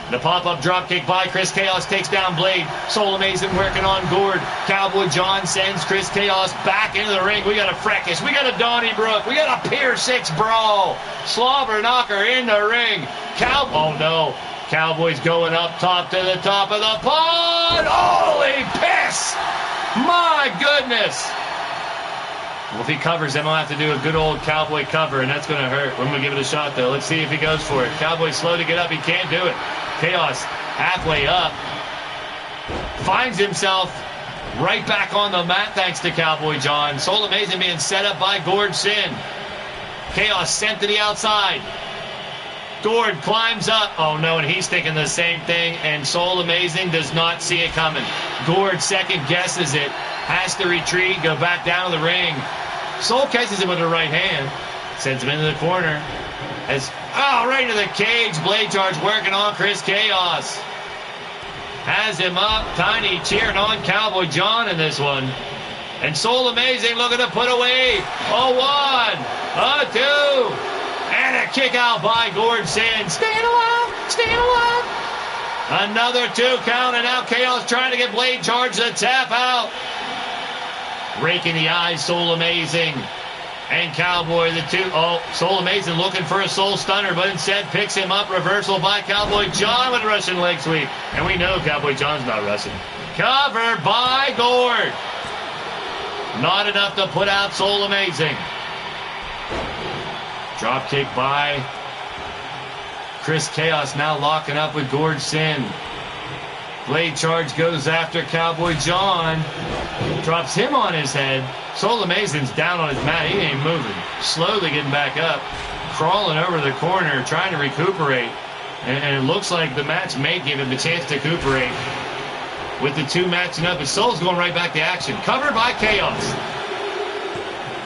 The pop-up dropkick by Chris Chaos takes down Blade. Soul Amazing working on Gord. Cowboy John sends Chris Chaos back into the ring. We got a Freckis. We got a Donnybrook. We got a Pier 6 brawl. Slobber Knocker in the ring. Oh no. Cowboy's going up top to the top of the pond. Holy piss! My goodness. Well, if he covers him, I'll have to do a good old Cowboy cover, and that's going to hurt. We're going to give it a shot, though. Let's see if he goes for it. Cowboy's slow to get up. He can't do it. Chaos halfway up. Finds himself right back on the mat thanks to Cowboy John. Soul Amazing being set up by Gord Sin. Chaos sent to the outside. Gord climbs up. Oh, no, and he's thinking the same thing, and Soul Amazing does not see it coming. Gord second guesses it. Has to retreat, go back down to the ring. Soul catches him with her right hand. Sends him into the corner. Right into the cage. Blade Charge working on Chris Chaos. Has him up. Tiny cheering on Cowboy John in this one. And Soul Amazing looking to put away. A 1, a 2, and a kick out by Gord Sin. Staying alive, staying alive. Another 2 count, and now Chaos trying to get Blade Charge to tap out. Raking the eyes, Soul Amazing. And Cowboy, the 2. Oh, Soul Amazing looking for a Soul Stunner, but instead picks him up. Reversal by Cowboy John with Russian leg sweep. And we know Cowboy John's not Russian. Cover by Gord. Not enough to put out Soul Amazing. Drop kick by Chris Chaos, now locking up with Gord Sin. Blade Charge goes after Cowboy John. Drops him on his head. Soul Amazing's down on his mat. He ain't moving. Slowly getting back up. Crawling over the corner, trying to recuperate. And it looks like the match may give him the chance to recuperate. With the 2 matching up, his Soul's going right back to action. Covered by Chaos.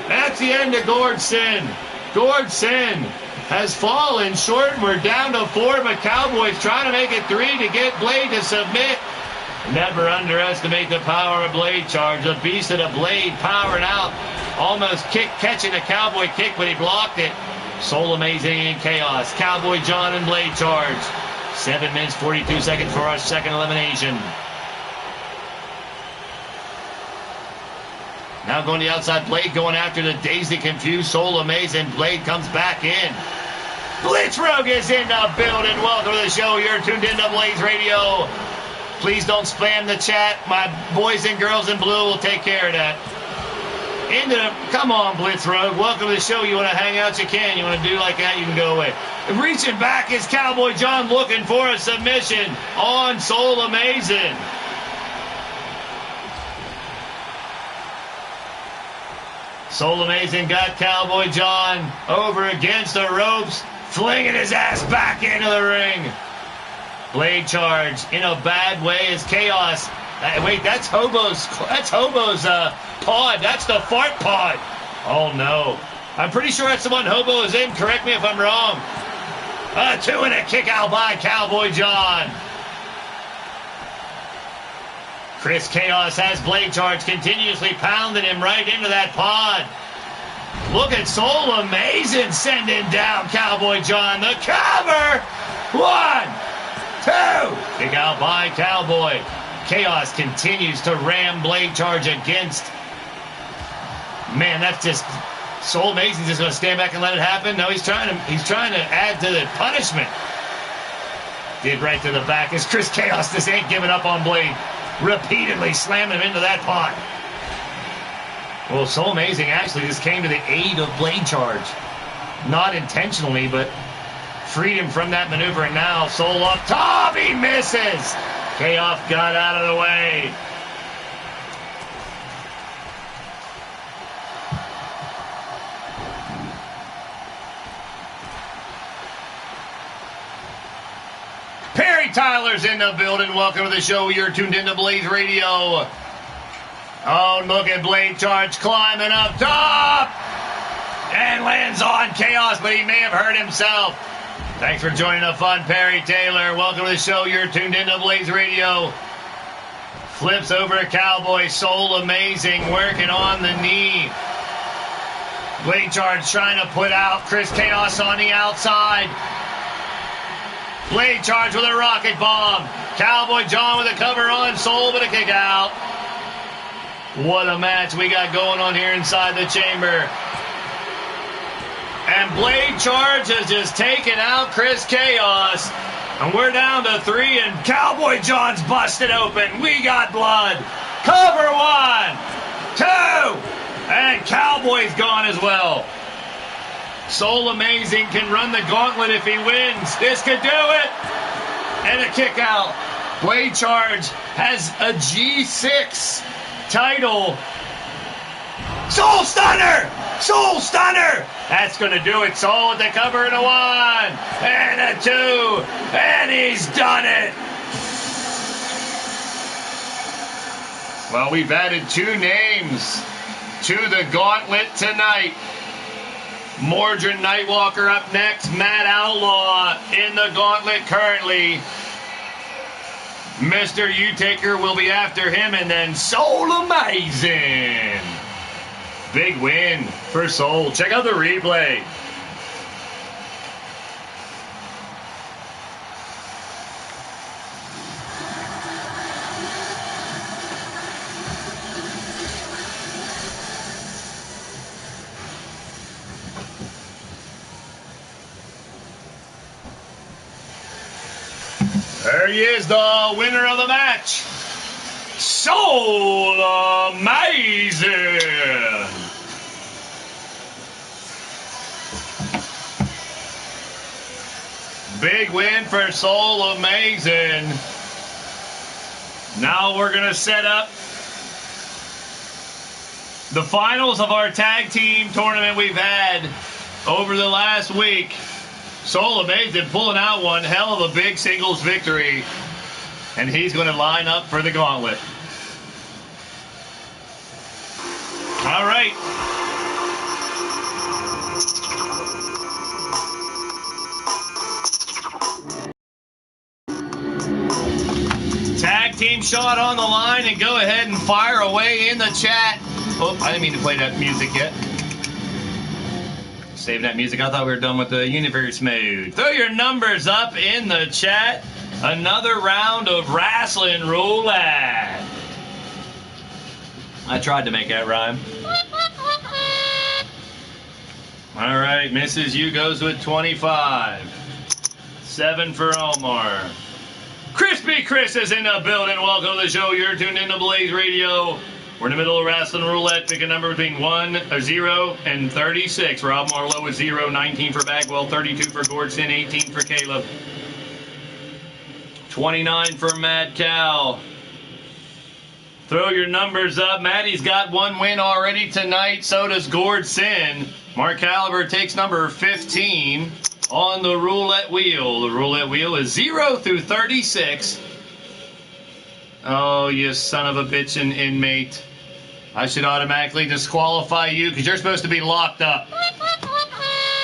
That's the end of Gord Sin. Gord Sin has fallen short, and we're down to 4, but Cowboy's trying to make it 3 to get Blade to submit. Never underestimate the power of Blade Charge. The beast of the Blade powering out. Almost catching a Cowboy kick, but he blocked it. Soul Amazing and Chaos. Cowboy John and Blade Charge. 7 minutes, 42 seconds for our second elimination. Now going to the outside. Blade going after the dazed, confused Soul Amazing. Blade comes back in. Blitzrogue is in the building. Welcome to the show. You're tuned into Blaised Radio. Please don't spam the chat. My boys and girls in blue will take care of that. Come on, Blitzrogue. Welcome to the show. You want to hang out, you can. You want to do like that, you can go away. Reaching back is Cowboy John looking for a submission on Soul Amazing. Soul Amazing got Cowboy John over against the ropes, flinging his ass back into the ring. Blade charge in a bad way is Chaos. Wait, that's Hobo's pod. That's the fart pod. Oh, no. I'm pretty sure that's the one Hobo is in. Correct me if I'm wrong. A 2 and a kick out by Cowboy John. Chris Chaos has Blade charge, continuously pounding him right into that pod. Look at Soul Amazing sending down Cowboy John. The cover. 1, 2. Kick out by Cowboy. Chaos continues to ram Blade charge against. Man, that's just Soul Amazing's just going to stand back and let it happen. No, he's trying to add to the punishment. Did right to the back as Chris Chaos just ain't giving up on Blade. Repeatedly slamming him into that pot. Well, Soul Amazing actually just came to the aid of Blade charge. Not intentionally, but freed him from that maneuver. And now Soul up top. He misses. Chaos got out of the way. Perry Tyler's in the building. Welcome to the show. You're tuned into Blaised Radio. Oh, look at Blade charge climbing up top. And lands on Chaos, but he may have hurt himself. Thanks for joining the fun, Perry Taylor. Welcome to the show. You're tuned into Blaised Radio. Flips over a Cowboy. Soul Amazing working on the knee. Blade charge trying to put out Chris Chaos on the outside. Blade charge with a rocket bomb. Cowboy John with a cover on. Soul with a kick out. What a match we got going on here inside the chamber. And Blade charge has just taken out Chris Chaos. And we're down to 3, and Cowboy John's busted open. We got blood. Cover 1, 2, and Cowboy's gone as well. Soul Amazing can run the gauntlet if he wins. This could do it. And a kick out. Blade charge has a G6 title. Soul Stunner! Soul Stunner! That's going to do it. Soul with the cover and a 1. And a 2. And he's done it. Well, we've added 2 names to the gauntlet tonight. Mordred Nightwalker up next. Matt Outlaw in the gauntlet currently. Mr. U-Taker will be after him, and then Soul Amazing. Big win for Soul. Check out the replay. There he is, the winner of the match, Soul Amazing. Big win for Soul Amazing. Now we're going to set up the finals of our tag team tournament we've had over the last week. Soul Amazing pulling out one hell of a big singles victory. And he's going to line up for the gauntlet. All right. Tag team shot on the line, and go ahead and fire away in the chat. Oh, I didn't mean to play that music yet. Saving that music. I thought we were done with the universe mode. Throw your numbers up in the chat. Another round of Rasslin Roulette. I tried to make that rhyme. All right, Mrs. U goes with 25. 7 for Omar. Crispy Chris is in the building. Welcome to the show. You're tuned into Blaised Radio. We're in the middle of Rasslin Roulette. Pick a number between 0 and 36. Rob Marlowe with 0, 19 for Bagwell, 32 for Gordson, 18 for Caleb, 29 for Mad Cow. Throw your numbers up. Maddie's got 1 win already tonight. So does Gordson. Mark Caliber takes number 15 on the roulette wheel. The roulette wheel is 0 through 36. Oh, you son of a bitch and inmate. I should automatically disqualify you because you're supposed to be locked up.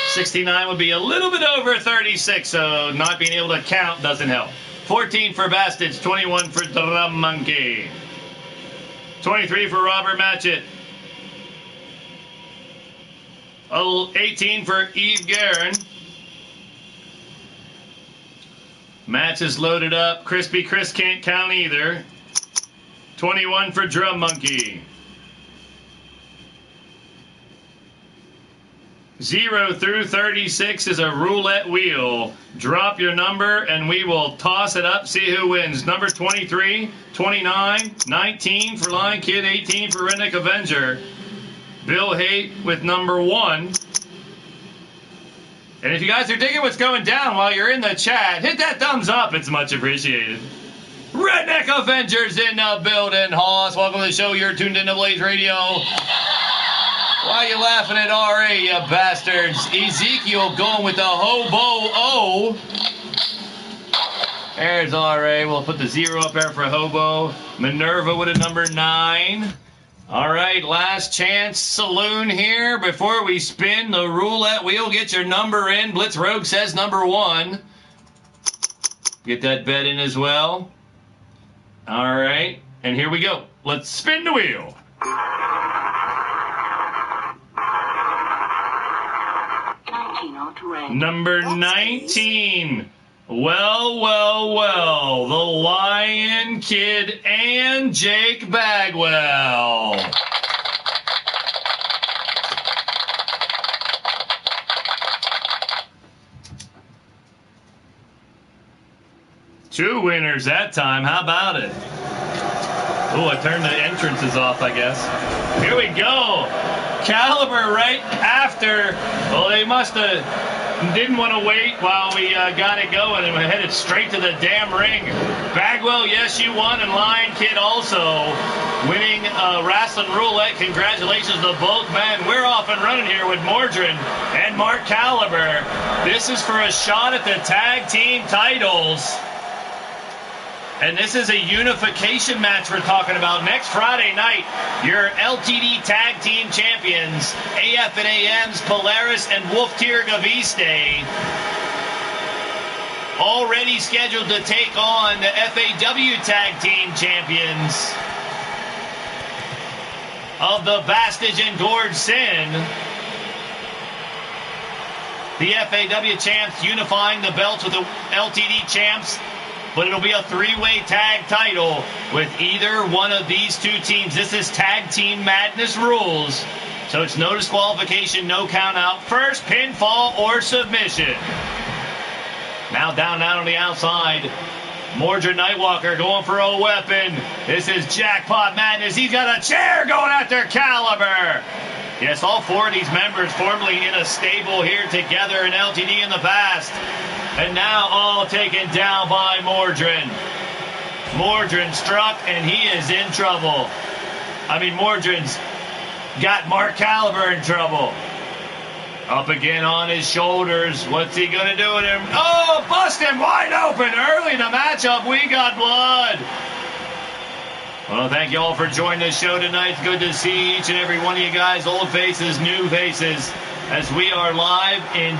69 would be a little bit over 36, so not being able to count doesn't help. 14 for Bastards, 21 for Drum Monkey. 23 for Robert Matchett. 18 for Eve Guerin. Match is loaded up. Crispy Chris can't count either. 21 for Drum Monkey. 0 through 36 is a roulette wheel. Drop your number and we will toss it up, see who wins. Number 23, 29, 19 for Lion Kid, 18 for Redneck Avenger. Bill Haight with number 1. And if you guys are digging what's going down while you're in the chat, hit that thumbs up. It's much appreciated. Redneck Avengers in the building. Hoss, welcome to the show. You're tuned into Blaised Radio. Why are you laughing at RA, you bastards? Ezekiel going with the hobo-o. There's RA. We'll put the 0 up there for hobo. Minerva with a number 9. All right, last chance saloon here before we spin the roulette wheel. Get your number in. Blitz Rogue says number 1. Get that bet in as well. All right, and here we go. Let's spin the wheel. Number 19. Well, well, well. The Lion Kid and Jake Bagwell. Two winners that time. How about it? Oh, I turned the entrances off, I guess. Here we go. Caliber right after. Well, they must have didn't want to wait while we got it going and we headed straight to the damn ring. Bagwell, yes, you won, and Lion Kid also winning Rasslin Roulette. Congratulations to both men. We're off and running here with Mordrin and Mark Caliber. This is for a shot at the tag team titles. And this is a unification match we're talking about. Next Friday night, your LTD Tag Team Champions, AF and AM's Polaris and Wolf Tirgaviste, already scheduled to take on the FAW Tag Team Champions of the Bastage and Gorge Sin. The FAW champs unifying the belts with the LTD champs. But it'll be a 3-way tag title with either one of these two teams. This is Tag Team Madness rules. So it's no disqualification, no count out. First pinfall or submission. Now down on the outside. Mordred Nightwalker going for a weapon. This is Jackpot Madness. He's got a chair going after Caliber. Yes, all 4 of these members formerly in a stable here together in LTD in the past. And now all taken down by Mordrin. Mordrin struck, and he is in trouble. I mean, Mordrin's got Mark Caliber in trouble. Up again on his shoulders. What's he going to do with him? Oh, bust him wide open. Early in the matchup, we got blood. Well, thank you all for joining the show tonight. It's good to see each and every one of you guys, old faces, new faces, as we are live in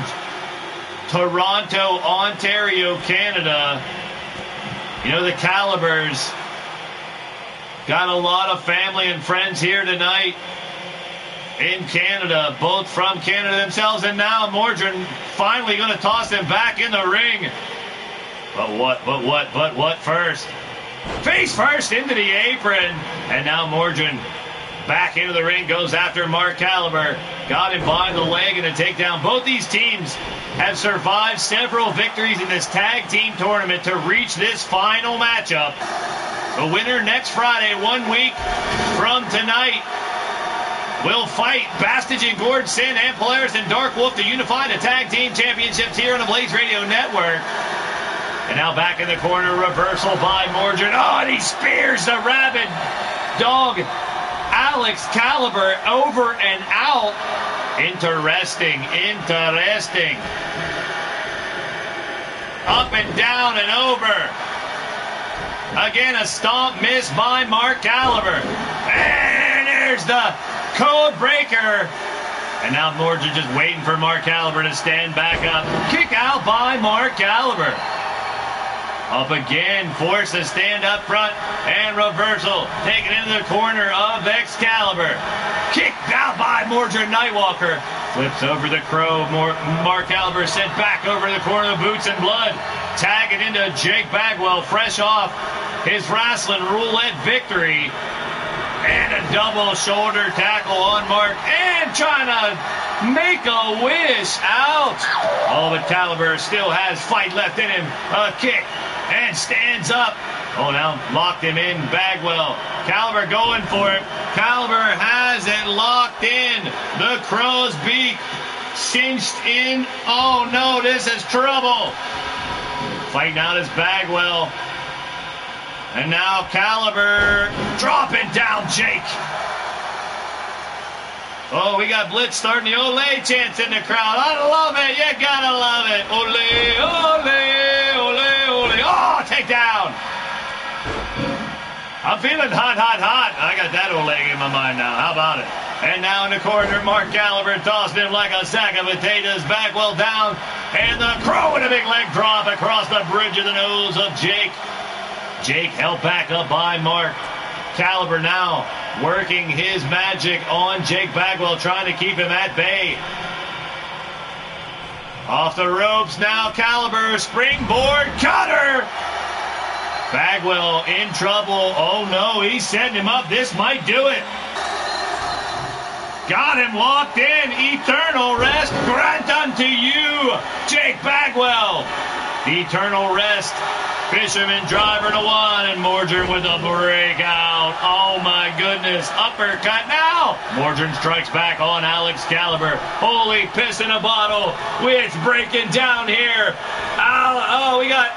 Toronto, Ontario, Canada. You know, the Calibers got a lot of family and friends here tonight in Canada, both from Canada themselves, and now Mordrin finally going to toss him back in the ring. But what first? Face first into the apron, and now Mordrin Back into the ring goes after Mark Caliber. Got him by the leg and a takedown. Both these teams have survived several victories in this tag team tournament to reach this final matchup. The winner next Friday, 1 week from tonight, will fight Bastage and Gordson and Polaris and Dark Wolf to unify the tag team championships here on the Blaised Radio Network. And now back in the corner, reversal by Morgan. Oh, and he spears the rabid dog, Alex Caliber, over and out. Interesting. Up and down and over. Again, a stomp miss by Mark Caliber. And there's the code breaker. And now Morgan just waiting for Mark Caliber to stand back up. Kick out by Mark Caliber. Up again, forced to stand up front, and reversal. Taken into the corner of Excalibur. Kicked out by Mordred Nightwalker. Flips over the crow. Mark Caliber sent back over the corner of Boots and Blood. Tagging into Jake Bagwell, fresh off his Rasslin Roulette victory. And a double shoulder tackle on Mark. And trying to make a wish out. Oh, but Caliber still has fight left in him. A kick. And stands up. Oh, now locked him in. Bagwell. Caliber going for it. Caliber has it locked in. The crow's beak cinched in. Oh, no, this is trouble. Fighting out is Bagwell. And now Caliber dropping down Jake. Oh, we got Blitz starting the Ole chants in the crowd. I love it. You gotta love it. Ole, ole, ole, ole. Oh, takedown. I'm feeling hot. I got that Ole in my mind now. How about it? And now in the corner, Mark Caliber tossed him like a sack of potatoes. Bagwell down. And the crow with a big leg drop across the bridge of the nose of Jake. Jake held back up by Mark. Caliber now working his magic on Jake Bagwell, trying to keep him at bay. Off the ropes now, Caliber, springboard cutter. Bagwell in trouble. Oh no, he's setting him up. This might do it. Got him locked in. Eternal rest grant unto you, Jake Bagwell. The eternal rest. Fisherman driver to one, and Mordred with a breakout. Oh my goodness, uppercut now. Mordred strikes back on Alex Caliber. Holy piss in a bottle. It's breaking down here. We got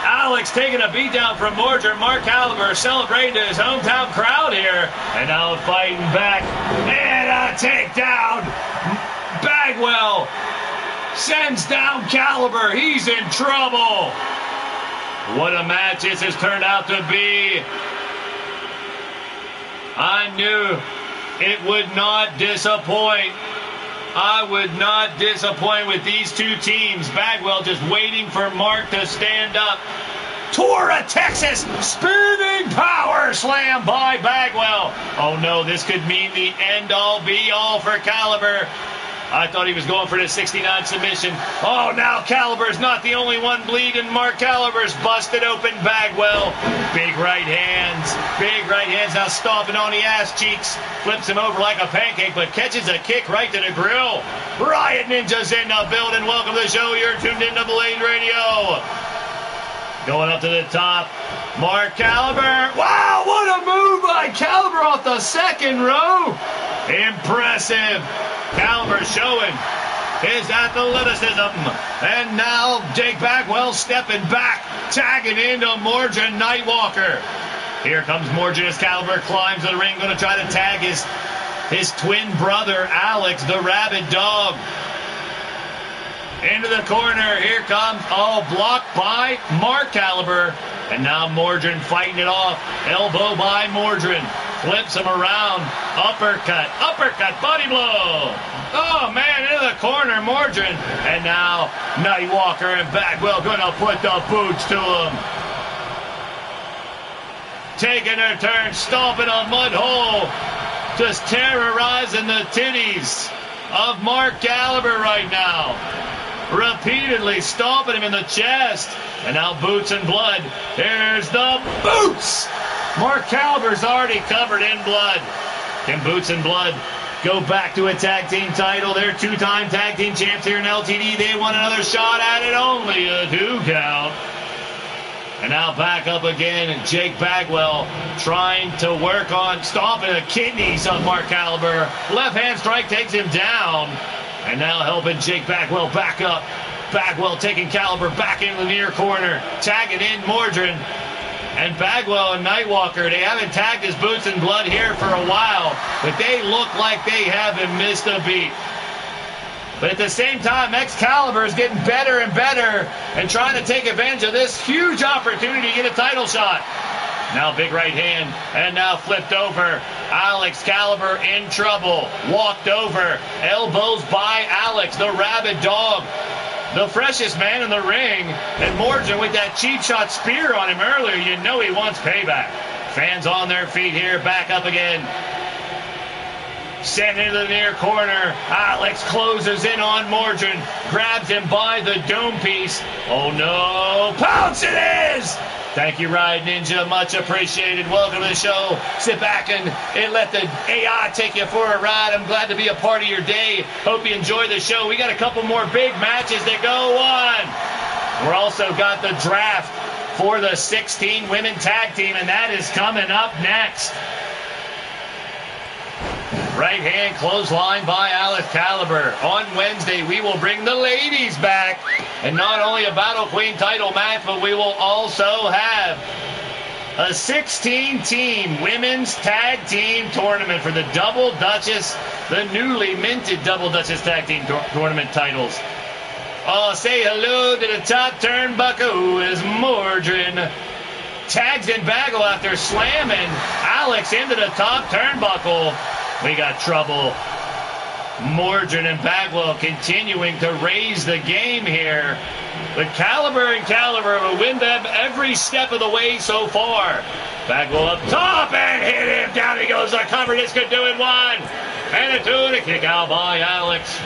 Alex taking a beat down from Mordred. Mark Caliber celebrating to his hometown crowd here. And now fighting back. And a takedown. Bagwell sends down Caliber. He's in trouble. What a match this has turned out to be. I knew it would not disappoint. I would not disappoint with these two teams. Bagwell just waiting for Mark to stand up. Tour of Texas, spinning power slam by Bagwell. Oh no, this could mean the end-all be-all for Caliber. I thought he was going for the 69 submission. Oh, now Caliber's not the only one bleeding. Mark Caliber's busted open Bagwell. Big right hands now stomping on the ass cheeks. Flips him over like a pancake, but catches a kick right to the grill. Riot Ninja's in the building. Welcome to the show. You're tuned into Blaised Radio. Going up to the top, Mark Caliber. Wow, what a move by Caliber off the second row. Impressive. Caliber showing his athleticism. And now Jake Bagwell stepping back, tagging into Mordred Nightwalker. Here comes Mordred as Caliber climbs the ring, going to try to tag his twin brother, Alex, the rabid dog. Into the corner, here comes, blocked by Mark Caliber. And now Mordred fighting it off. Elbow by Mordred. Flips him around. Uppercut, body blow. Oh, man, into the corner, Mordred. And now Nightwalker and Bagwell going to put the boots to him. Taking their turn, stomping a mud hole. Just terrorizing the titties of Mark Caliber right now. Repeatedly stomping him in the chest. And now Boots and Blood. Here's the boots. Mark Caliber's already covered in blood. Can Boots and Blood go back to a tag team title? They're two-time tag team champs here in LTD. They want another shot at it, only a 2 count. And now back up again, Jake Bagwell trying to work on stomping the kidneys of Mark Caliber. Left hand strike takes him down. And now helping Jake Bagwell back up. Bagwell taking Caliber back into the near corner, tagging in Mordrin. And Bagwell and Nightwalker, they haven't tagged his Boots and Blood here for a while, but they look like they haven't missed a beat. But at the same time, Excalibur is getting better and better and trying to take advantage of this huge opportunity to get a title shot. Now big right hand, and now flipped over. Alex Caliber in trouble. Walked over. Elbows by Alex, the rabid dog. The freshest man in the ring. And Morgan with that cheap shot spear on him earlier. You know he wants payback. Fans on their feet here. Back up again. Sent into the near corner. Alex closes in on Morgan. Grabs him by the dome piece. Oh no. Pounce it is! Thank you, Ride Ninja. Much appreciated. Welcome to the show. Sit back and let the AI take you for a ride. I'm glad to be a part of your day. Hope you enjoy the show. We got a couple more big matches to go on. We're also got the draft for the 16 women tag team, and that is coming up next. Right hand clothesline by Alex Caliber. On Wednesday, we will bring the ladies back. And not only a Battle Queen title match, but we will also have a 16-team women's tag team tournament for the Double Duchess, the newly minted Double Duchess tag team tournament titles. Oh, say hello to the top turnbuckle, who is Mordrin. Tags in Bagwell after slamming Alex into the top turnbuckle. We got trouble. Mordrin and Bagwell continuing to raise the game here. But Caliber and Caliber will win them every step of the way so far. Bagwell up top and hit him. Down he goes. The cover. This could do it. 1 and a 2 and a kick out by Alex.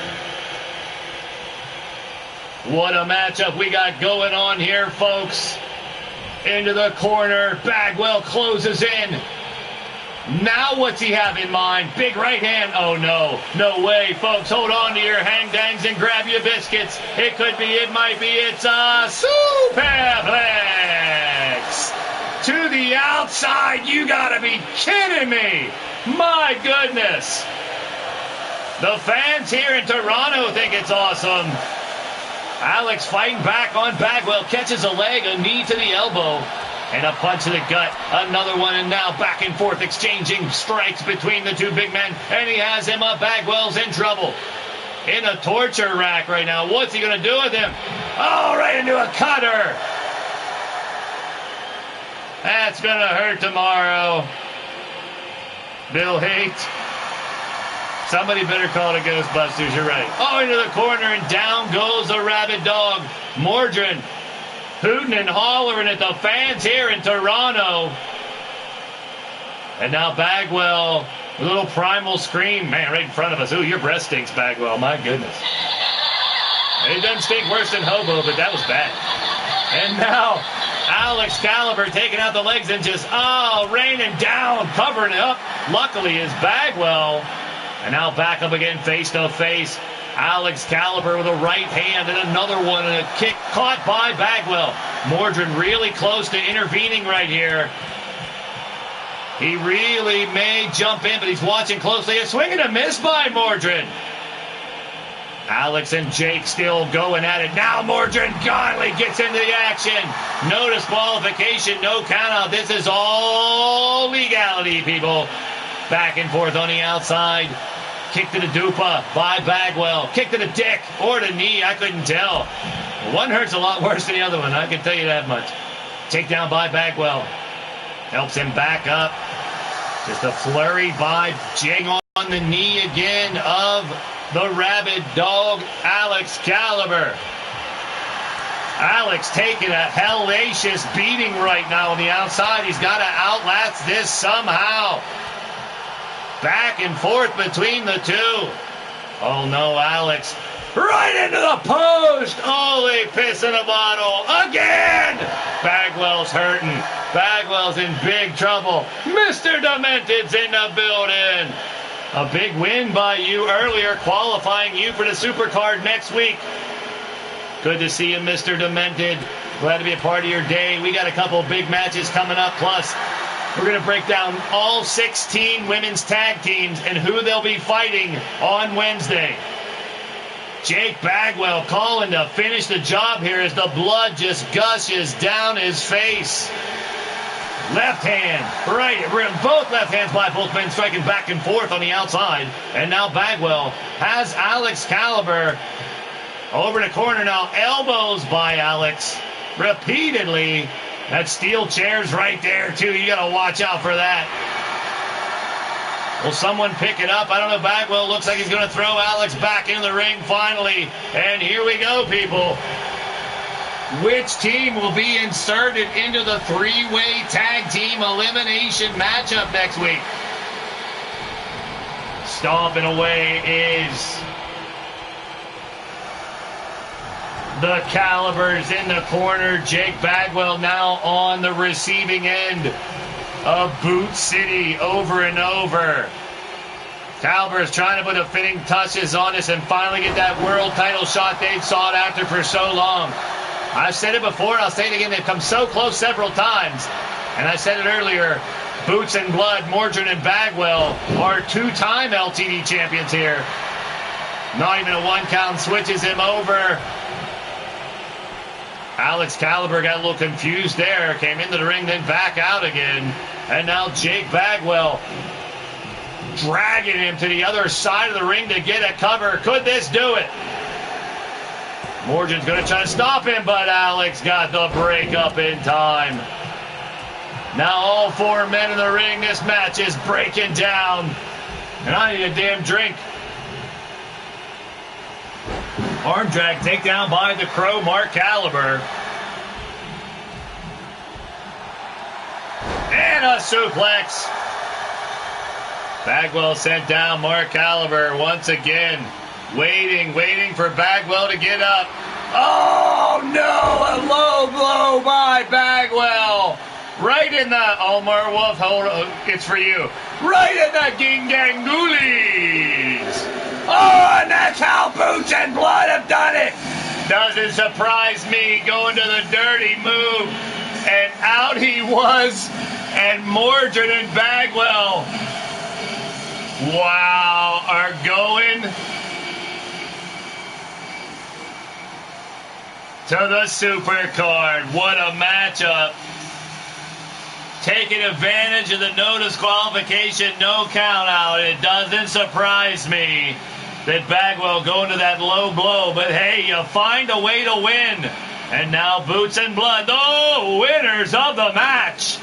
What a matchup we got going on here, folks. Into the corner. Bagwell closes in. Now what's he have in mind? Big right hand. Oh, no. No way, folks. Hold on to your hang-dangs and grab your biscuits. It could be, it might be. It's a superplex. To the outside. You gotta be kidding me. My goodness. The fans here in Toronto think it's awesome. Alex fighting back on Bagwell. Catches a leg, a knee to the elbow. And a punch to the gut. Another one, and now back and forth exchanging strikes between the two big men. And he has him up. Bagwell's in trouble. In a torture rack right now. What's he going to do with him? Oh, right into a cutter. That's going to hurt tomorrow. Bill Haight. Somebody better call the Ghostbusters. You're right. Oh, into the corner, and down goes the rabid dog. Mordrin hooting and hollering at the fans here in Toronto. And now Bagwell, a little primal scream. Man, right in front of us. Ooh, your breath stinks, Bagwell. My goodness. It doesn't stink worse than hobo, but that was bad. And now Alex Caliber taking out the legs and just, raining down, covering it up. Luckily is Bagwell. And now back up again, face to face. Alex Caliber with a right hand and another one, and a kick caught by Bagwell. Mordrin really close to intervening right here. He really may jump in, but he's watching closely. A swing and a miss by Mordrin. Alex and Jake still going at it. Now Mordrin godly gets into the action. No disqualification, no countout. This is all legality, people. Back and forth on the outside. Kick to the dupa by Bagwell. Kick to the dick or the knee, I couldn't tell. One hurts a lot worse than the other one, I can tell you that much. Takedown by Bagwell. Helps him back up. Just a flurry by Jing on the knee again of the rabid dog, Alex Caliber. Alex taking a hellacious beating right now on the outside. He's got to outlast this somehow. Back and forth between the two. Oh no, Alex. Right into the post! Holy piss in a bottle. Again! Bagwell's hurting. Bagwell's in big trouble. Mr. Demented's in the building. A big win by you earlier, qualifying you for the Supercard next week. Good to see you, Mr. Demented. Glad to be a part of your day. We got a couple big matches coming up. Plus, we're going to break down all 16 women's tag teams and who they'll be fighting on Wednesday. Jake Bagwell calling to finish the job here as the blood just gushes down his face. Left hand, right, both left hands by both men striking back and forth on the outside. And now Bagwell has Alex Caliber over the corner now. Elbows by Alex repeatedly. That steel chair's right there too. You got to watch out for that. Will someone pick it up? I don't know. Bagwell looks like he's going to throw Alex back in the ring finally. And here we go, people. Which team will be inserted into the three-way tag team elimination matchup next week? Stomping away is the Calibers in the corner. Jake Bagwell now on the receiving end of Boot City over and over. Calibers trying to put the fitting touches on this and finally get that world title shot they've sought after for so long. I've said it before, I'll say it again, they've come so close several times. And I said it earlier, Boots and Blood, Mordred and Bagwell are two-time LTD champions here. Not even a one count switches him over. Alex Caliber got a little confused there, came into the ring, then back out again. And now Jake Bagwell dragging him to the other side of the ring to get a cover. Could this do it? Morgan's going to try to stop him, but Alex got the break up in time. Now all four men in the ring. This match is breaking down. And I need a damn drink. Arm drag takedown by the Crow, Mark Caliber. And a suplex. Bagwell sent down Mark Caliber once again. Waiting for Bagwell to get up. Oh no, a low blow by Bagwell. Right in the, Omar Wolf, hold on, it's for you. Right in the Gingangulis. Oh, and that's how Boots and Blood have done it. Doesn't surprise me, going to the dirty move. And out he was. And Mordred and Bagwell, wow, are going to the Supercard. What a matchup. Taking advantage of the no disqualification, no count out. It doesn't surprise me that Bagwell going to that low blow. But hey, you find a way to win. And now Boots and Blood, the winners of the match,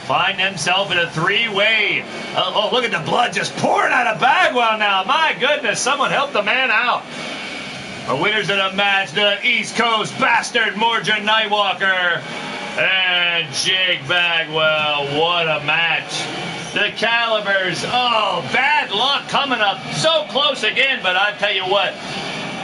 find themselves in a three-way. Oh, look at the blood just pouring out of Bagwell now. My goodness, someone help the man out. The winners of the match, the East Coast bastard Mordred Nightwalker and Jake Bagwell. What a match. The Calibers, oh, bad luck coming up so close again, but I tell you what,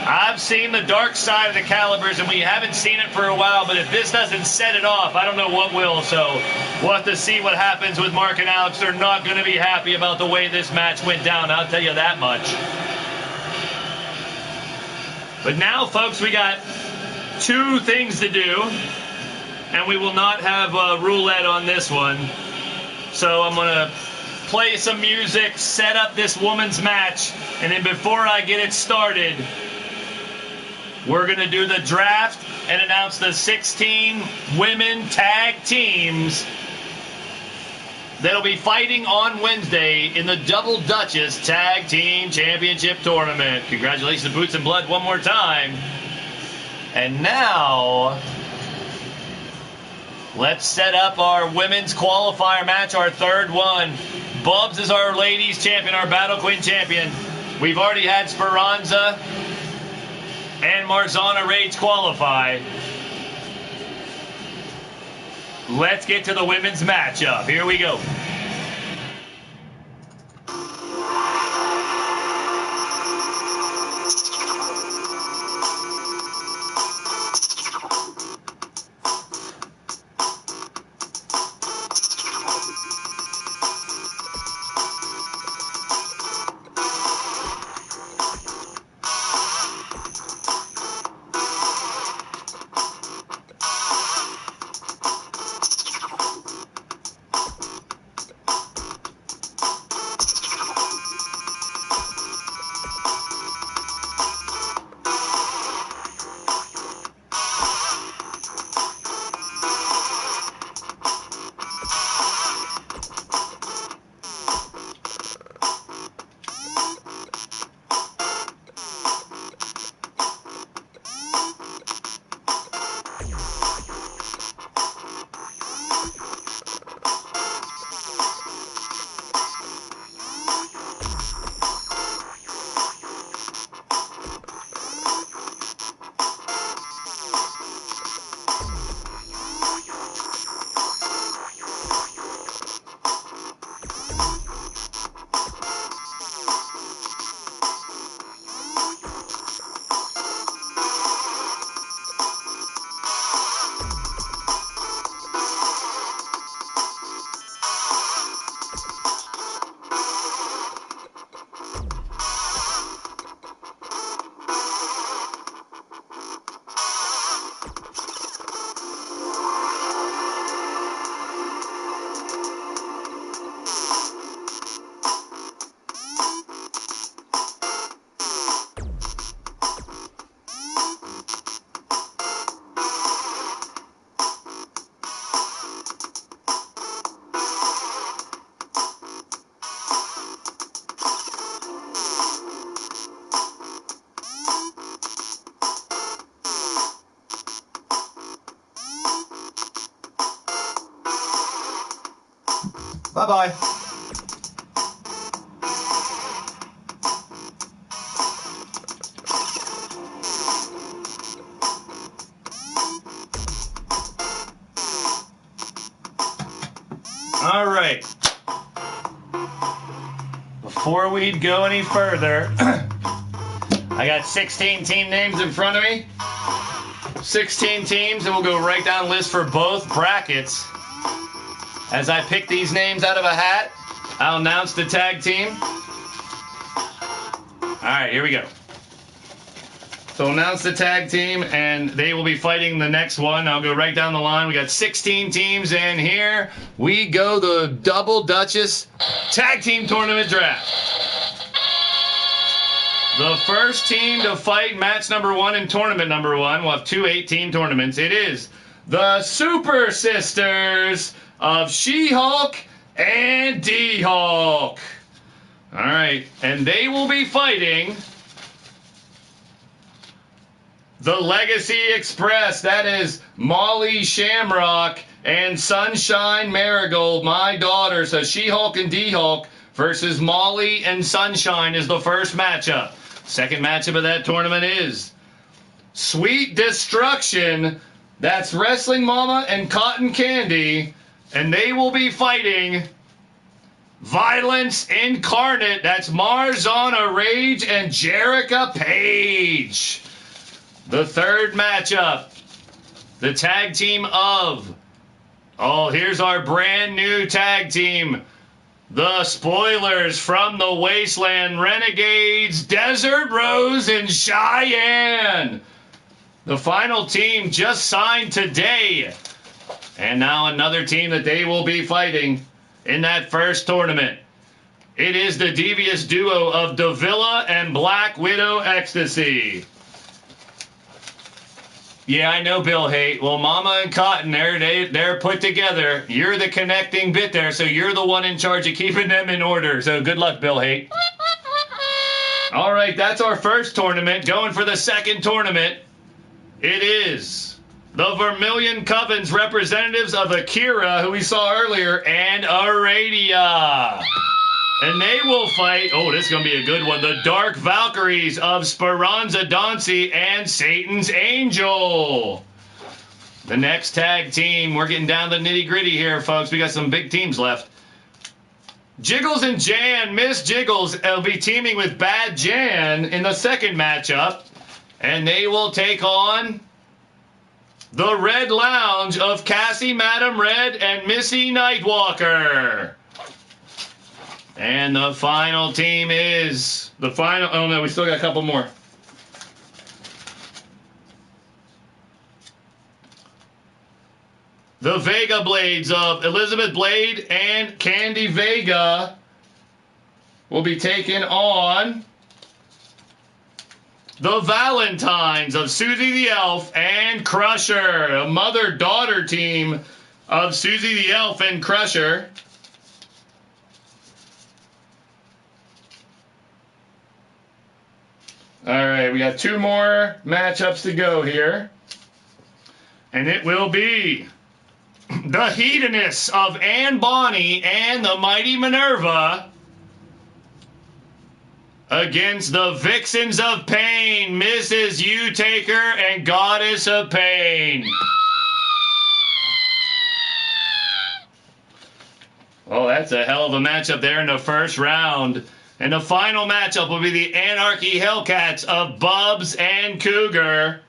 I've seen the dark side of the Calibers, and we haven't seen it for a while, but if this doesn't set it off, I don't know what will. So we'll have to see what happens with Mark and Alex. They're not going to be happy about the way this match went down, I'll tell you that much. But now, folks, we got two things to do, and we will not have roulette on this one. So I'm going to play some music, set up this woman's match, and then before I get it started, we're going to do the draft and announce the 16 women tag teams that'll be fighting on Wednesday in the Double Duchess Tag Team Championship Tournament. Congratulations to Boots and Blood one more time. And now, let's set up our women's qualifier match, our third one. Bubs is our ladies champion, our Battle Queen champion. We've already had Speranza and Marzana Rage qualify. Let's get to the women's matchup. Here we go. Bye-bye. All right. Before we go any further, I got 16 team names in front of me. 16 teams, and we'll go right down the list for both brackets. As I pick these names out of a hat, I'll announce the tag team. All right, here we go. So I'll announce the tag team, and they will be fighting the next one. I'll go right down the line. We got 16 teams, and here we go, the Double Duchess Tag Team Tournament Draft. The first team to fight match number 1 in tournament number 1. We'll have 2 8-team tournaments. It is the Super Sisters of She-Hulk and D-Hulk. All right, and they will be fighting the Legacy Express. That is Molly Shamrock and Sunshine Marigold, my daughter. So She-Hulk and D-Hulk versus Molly and Sunshine is the first matchup. Second matchup of that tournament is Sweet Destruction. That's Wrestling Mama and Cotton Candy. And they will be fighting Violence Incarnate. That's Marzana Rage and Jerica Page. The third matchup, the tag team of, here's our brand new tag team. The Spoilers from the Wasteland, Renegades, Desert Rose, and Cheyenne. The final team just signed today. And now another team that they will be fighting in that first tournament. It is the devious duo of Davila and Black Widow Ecstasy. Yeah, I know, Bill Haight. Well, Mama and Cotton, they're put together. You're the connecting bit there, so you're the one in charge of keeping them in order. So good luck, Bill Haight. All right, that's our first tournament. Going for the second tournament, it is the Vermilion Covens representatives of Akira, who we saw earlier, and Aradia. And they will fight, this is going to be a good one, the Dark Valkyries of Speranza Dancy and Satan's Angel. The next tag team, we're getting down to the nitty-gritty here, folks. We got some big teams left. Jiggles and Jan, Miss Jiggles, will be teaming with Bad Jan in the second matchup. And they will take on the Red Lounge of Cassie Madam Red and Missy Nightwalker. And the final team is we still got a couple more. The Vega Blades of Elizabeth Blade and Candy Vega will be taking on the Valentines of Susie the Elf and Crusher, a mother-daughter team of Susie the Elf and Crusher. All right, we got 2 more matchups to go here. And it will be the Hedonists of Ann Bonny and the Mighty Minerva against the Vixens of Pain, Mrs. U-Taker and Goddess of Pain. Oh, that's a hell of a matchup there in the first round. And the final matchup will be the Anarchy Hellcats of Bubs and Cougar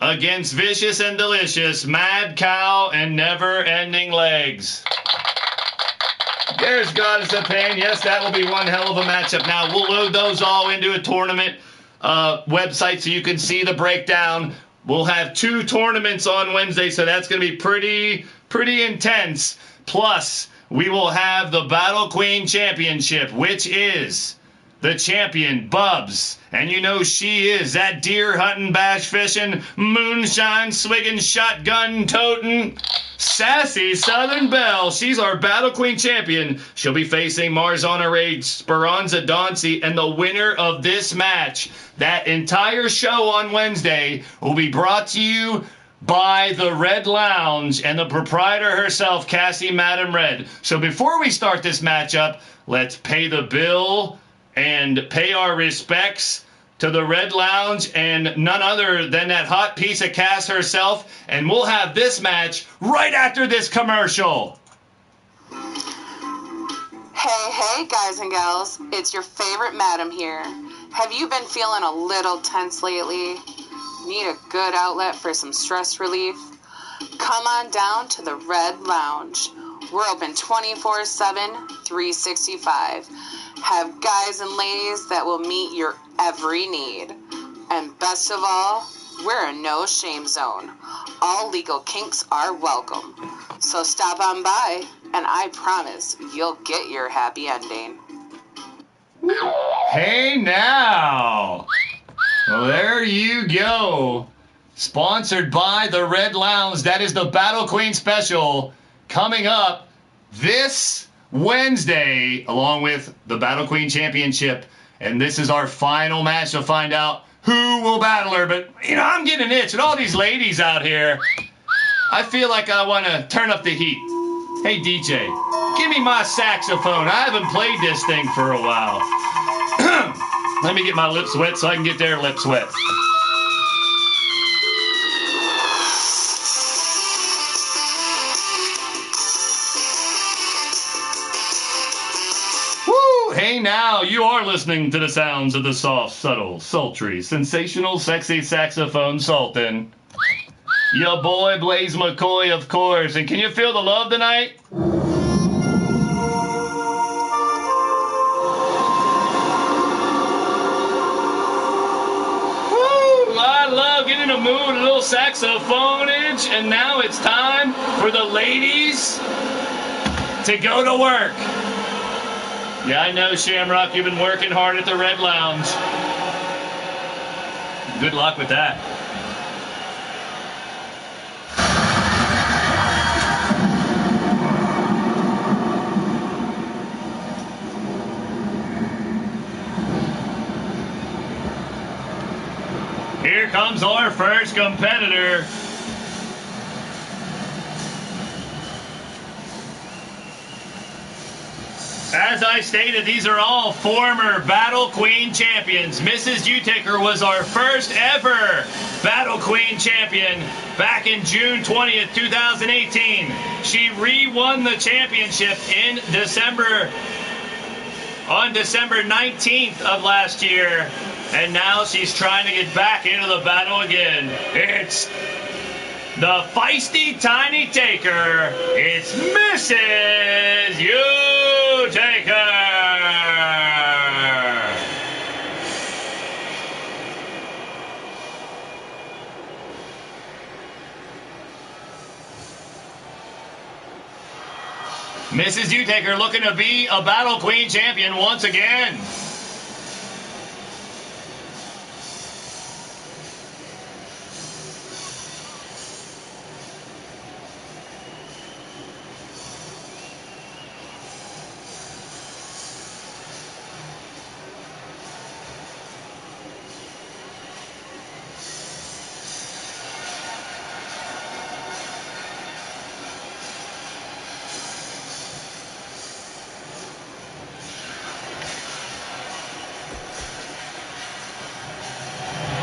against Vicious and Delicious, Mad Cow and Never Ending Legs. There's Goddess of Pain. Yes, that will be one hell of a matchup. Now, we'll load those all into a tournament website so you can see the breakdown. We'll have 2 tournaments on Wednesday, so that's going to be pretty intense. Plus, we will have the Battle Queen Championship, which is the champion, Bubs. And you know she is that deer hunting, bash fishing, moonshine swigging, shotgun toting, sassy Southern Belle. She's our Battle Queen champion. She'll be facing Marzana Rage, Speranza Dancy, and the winner of this match. That entire show on Wednesday will be brought to you by the Red Lounge and the proprietor herself, Cassie Madam Red. So before we start this matchup, let's pay the bill and pay our respects to the Red Lounge and none other than that hot piece of Cass herself. And we'll have this match right after this commercial. Hey, guys and gals. It's your favorite madam here. Have you been feeling a little tense lately? Need a good outlet for some stress relief? Come on down to the Red Lounge. We're open 24/7, 365. Have guys and ladies that will meet your every need. And best of all, we're a no shame zone. All legal kinks are welcome. So stop on by, and I promise you'll get your happy ending. Hey now! Well, there you go. Sponsored by the Red Lounge. That is the Battle Queen special coming up this Wednesday, along with the Battle Queen Championship. And this is our final match to find out who will battle her. But, you know, I'm getting an itch. And all these ladies out here, I feel like I want to turn up the heat. Hey, DJ, give me my saxophone. I haven't played this thing for a while. Let me get my lips wet so I can get their lips wet. Woo! Hey now, you are listening to the sounds of the soft, subtle, sultry, sensational, sexy saxophone sultan. Your boy Blaise McCoy, of course. And can you feel the love tonight? Get in a mood, a little saxophonage, and now it's time for the ladies to go to work. Yeah, I know, Shamrock, you've been working hard at the Red Lounge. Good luck with that. Here comes our first competitor. As I stated, these are all former Battle Queen champions. Mrs. Utaker was our first ever Battle Queen champion back in June 20th, 2018. She re-won the championship on December 19th of last year. And now she's trying to get back into the battle again. It's the feisty tiny taker. It's Mrs. Utaker. Mrs. Utaker looking to be a Battle Queen champion once again.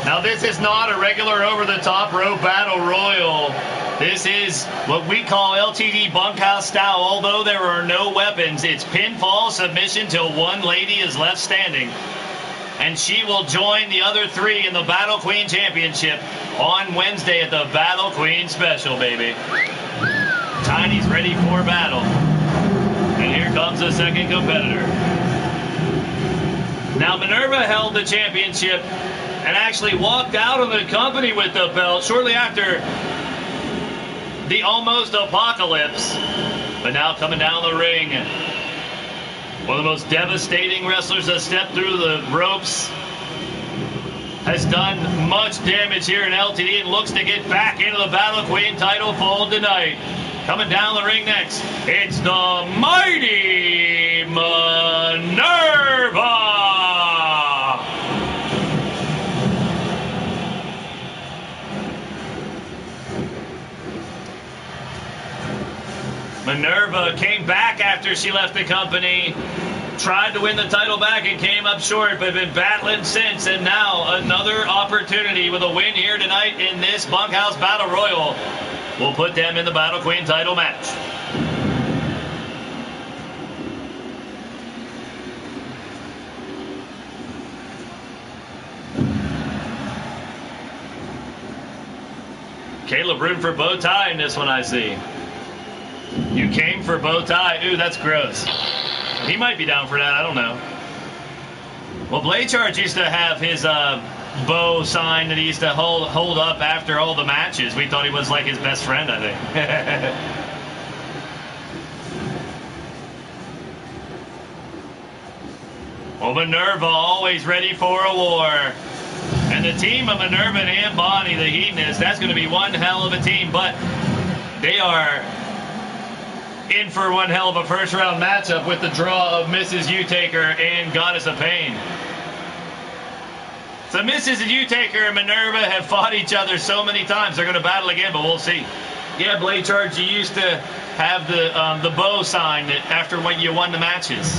Now, this is not a regular over-the-top rope battle royal. This is what we call LTD bunkhouse style. Although there are no weapons, it's pinfall submission till one lady is left standing. And she will join the other three in the Battle Queen Championship on Wednesday at the Battle Queen Special, baby. Tiny's ready for battle. And here comes the second competitor. Now, Minerva held the championship and actually walked out of the company with the belt shortly after the almost apocalypse. But now coming down the ring, one of the most devastating wrestlers to step through the ropes, has done much damage here in LTD and looks to get back into the Battle Queen title fold tonight. Coming down the ring next, it's the mighty Minerva. Minerva came back after she left the company, tried to win the title back and came up short, but been battling since. And now another opportunity with a win here tonight in this Bunkhouse Battle Royal will put them in the Battle Queen title match. Caleb rooting for bow tie in this one, I see. You came for bow tie. Ooh, that's gross. He might be down for that. I don't know. Well, Blaisecharge used to have his bow sign that he used to hold up after all the matches. We thought he was like his best friend, I think. Well, Minerva always ready for a war. And the team of Minerva and Bonnie, the Hedonist, that's going to be one hell of a team. But they are in for one hell of a first-round matchup with the draw of Mrs. Utaker and Goddess of Pain. So Mrs. Utaker and Minerva have fought each other so many times. They're going to battle again, but we'll see. Yeah, Blaisecharge, you used to have the bow sign that after when you won the matches.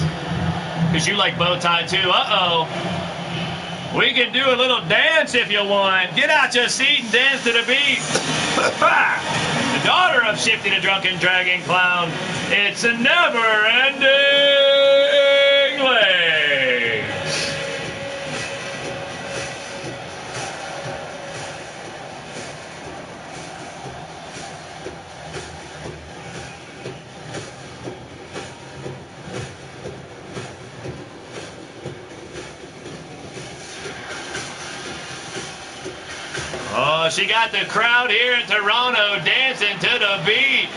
Because you like bow tie too. Uh-oh. We can do a little dance if you want. Get out your seat and dance to the beat. The daughter of Shifty the Drunken Dragon Clown. It's a never-ending legs. Oh, she got the crowd here in Toronto dancing to the beat.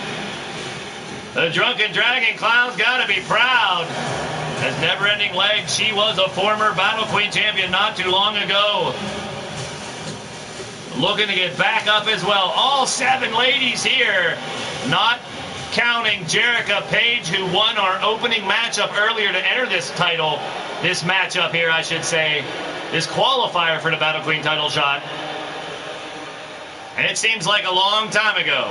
The Drunken Dragon Clown's got to be proud. As Never-Ending Legs, she was a former Battle Queen champion not too long ago. Looking to get back up as well. All 7 ladies here, not counting Jerica Page, who won our opening matchup earlier to enter this title. This matchup here, I should say. This qualifier for the Battle Queen title shot. And it seems like a long time ago.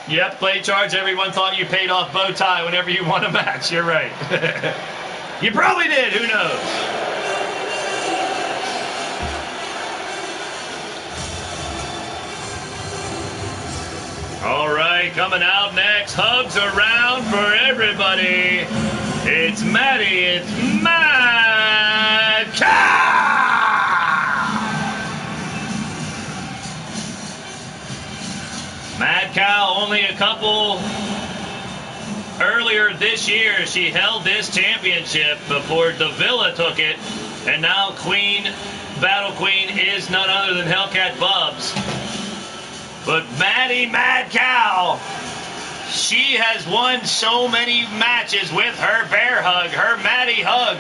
Yep, Blaisecharge, everyone thought you paid off bow tie whenever you won a match. You're right. You probably did, who knows? All right, coming out next, hugs around for everybody. It's Maddie, it's Mad Cow! Mad Cow, only a couple earlier this year, she held this championship before Davila took it, and now Battle Queen is none other than Hellcat Bubs. But Maddie Mad Cow, she has won so many matches with her bear hug, her Maddie hug.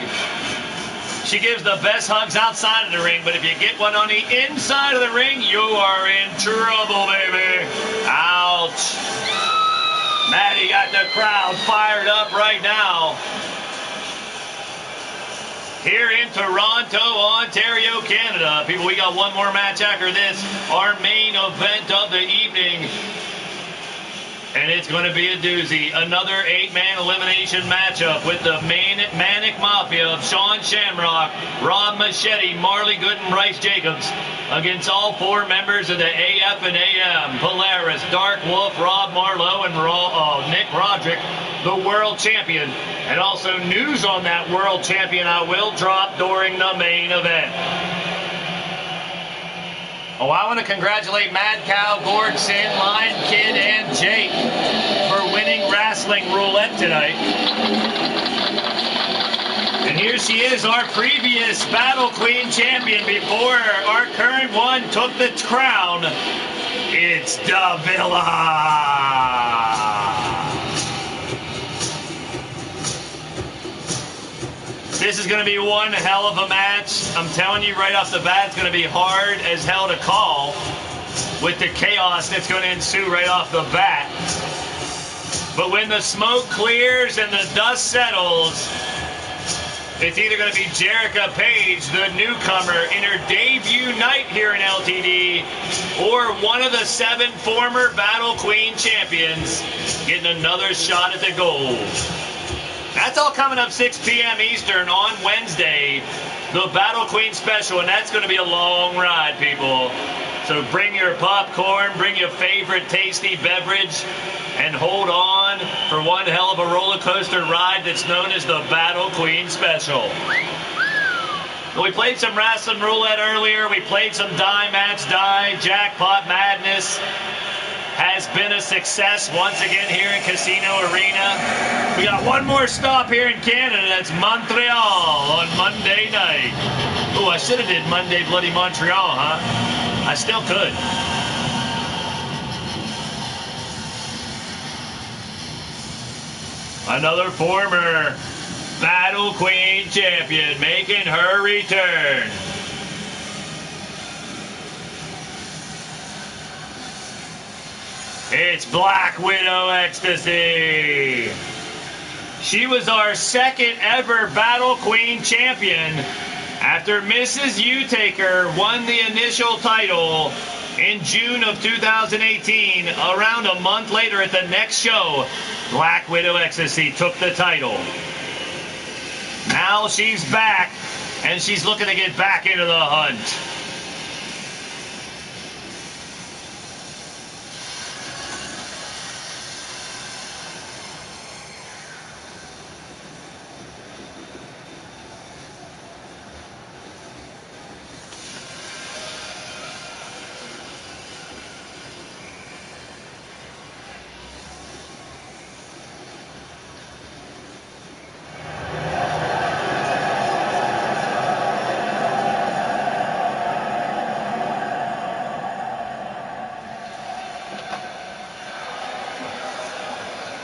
She gives the best hugs outside of the ring, but if you get one on the inside of the ring, you are in trouble, baby. Ouch. Maddie got the crowd fired up right now. Here in Toronto, Ontario, Canada. People, we got one more match after this. Our main event of the evening. And it's going to be a doozy. Another 8-man elimination matchup with the Manic Mafia of Sean Shamrock, Rob Machete, Marley Good, and Bryce Jacobs against all 4 members of the AF and AM. Polaris, Dark Wolf, Rob Marlowe, and Nick Roderick, the world champion. And also news on that world champion I will drop during the main event. Oh, I want to congratulate Mad Cow, Gordson, Lion Kid, and Jake for winning Rasslin Roulette tonight. And here she is, our previous Battle Queen champion before our current one took the crown. It's Davila. This is going to be one hell of a match. I'm telling you right off the bat, it's going to be hard as hell to call with the chaos that's going to ensue right off the bat. But when the smoke clears and the dust settles, It's either going to be Jerica Page, the newcomer, in her debut night here in LTD, or one of the 7 former Battle Queen champions getting another shot at the gold. That's all coming up 6 p.m. Eastern on Wednesday, the Battle Queen special, and that's going to be a long ride, people. So bring your popcorn, bring your favorite tasty beverage, and hold on for one hell of a roller coaster ride that's known as the Battle Queen Special. We played some Rasslin Roulette earlier. We played some Die Match Die. Jackpot Madness has been a success once again here in Casino Arena. We got one more stop here in Canada. That's Montreal on Monday night. Oh, I should have did Monday Bloody Montreal, huh? I still could. Another former Battle Queen champion making her return. It's Black Widow Ecstasy. She was our second ever Battle Queen champion after Mrs. U-Taker won the initial title in June of 2018. Around a month later at the next show, Black Widow Ecstasy took the title. Now she's back, and she's looking to get back into the hunt.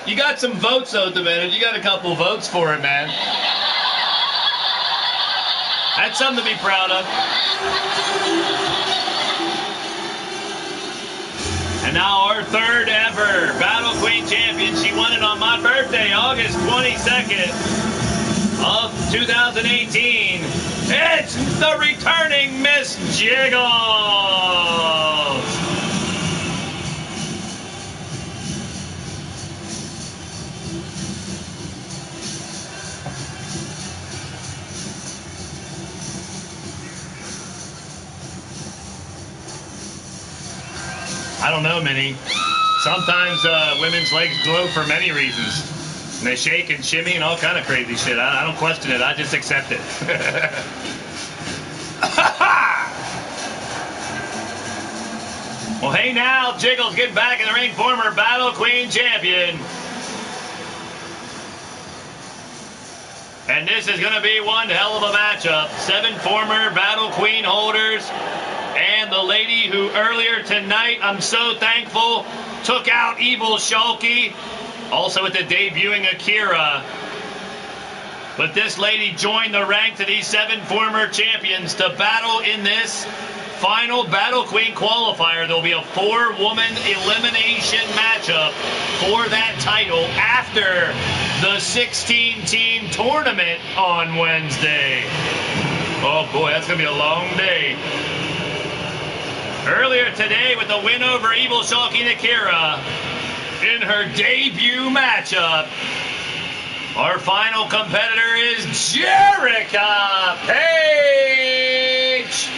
You got some votes, though, Demented. You got a couple votes for it, man. That's something to be proud of. And now our third ever Battle Queen champion. She won it on my birthday, August 22nd of 2018. It's the returning Miss Jiggles. I don't know, Minnie. Sometimes women's legs glow for many reasons. And they shake and shimmy and all kind of crazy shit. I don't question it. I just accept it. Well, hey now, Jiggles getting back in the ring, former Battle Queen champion. And this is going to be one hell of a matchup. 7 former Battle Queen holders. And the lady who earlier tonight, I'm so thankful, took out Evil Shulky. Also with the debuting Akira. But this lady joined the ranks of these 7 former champions to battle in this final Battle Queen qualifier. There'll be a 4-woman elimination matchup for that title after the 16-team tournament on Wednesday. Oh boy, that's going to be a long day. Earlier today, with the win over Evil Shulky and Akira in her debut matchup, our final competitor is Jerica Page.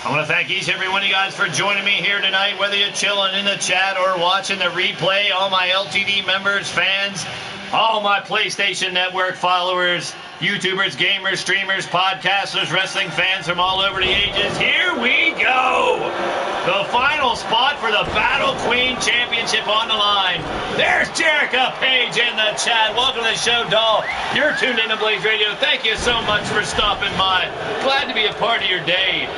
I want to thank each and every one of you guys for joining me here tonight, whether you're chilling in the chat or watching the replay. All my LTD members, fans, all my PlayStation Network followers, YouTubers, gamers, streamers, podcasters, wrestling fans from all over the ages. Here we go! The final spot for the Battle Queen Championship on the line. There's Jerica Page in the chat. Welcome to the show, doll. You're tuned into Blaised Radio. Thank you so much for stopping by. Glad to be a part of your day.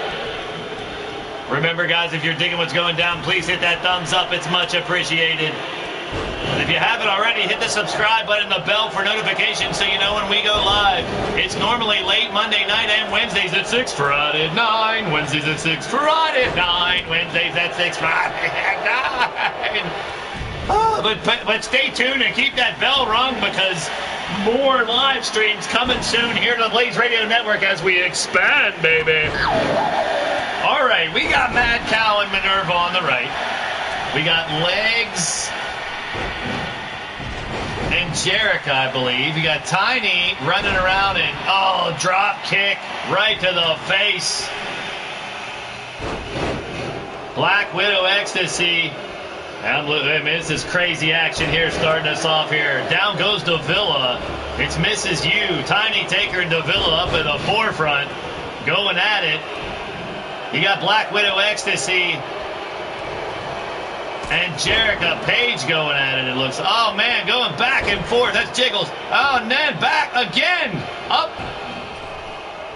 Remember, guys, if you're digging what's going down, please hit that thumbs up. It's much appreciated. The If you haven't already, hit the subscribe button, the bell for notifications so you know when we go live. It's normally late Monday night and Wednesdays at 6, Friday at 9, Wednesdays at 6, Friday at 9, Wednesdays at 6, Friday at 9. Oh, but stay tuned and keep that bell rung because more live streams coming soon here to the Blaised Radio Network as we expand, baby. All right, we got Mad Cow and Minerva on the right. We got Legs and Jerica, I believe. We got Tiny running around and, drop kick right to the face. Black Widow Ecstasy. This is crazy action here starting us off here. Down goes Davila. It's Mrs. U. Tiny Taker and Davila up at the forefront going at it. You got Black Widow Ecstasy and Jerica Page going at it, it looks. Oh, man, going back and forth. That's Jiggles. Oh, and then back again. Up.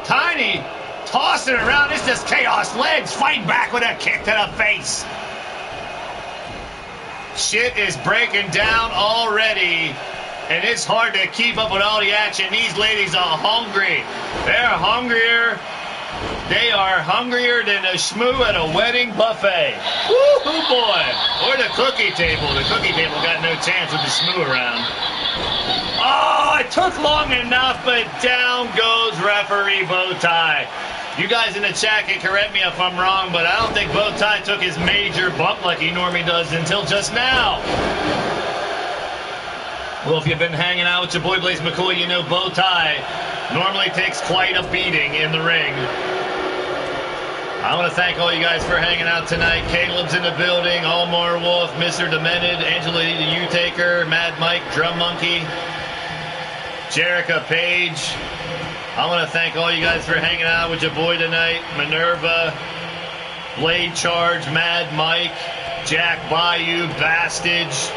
Tiny tossing it around. It's just chaos. Legs fighting back with a kick to the face. Shit is breaking down already, and it's hard to keep up with all the action. These ladies are hungry. They're hungrier. They are hungrier than a schmoo at a wedding buffet. Woo-hoo, boy. Or the cookie table. The cookie table got no chance with the schmoo around. Oh, it took long enough, but down goes referee Bowtie. You guys in the chat can correct me if I'm wrong, but I don't think Bowtie took his major bump like he normally does until just now. Well, if you've been hanging out with your boy Blaise McCoy, you know Bowtie normally takes quite a beating in the ring. I want to thank all you guys for hanging out tonight. Caleb's in the building, Almar Wolf, Mr. Demented, Angela the U-Taker, Mad Mike, Drum Monkey, Jerica Page. I want to thank all you guys for hanging out with your boy tonight. Minerva, Blade Charge, Mad Mike, Jack Bayou, Bastage.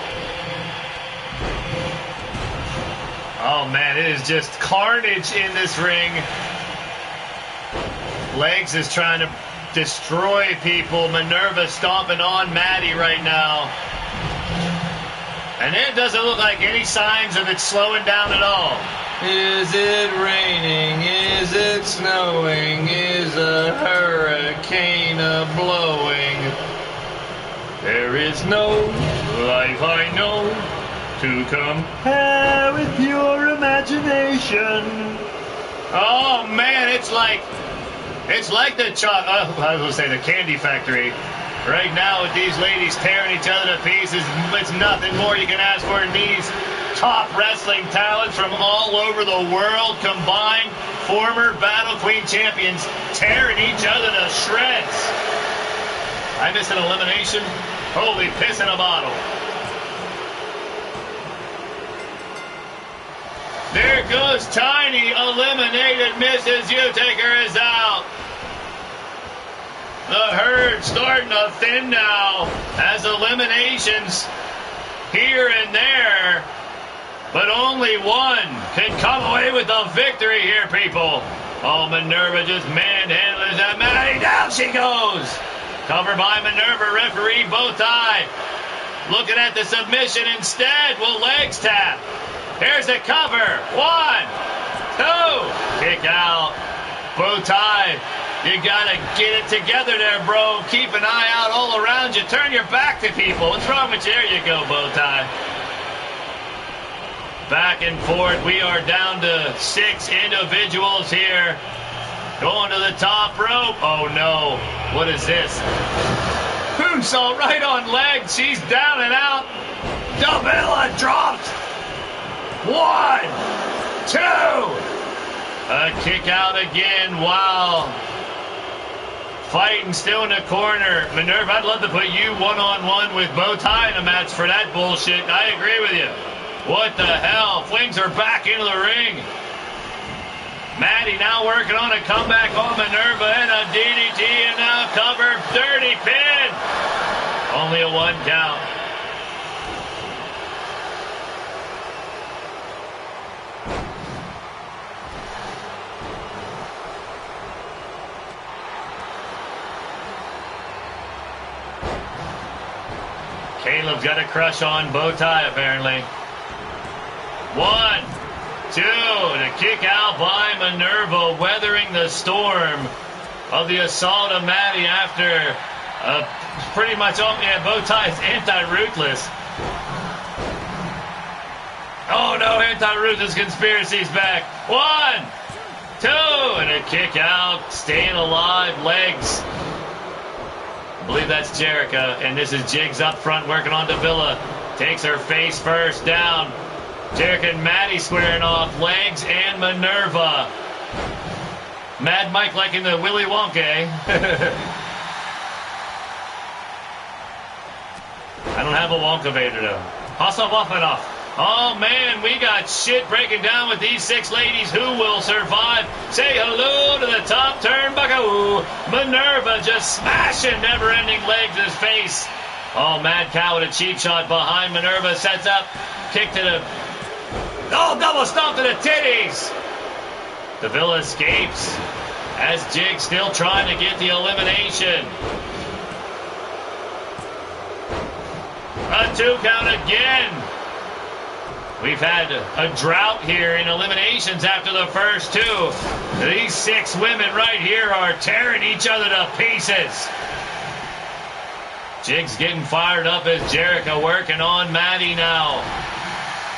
Oh, man, it is just carnage in this ring. Legs is trying to destroy people. Minerva stomping on Maddie right now. And it doesn't look like any signs of it slowing down at all. Is it raining? Is it snowing? Is a hurricane a-blowing? There is no life I know to compare with your imagination. Oh, man, it's like the the Candy Factory. Right now with these ladies tearing each other to pieces, it's nothing more you can ask for in these top wrestling talents from all over the world combined, former Battle Queen champions tearing each other to shreds. I missed an elimination. Holy piss in a bottle. There goes Tiny, eliminated. Mrs. U-Taker is out. The herd starting to thin now as eliminations here and there. But only one can come away with the victory here, people. Oh, Minerva just manhandles that Maddie. Down she goes. Covered by Minerva, referee Bowtie. Looking at the submission instead. Will Legs tap? Here's the cover. 1, 2. Kick out. Bowtie, you gotta get it together there, bro. Keep an eye out all around you. Turn your back to people. What's wrong with you? There you go, Bowtie. Back and forth. We are down to 6 individuals here. Going to the top rope. Oh, no. What is this? Moonsault right on Legs. She's down and out. Davila dropped. 1, 2. A kick out again. Wow. Fighting still in the corner. Minerva, I'd love to put you one-on-one with Bowtie in a match for that bullshit. I agree with you. What the hell? Flings her back into the ring. Maddie now working on a comeback on Minerva and a DDT and now cover. Dirty pin. Only a 1 count. Caleb's got a crush on Bowtie, apparently. 1, 2, to kick out by Minerva, weathering the storm of the assault of Maddie after pretty much, Bowtie's anti-ruthless. Oh no, anti-ruthless conspiracy's back. 1, 2, and a kick out, staying alive, legs. I believe that's Jerica, and this is Jigs up front working on Davila. Takes her face first down. Jerica and Maddie squaring off, legs and Minerva. Mad Mike liking the Willy Wonka, eh? I don't have a Wonkavator though. Hustle off and off. Oh man, we got shit breaking down with these 6 ladies. Who will survive? Say hello to the top turnbuckle. Minerva just smashing Never-Ending Legs in his face. Oh, Mad Cow with a cheap shot behind Minerva. Sets up. Kick to the... Oh, double stomp to the titties. Davila escapes as Jig still trying to get the elimination. A 2 count again. We've had a drought here in eliminations after the first 2. These 6 women right here are tearing each other to pieces. Jig's getting fired up as Jerica working on Maddie now.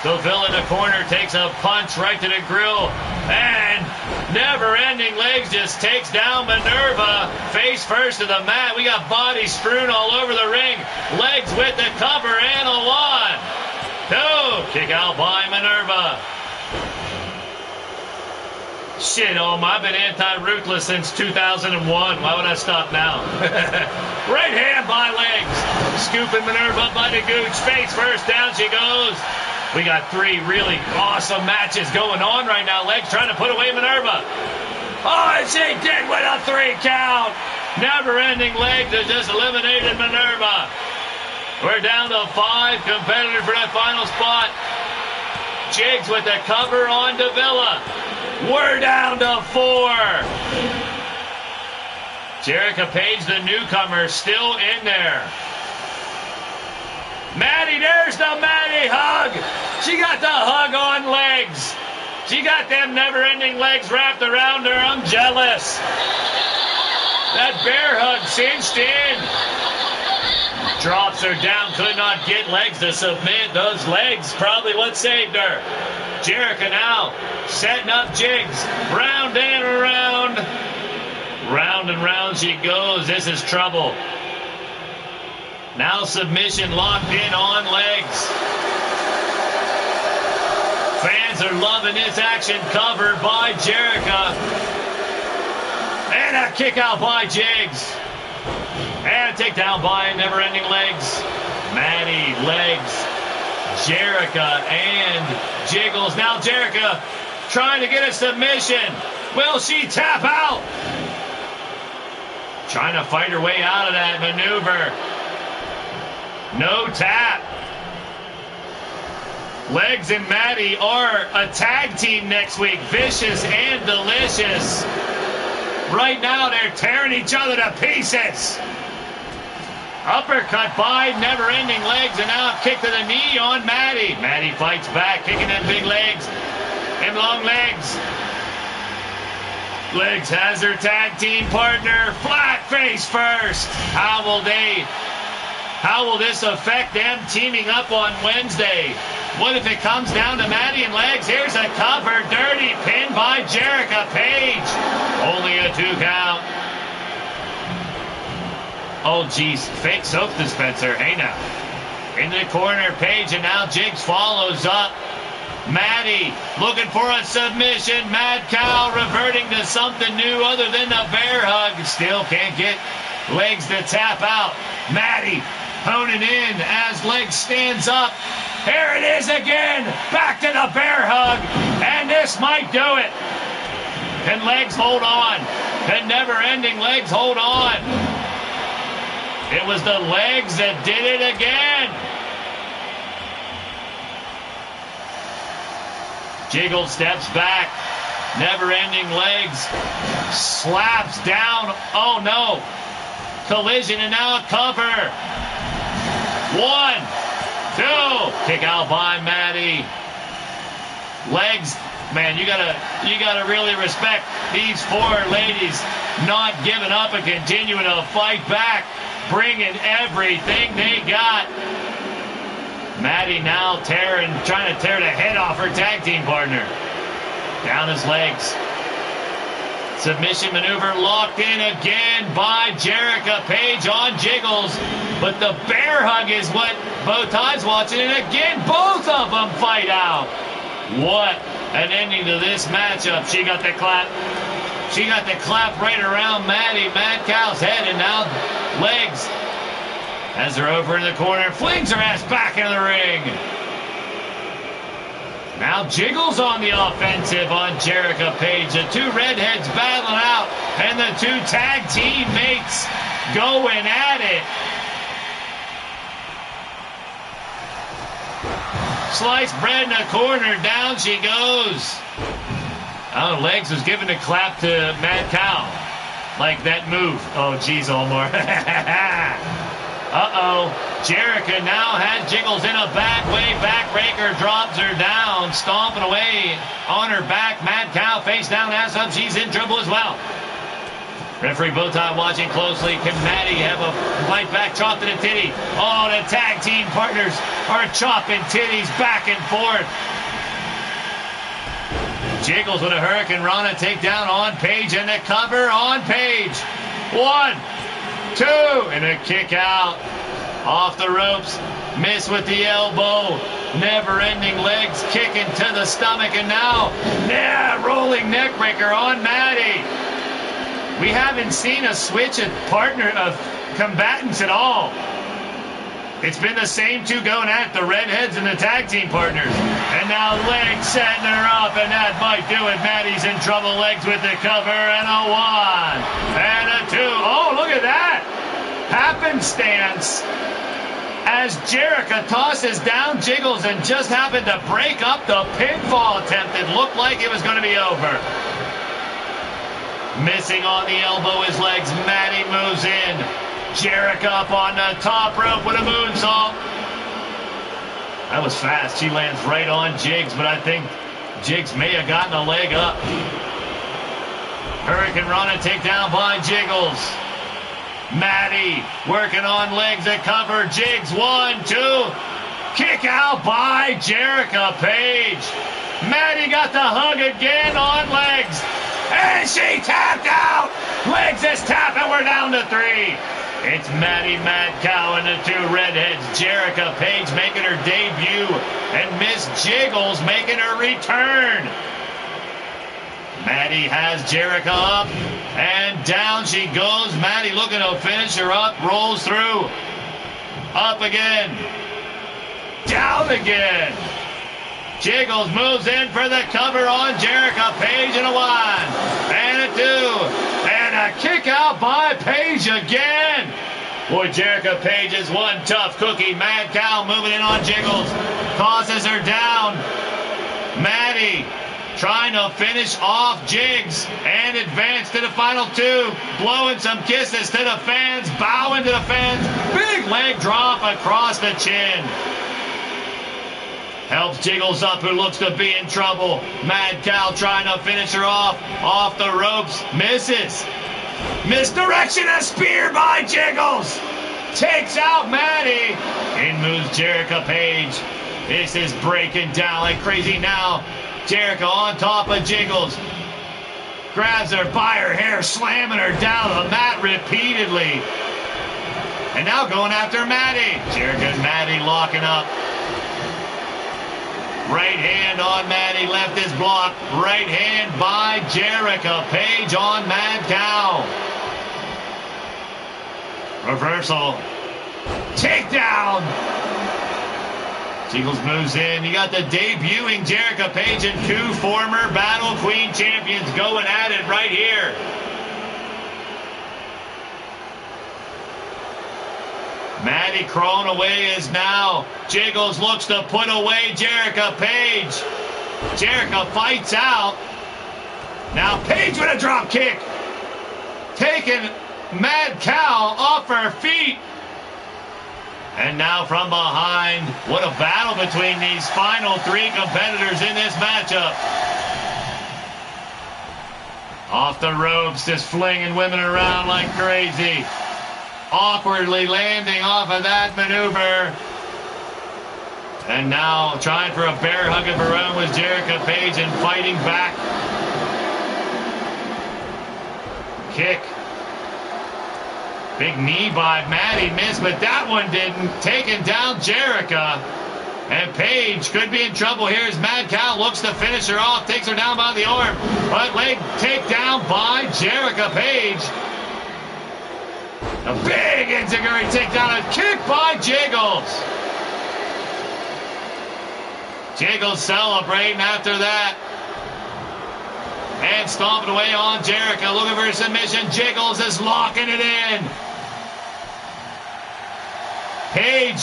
Davila in the corner takes a punch right to the grill. And Never-Ending Legs just takes down Minerva. Face first to the mat. We got bodies strewn all over the ring. Legs with the cover and a 1. 2, kick out by Minerva. Shit, I've been anti-ruthless since 2001. Why would I stop now? Right hand by Legs. Scooping Minerva up by the gooch. Face first, down she goes. We got 3 really awesome matches going on right now. Legs trying to put away Minerva. Oh, and she did with a 3 count. Never-Ending Legs has just eliminated Minerva. We're down to 5 competitors for that final spot. Jigs with the cover on Davila. We're down to 4. Jerica Page, the newcomer, still in there. Maddie, there's the Maddie hug. She got the hug on Legs. She got them Never-Ending Legs wrapped around her. I'm jealous. That bear hug cinched in. Drops her down, could not get Legs to submit. Those legs probably what saved her. Jerica now setting up Jigs. Round and around. Round and round she goes. This is trouble. Now submission locked in on Legs. Fans are loving this action. Covered by Jerica. And a kick out by Jigs. And a takedown by Never-Ending Legs. Maddie, Legs, Jerica, and Jiggles. Now Jerica trying to get a submission. Will she tap out? Trying to fight her way out of that maneuver. No tap. Legs and Maddie are a tag team next week. Vicious and delicious. Right now they're tearing each other to pieces. Uppercut by Never-Ending Legs, and now a kick to the knee on Maddie. Maddie fights back, kicking them big legs. Them long legs. Legs has her tag team partner. Flat face first. How will this affect them teaming up on Wednesday? What if it comes down to Maddie and Legs? Here's a cover. Dirty pin by Jerica Page. Only a 2 count. Oh, geez. Fake soap dispenser. Hey, now. Into the corner, Page, and now Jigs follows up. Maddie looking for a submission. Mad Cow reverting to something new other than a bear hug. Still can't get Legs to tap out. Maddie honing in as Legs stands up. Here it is again. Back to the bear hug. And this might do it. Can Legs hold on? Can Never-Ending Legs hold on? It was the Legs that did it again. Jiggle steps back. Never-Ending Legs slaps down. Oh no. Collision and now a cover. 1, 2. Kick out by Maddie. Legs. Man, you gotta really respect these four ladies not giving up and continuing to fight back, bringing everything they got. Maddie now trying to tear the head off her tag team partner. Down his legs. Submission maneuver locked in again by Jerica Page on Jiggles. But the bear hug is what Bowtie's watching, and again both of them fight out. What an ending to this matchup. She got the clap. She got the clap right around Mad Cow's head, and now legs. As they're over in the corner, flings her ass back into the ring. Now Jiggles on the offensive on Jerica Page. The two redheads battling out, and the two tag team mates going at it. Sliced bread in the corner, down she goes. Oh, Legs was giving a clap to Mad Cow. Like that move. Oh, geez, Omar. Uh-oh. Jerica now has Jiggles in a bad way. Backbreaker drops her down, stomping away on her back. Mad Cow face down, ass up. She's in trouble as well. Referee Bowtie watching closely. Can Maddie have a fight back, chop to the titty? Oh, the tag team partners are chopping titties back and forth. Jiggles with a Hurricane Rana takedown on Page, and the cover on Page. 1, 2, and a kick out. Off the ropes. Miss with the elbow. Never-ending legs kicking to the stomach, and now, rolling neckbreaker on Maddie. We haven't seen a switch of combatants at all. It's been the same two going at the redheads and the tag team partners. And now Legs setting her up, and that might do it. Maddie's in trouble. Legs with the cover, and a 1, and a 2. Oh, look at that. Happenstance. As Jerica tosses down Jiggles and just happened to break up the pinfall attempt. It looked like it was going to be over. Missing on the elbow is Legs. Maddie moves in. Jerica up on the top rope with a moonsault. That was fast. She lands right on Jigs, but I think Jigs may have gotten a leg up. Hurricane Rana takedown by Jiggles. Maddie working on Legs to cover Jigs. 1, 2. Kick out by Jerica Page. Maddie got the hug again on Legs. And she tapped out. Legs is tapped, and we're down to 3. It's Maddie Mad Cow and the two redheads. Jerica Page making her debut, and Miss Jiggles making her return. Maddie has Jerica up, and down she goes. Maddie looking to finish her up, rolls through. Up again. Down again. Jiggles moves in for the cover on Jerica Page, and a 1, and a 2, and a kick out by Page again. Boy, Jerica Page is one tough cookie. Mad Cow moving in on Jiggles, tosses her down. Maddie trying to finish off Jigs and advance to the final 2, blowing some kisses to the fans, bowing to the fans. Big leg drop across the chin. Helps Jiggles up, who looks to be in trouble. Mad Cow trying to finish her off the ropes. Misses. Misdirection, a spear by Jiggles. Takes out Maddie. In moves Jerica Page. This is breaking down like crazy now. Jerica on top of Jiggles. Grabs her by her hair, slamming her down the mat repeatedly. And now going after Maddie. Jerica and Maddie locking up. Right hand on Maddie, left is blocked. Right hand by Jerica Page on Mad Cow. Reversal. Takedown. Jiggles moves in. You got the debuting Jerica Page and 2 former Battle Queen champions going at it right here. Maddie crawling away is now. Jiggles looks to put away Jerica Page. Jerica fights out. Now Page with a drop kick. Taking Mad Cow off her feet. And now from behind, what a battle between these final three competitors in this matchup. Off the ropes, just flinging women around like crazy. Awkwardly landing off of that maneuver. And now trying for a bear hug of her own with Jerica Page and fighting back. Kick. Big knee by Maddie, missed, but that one didn't. Taking down Jerica. And Page could be in trouble here as Mad Cow looks to finish her off, takes her down by the arm. But leg takedown by Jerica Page. A big enziguri takedown, a kick by Jiggles. Jiggles celebrating after that. And stomping away on Jerica, looking for a submission. Jiggles is locking it in. Page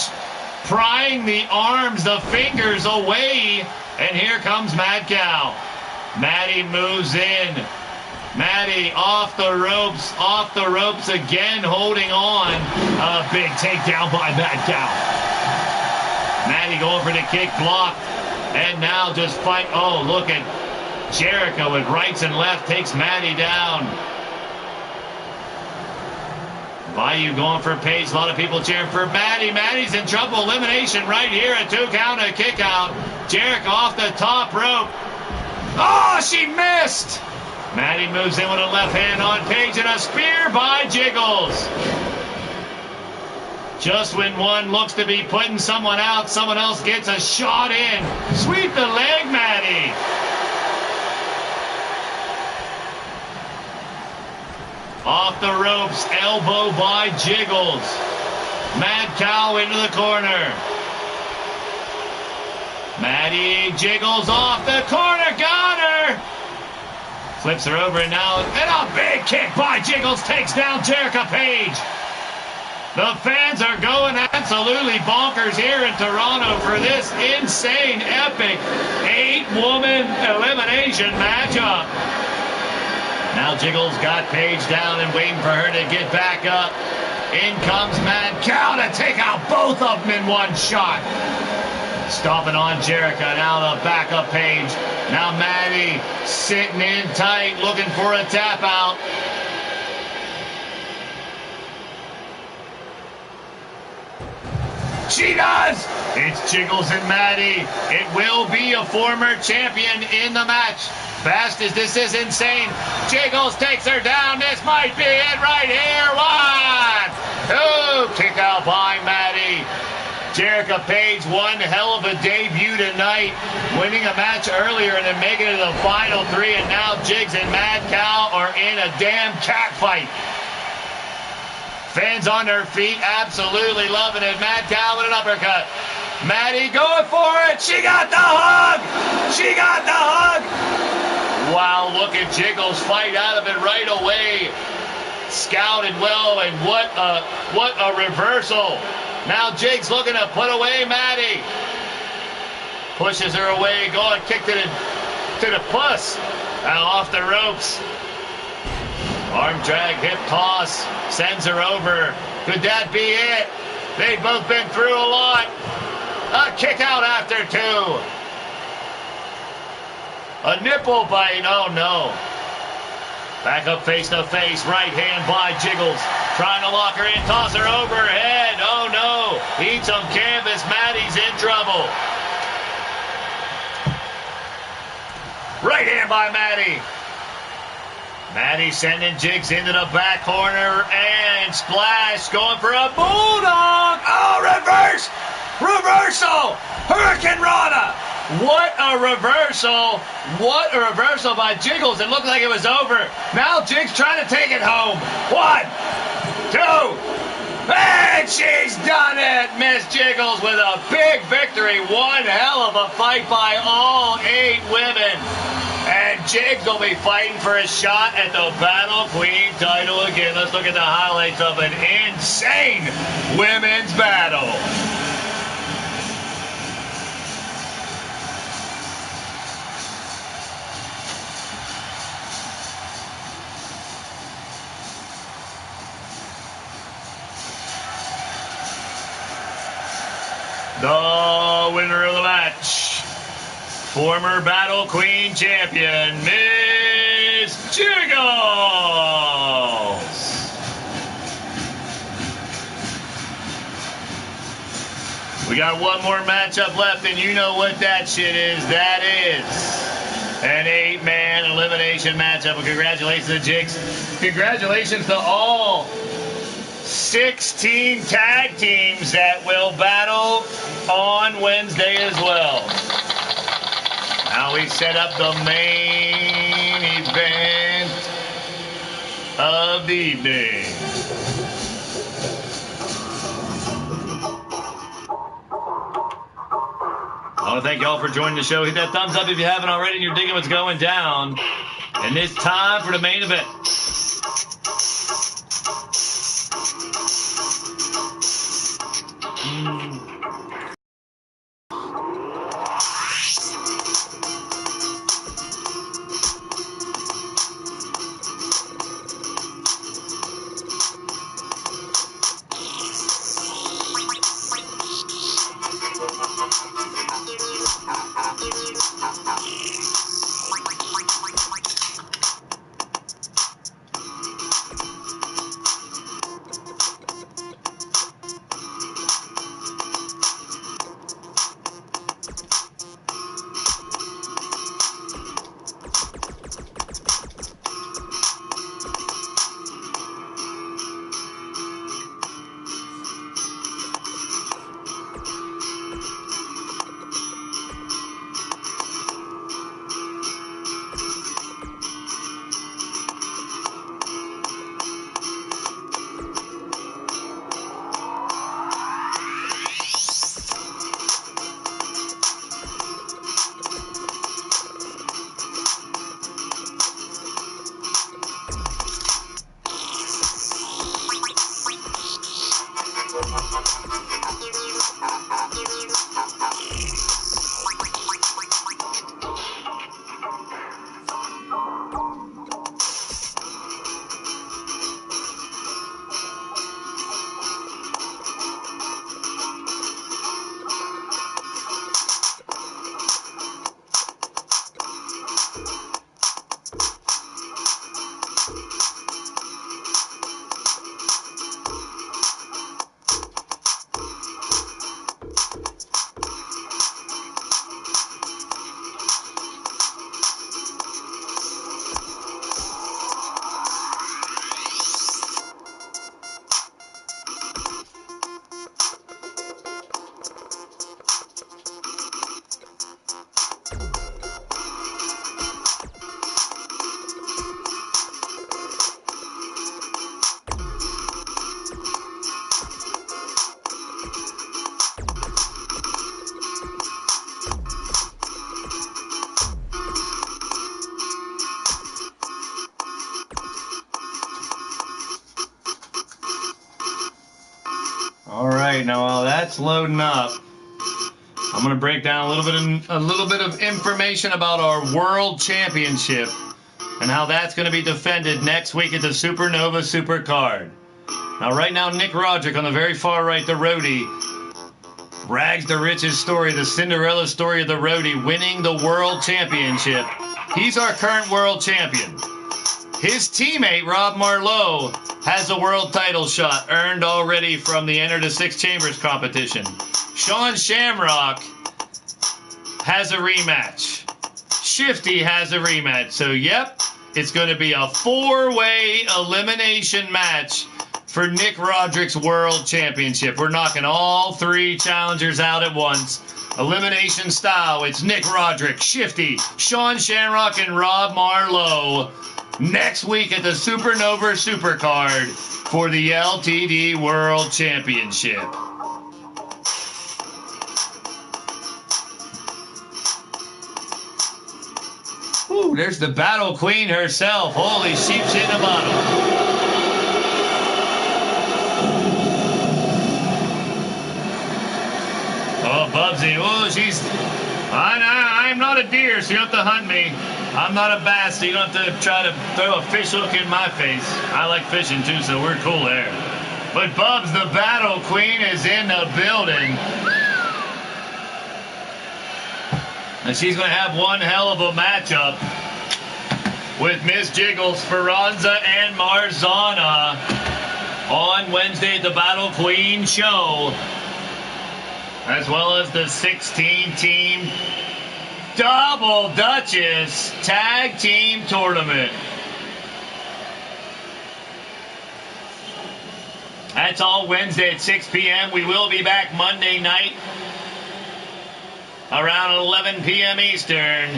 prying the arms, the fingers away. And here comes Mad Cow. Maddie moves in. Maddie off the ropes again, holding on. A big takedown by Mad Cow. Maddie going for the kick, blocked. And now just fight. Oh, look at Jerica with rights and left takes Maddie down. Bayou going for Page. A lot of people cheering for Maddie. Maddie's in trouble. Elimination right here. A 2 count, a kick out. Jerica off the top rope. Oh, she missed. Maddie moves in with a left hand on Page and a spear by Jiggles. Just when one looks to be putting someone out, someone else gets a shot in. Sweep the leg, Maddie. Off the ropes, elbow by Jiggles. Mad Cow into the corner. Maddie Jiggles off the corner, got her. Flips her over now, and a big kick by Jiggles takes down Jerica Page. The fans are going absolutely bonkers here in Toronto for this insane, epic 8-woman elimination matchup. Now Jiggles got Page down and waiting for her to get back up. In comes Mad Cow to take out both of them in one shot. Stomping on Jerica, now the backup Page. Now Maddie sitting in tight, looking for a tap out. She does! It's Jiggles and Maddie. It will be a former champion in the match. Fast as this is insane. Jiggles takes her down. This might be it right here. 1, 2. Kick out by Maddie. Jerica Page, one hell of a debut tonight. Winning a match earlier and then making it to the final 3. And now Jigs and Mad Cow are in a damn cat fight. Fans on their feet, absolutely loving it. Mad Cow with an uppercut. Maddie going for it. She got the hug. She got the hug. Wow, look at Jiggles fight out of it right away. Scouted well, and what a reversal. Now Jigs looking to put away Maddie. Pushes her away, going kick to the puss. Now off the ropes. Arm drag, hip toss, sends her over. Could that be it? They've both been through a lot. A kick out after 2. A nipple bite, oh no. Back up face to face, right hand by Jiggles. Trying to lock her in, toss her overhead. Oh no, eat some canvas, Maddie's in trouble. Right hand by Maddie. Maddie sending Jigs into the back corner and splash, going for a bulldog. Oh, reverse, reversal, Hurricane Rana. What a reversal. What a reversal by Jiggles. It looked like it was over. Now Jigs trying to take it home. 1, 2, and she's done it. Miss Jiggles with a big victory. One hell of a fight by all 8 women. And Jigs will be fighting for a shot at the Battle Queen title again. Let's look at the highlights of an insane women's battle. the winner of the match, former Battle Queen champion, Miss Jiggles. We got one more matchup left, and you know what that shit is. That is an 8-man elimination matchup. And congratulations to Jigs. Congratulations to all 16 tag teams that will battle on Wednesday as well. Now we set up the main event of the evening. I want to thank y'all for joining the show. Hit that thumbs up if you haven't already and you're digging what's going down. And it's time for the main event. Now while that's loading up, I'm going to break down a little bit of information about our World Championship and how that's going to be defended next week at the Supernova Supercard. Now right now, Nick Roderick on the very far right, the roadie, rags to riches story, the Cinderella story of the roadie winning the World Championship. He's our current World Champion. His teammate, Rob Marlowe, has a world title shot earned already from the Enter the Six Chambers competition. Sean Shamrock has a rematch. Shifty has a rematch. So, yep, it's going to be a 4-way elimination match for Nick Roderick's World Championship. We're knocking all 3 challengers out at once. Elimination style, it's Nick Roderick, Shifty, Sean Shamrock, and Rob Marlowe. Next week at the Supernova Supercard for the LTD World Championship. Ooh, there's the Battle Queen herself. Holy sheep's in a bottle. Oh, Bubsy. Oh, she's... I'm not a deer, so you don't have to hunt me. I'm not a bass, so you don't have to try to throw a fish hook in my face. I like fishing too, so we're cool there. But Bubs, the Battle Queen, is in the building. And she's going to have one hell of a matchup with Miss Jiggles, Speranza, and Marzana on Wednesday at the Battle Queen show, as well as the 16-team Double Duchess Tag Team Tournament. That's all Wednesday at 6 p.m. We will be back Monday night around 11 p.m. Eastern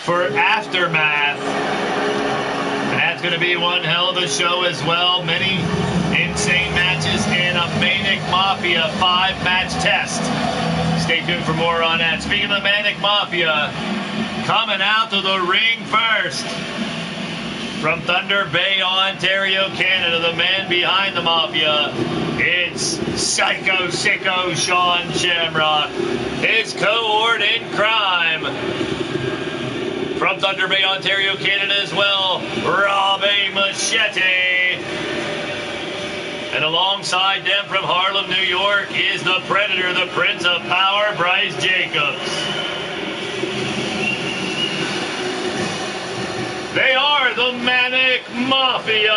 for Aftermath. And that's going to be one hell of a show as well. Many insane matches in a Manic Mafia 5-match test. Stay tuned for more on that. Speaking of Manic Mafia, coming out to the ring first, from Thunder Bay, Ontario, Canada, the man behind the Mafia, it's Psycho Sicko Sean Shamrock, his cohort in crime. From Thunder Bay, Ontario, Canada as well, Robbie Machete. And alongside them from Harlem, New York, is the Predator, the Prince of Power, Bryce Jacobs. They are the Manic Mafia.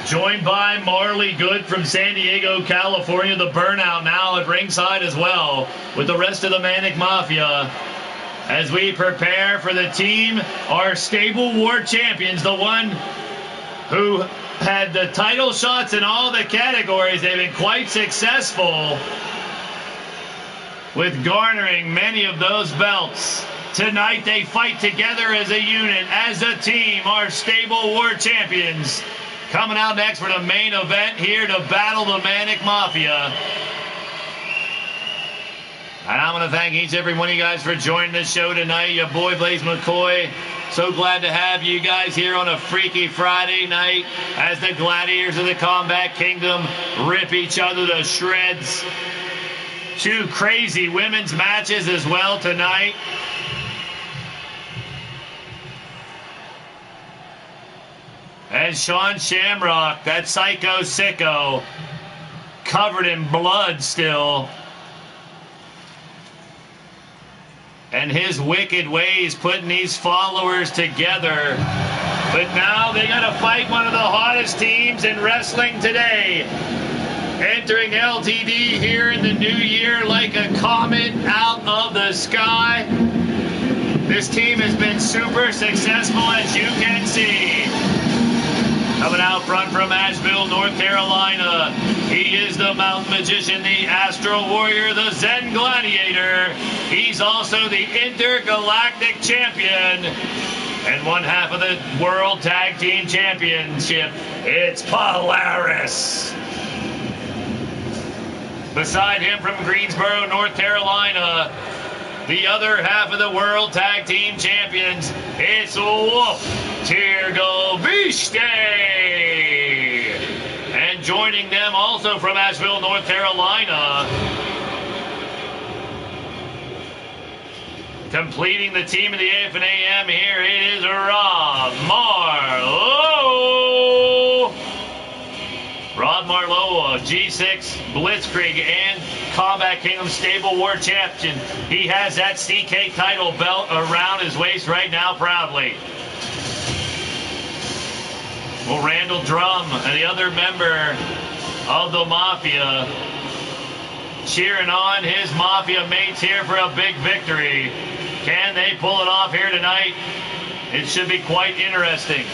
Joined by Marley Good from San Diego, California, the Burnout now at ringside as well, with the rest of the Manic Mafia, as we prepare for the team, our stable war champions, the one who had the title shots in all the categories. They've been quite successful with garnering many of those belts. Tonight they fight together as a unit, as a team, our stable war champions. Coming out next for the main event, here to battle the Manic Mafia. And I'm going to thank each and every one of you guys for joining the show tonight. Your boy Blaise McCoy. So glad to have you guys here on a Freaky Friday night as the gladiators of the Combat Kingdom rip each other to shreds. Two crazy women's matches as well tonight. And Sean Shamrock, that Psycho Sicko, covered in blood still. And his wicked ways putting these followers together. But now they gotta fight one of the hottest teams in wrestling today. Entering LTD here in the new year like a comet out of the sky. This team has been super successful, as you can see. Coming out front from Asheville, North Carolina, he is the Mountain Magician, the Astral Warrior, the Zen Gladiator. He's also the Intergalactic Champion and one half of the World Tag Team Championship. It's Polaris. Beside him from Greensboro, North Carolina, the other half of the World Tag Team Champions, it's Wolf Tirgoviste. And joining them also from Asheville, North Carolina, completing the team of the AF and AM here, it is Rob Marlowe. Rob Marlowe, G6, Blitzkrieg, and Combat Kingdom Stable War Champion. He has that CK title belt around his waist right now proudly. Well, Randall Drum, and the other member of the Mafia, cheering on his Mafia mates here for a big victory. Can they pull it off here tonight? It should be quite interesting.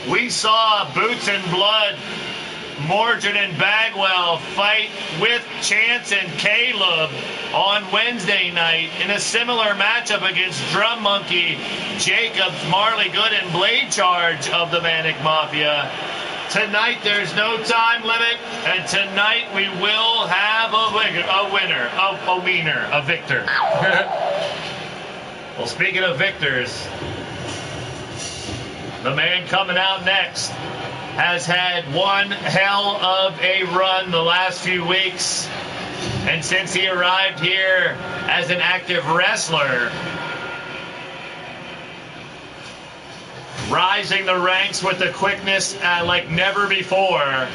We saw Boots and Blood, Mordred and Bagwell fight with Chance and Caleb on Wednesday night in a similar matchup against Drum Monkey, Jacobs, Marley Good, and Blade Charge of the Manic Mafia. Tonight there's no time limit, and tonight we will have a victor. Well, speaking of victors, the man coming out next has had one hell of a run the last few weeks. And since he arrived here as an active wrestler, rising the ranks with the quickness like never before,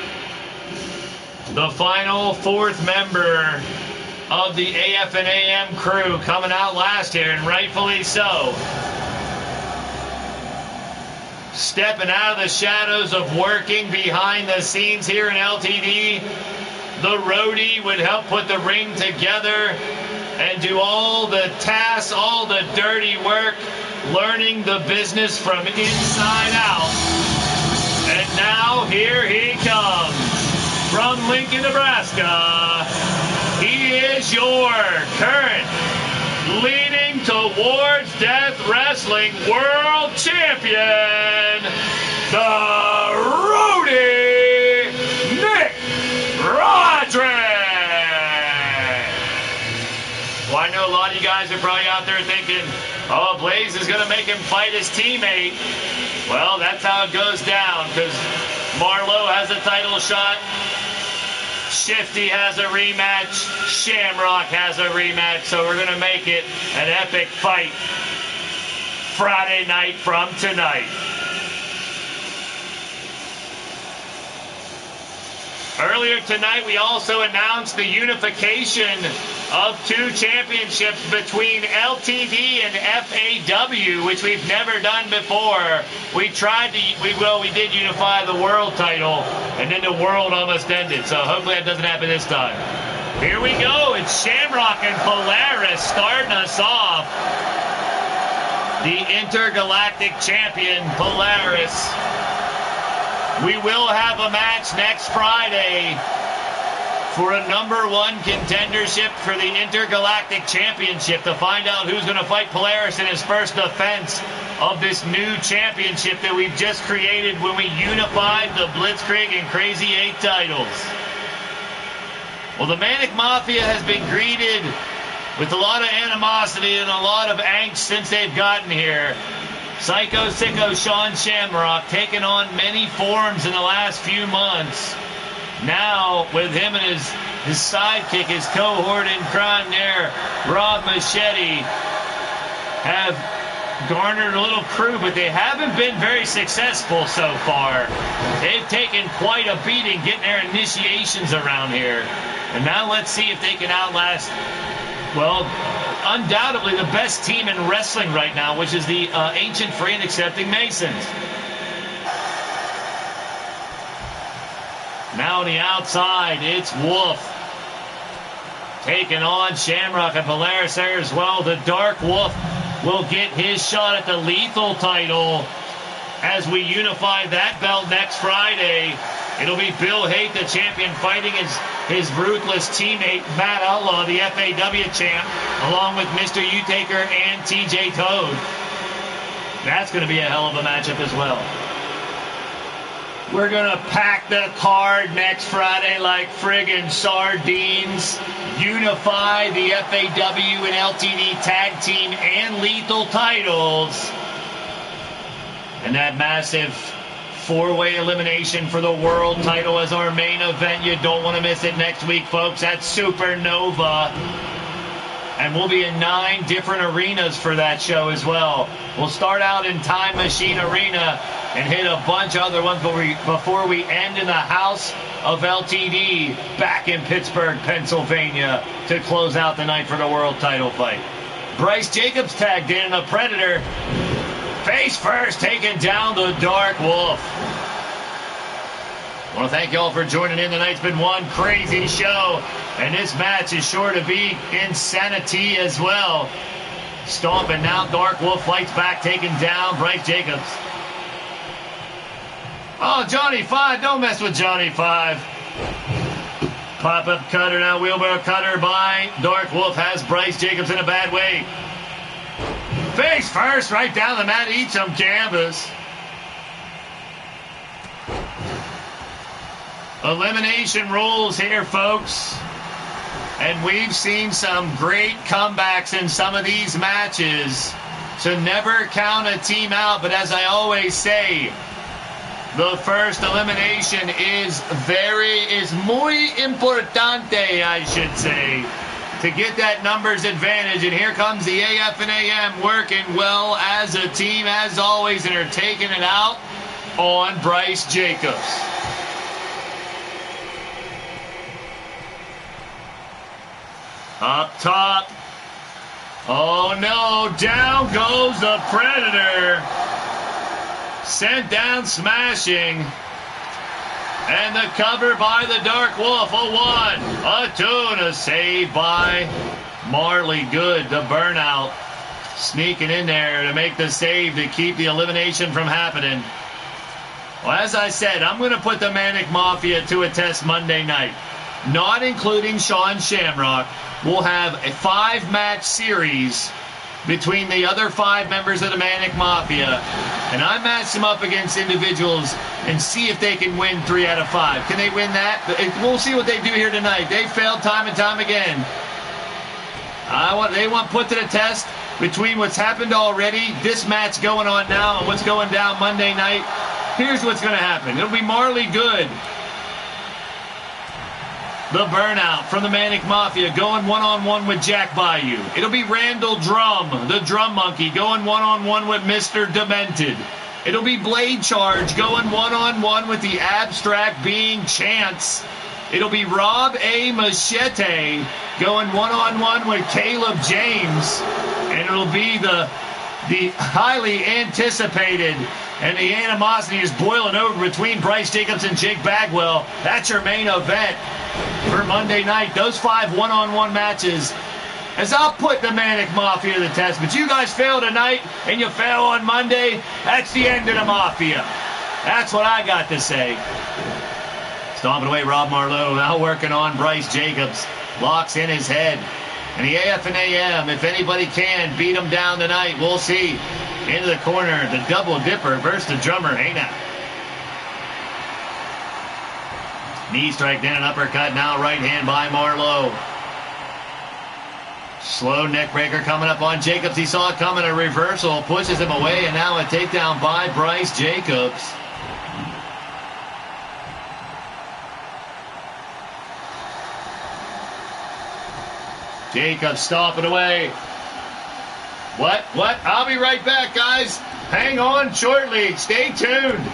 the final fourth member of the AF and AM crew coming out last year, and rightfully so. Stepping out of the shadows of working behind the scenes here in LTD, the roadie would help put the ring together and do all the tasks, all the dirty work, learning the business from inside out. And now here he comes from Lincoln, Nebraska. He is your current leading towards death wrestling world champion, the roadie, Nick Roderick. Well, I know a lot of you guys are probably out there thinking, oh, Blaise is going to make him fight his teammate. Well, that's how it goes down, because Marlowe has a title shot, Shifty has a rematch, Shamrock has a rematch, so we're going to make it an epic fight Friday night from tonight. Earlier tonight, we also announced the unification of two championships between LTD and FAW, which we've never done before. We did unify the world title, and then the world almost ended. So hopefully that doesn't happen this time. Here we go. It's Shamrock and Polaris starting us off. The intergalactic champion, Polaris. We will have a match next Friday for a #1 contendership for the Intergalactic Championship to find out who's going to fight Polaris in his first defense of this new championship that we've just created when we unified the Blitzkrieg and Crazy 8 titles. Well, the Manic Mafia has been greeted with a lot of animosity and a lot of angst since they've gotten here. Psycho Sicko Sean Shamrock taking on many forms in the last few months. Now, with him and his sidekick, his cohort in crime there, Rob Machete, have garnered a little crew, but they haven't been very successful so far. They've taken quite a beating getting their initiations around here. And now let's see if they can outlast, well, undoubtedly the best team in wrestling right now, which is the Ancient Free and Accepting Masons. Now on the outside, it's Wolf taking on Shamrock and Polaris there as well. The Dark Wolf will get his shot at the Lethal title as we unify that belt next Friday. It'll be Bill Haight, the champion, fighting his ruthless teammate, Matt Outlaw, the FAW champ, along with Mr. U-Taker and TJ Toad. That's going to be a hell of a matchup as well. We're going to pack the card next Friday like friggin' sardines. Unify the FAW and LTD tag team and Lethal titles. And that massive four-way elimination for the world title as our main event. You don't want to miss it next week, folks. That's Supernova. And we'll be in 9 different arenas for that show as well. We'll start out in Time Machine Arena and hit a bunch of other ones before we end in the House of LTD back in Pittsburgh, Pennsylvania to close out the night for the world title fight. Bryce Jacobs tagged in, a Predator. Face first, taking down the Dark Wolf. I want to thank you all for joining in tonight. It's been one crazy show, and this match is sure to be insanity as well. Stomping now, Dark Wolf fights back, taking down Bryce Jacobs. Oh, Johnny 5, don't mess with Johnny 5. Pop-up cutter now, wheelbarrow cutter by Dark Wolf has Bryce Jacobs in a bad way. Face first, right down the mat, eats some canvas. Elimination rules here, folks. And we've seen some great comebacks in some of these matches. So never count a team out. But as I always say, the first elimination is muy importante, I should say, to get that numbers advantage. And here comes the AF and AM working well as a team, as always, and are taking it out on Blaise Jacobs. Up top. Oh no, down goes the Predator. Sent down smashing. And the cover by the Dark Wolf. A 1, a 2, and a save by Marley. Good, the burnout. Sneaking in there to make the save to keep the elimination from happening. Well, as I said, I'm going to put the Manic Mafia to a test Monday night. Not including Sean Shamrock. We'll have a 5-match series between the other 5 members of the Manic Mafia. And I match them up against individuals and see if they can win 3 out of 5. Can they win that? We'll see what they do here tonight. They failed time and time again. They want put to the test between what's happened already, this match going on now, and what's going down Monday night. Here's what's going to happen. It'll be Marley Good, the burnout from the Manic Mafia, going one-on-one with Jack Bayou. It'll be Randall Drum, the drum monkey, going one-on-one with Mr. Demented. It'll be Blade Charge going one-on-one with the abstract being Chance. It'll be Rob A. Machete going one-on-one with Caleb James. And it'll be the highly anticipated, and the animosity is boiling over between Blaise Jacobs and Jake Bagwell. That's your main event for Monday night. Those 5 one-on-one matches, as I'll put the Manic Mafia to the test. But you guys fail tonight, and you fail on Monday. That's the end of the Mafia. That's what I got to say. Stomping away Rob Marlowe, now working on Blaise Jacobs. Locks in his head. And the AF and AM, if anybody can, beat him down tonight. We'll see. Into the corner, the double dipper versus the drummer, Hana. Knee strike, then an uppercut, now right hand by Marlowe. Slow neck breaker coming up on Jacobs. He saw it coming, a reversal, pushes him away, and now a takedown by Blaise Jacobs. Jacobs stomping away. What? I'll be right back, guys. Hang on shortly. Stay tuned.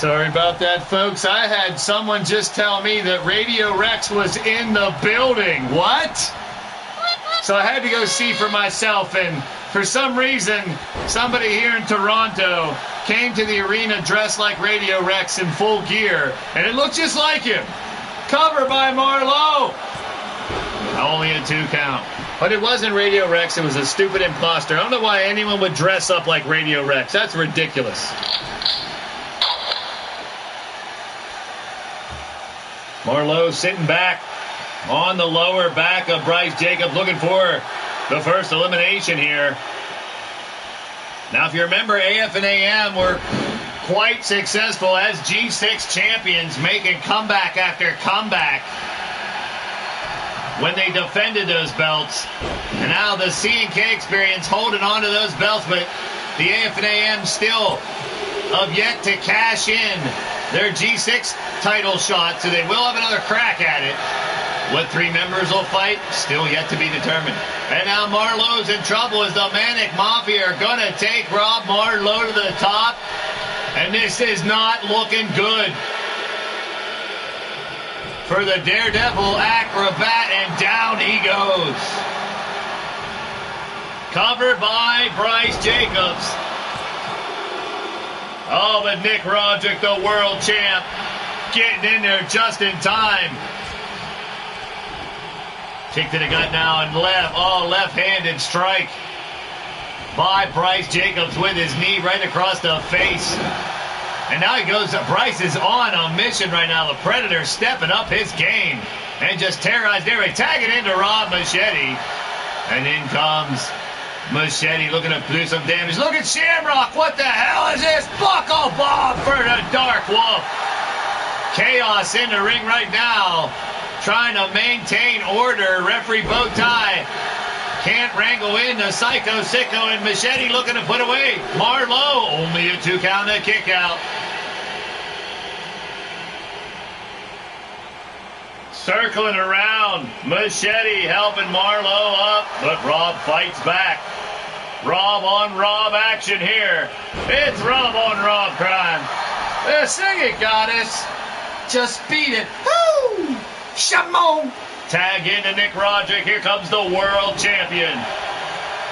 Sorry about that, folks. I had someone just tell me that Radio Rex was in the building. What? So I had to go see for myself, and for some reason, somebody here in Toronto came to the arena dressed like Radio Rex in full gear, and it looked just like him. Cover by Marlowe. Only a 2 count. But it wasn't Radio Rex, it was a stupid imposter. I don't know why anyone would dress up like Radio Rex. That's ridiculous. Marlowe sitting back on the lower back of Blaise Jacobs, looking for the first elimination here. Now, if you remember, AF and AM were quite successful as G6 champions, making comeback after comeback when they defended those belts. And now the C&K experience holding on to those belts, but the AF and AM still have yet to cash in their G6 title shot, so they will have another crack at it. What 3 members will fight, still yet to be determined. And now Marlowe's in trouble as the Manic Mafia are going to take Rob Marlowe to the top. And this is not looking good for the Daredevil Acrobat, and down he goes. Covered by Bryce Jacobs. Oh, but Nick Roderick, the world champ, getting in there just in time. Kick to the gut now and left-handed strike by Bryce Jacobs with his knee right across the face. And now he goes, Bryce is on a mission right now. The Predator stepping up his game and just terrorized everybody. Tagging into Rob Machete. And in comes Machete looking to do some damage. Look at Shamrock. What the hell is this? Buckle bomb for the Dark Wolf. Chaos in the ring right now. Trying to maintain order. Referee Bowtie can't wrangle in the Psycho Sicko, and Machete looking to put away Marlowe. Only a 2 count, a kick out. Circling around, Machete helping Marlowe up, but Rob fights back. Rob on Rob action here. It's Rob on Rob crime. Sing it, goddess. Just beat it. Woo! Shamon. Tag into Nick Roderick. Here comes the world champion.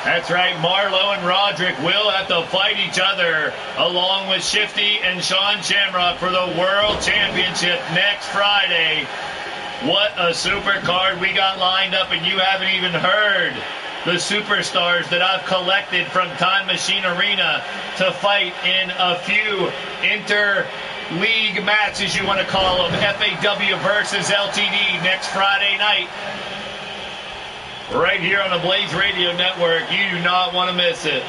That's right, Marlowe and Roderick will have to fight each other along with Shifty and Sean Shamrock for the World Championship next Friday. What a super card we got lined up, and you haven't even heard the superstars that I've collected from Time Machine Arena to fight in a few inter-league matches, you want to call them. FAW versus LTD next Friday night. Right here on the Blaised Radio Network. You do not want to miss it.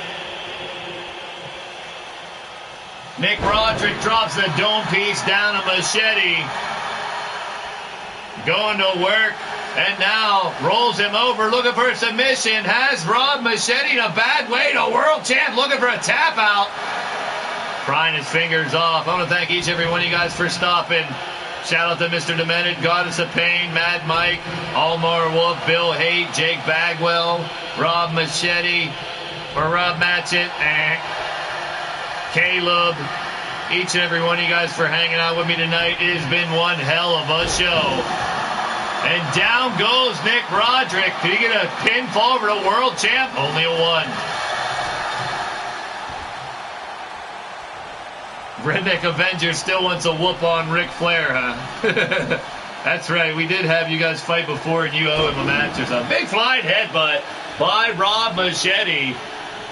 Nick Roderick drops the dome piece down to Machete. Going to work. And now rolls him over, looking for a submission. Has Rob Machete in a bad way. The world champ looking for a tap out. Prying his fingers off. I want to thank each and every one of you guys for stopping. Shout out to Mr. Demented, Goddess of Pain, Mad Mike, Almar Wolf, Bill Haight, Jake Bagwell, Rob Machete, or Rob Matchett, Caleb. Each and every one of you guys for hanging out with me tonight. It has been one hell of a show. And down goes Nick Roderick. Did he get a pinfall for the world champ? Only a 1. Redneck Avenger still wants a whoop on Ric Flair, huh? That's right. We did have you guys fight before, and you owe him a match or something. Big flying headbutt by Rob Machete.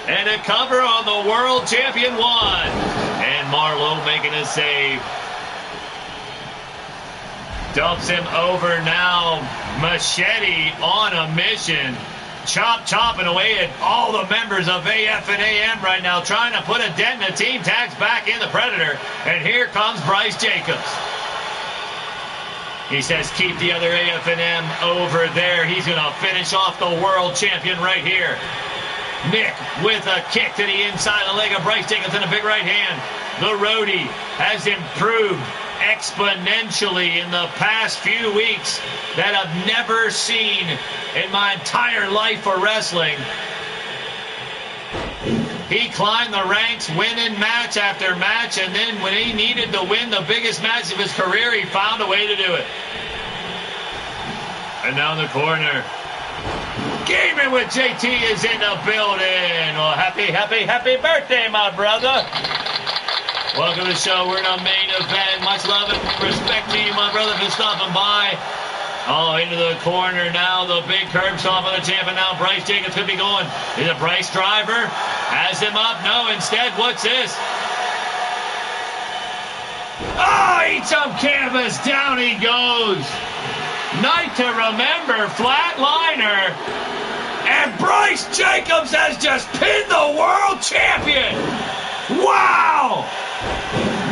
And a cover on the world champion 1. And Marlowe making a save. Dumps him over now. Machete on a mission. Chopping away at all the members of AF and AM right now, trying to put a dent in the team. Tags back in the Predator. And here comes Bryce Jacobs. He says, keep the other AF and M over there. He's going to finish off the world champion right here. Nick with a kick to the inside of the leg of Bryce Jacobs and a big right hand. The roadie has improved exponentially in the past few weeks that I've never seen in my entire life for wrestling. He climbed the ranks, winning match after match, and then when he needed to win the biggest match of his career, he found a way to do it. And down the corner, Gaming with JT is in the building. Well, happy birthday, my brother. Welcome to the show. We're in our main event. Much love and respect to you, my brother, for stopping by. Oh, into the corner now. The big curb stomp on the champ, and now Bryce Jacobs could be going. Is it Bryce Driver? Has him up? No, instead, what's this? Oh, eat some canvas. Down he goes. Night to remember, flatliner. And Bryce Jacobs has just pinned the world champion. Wow!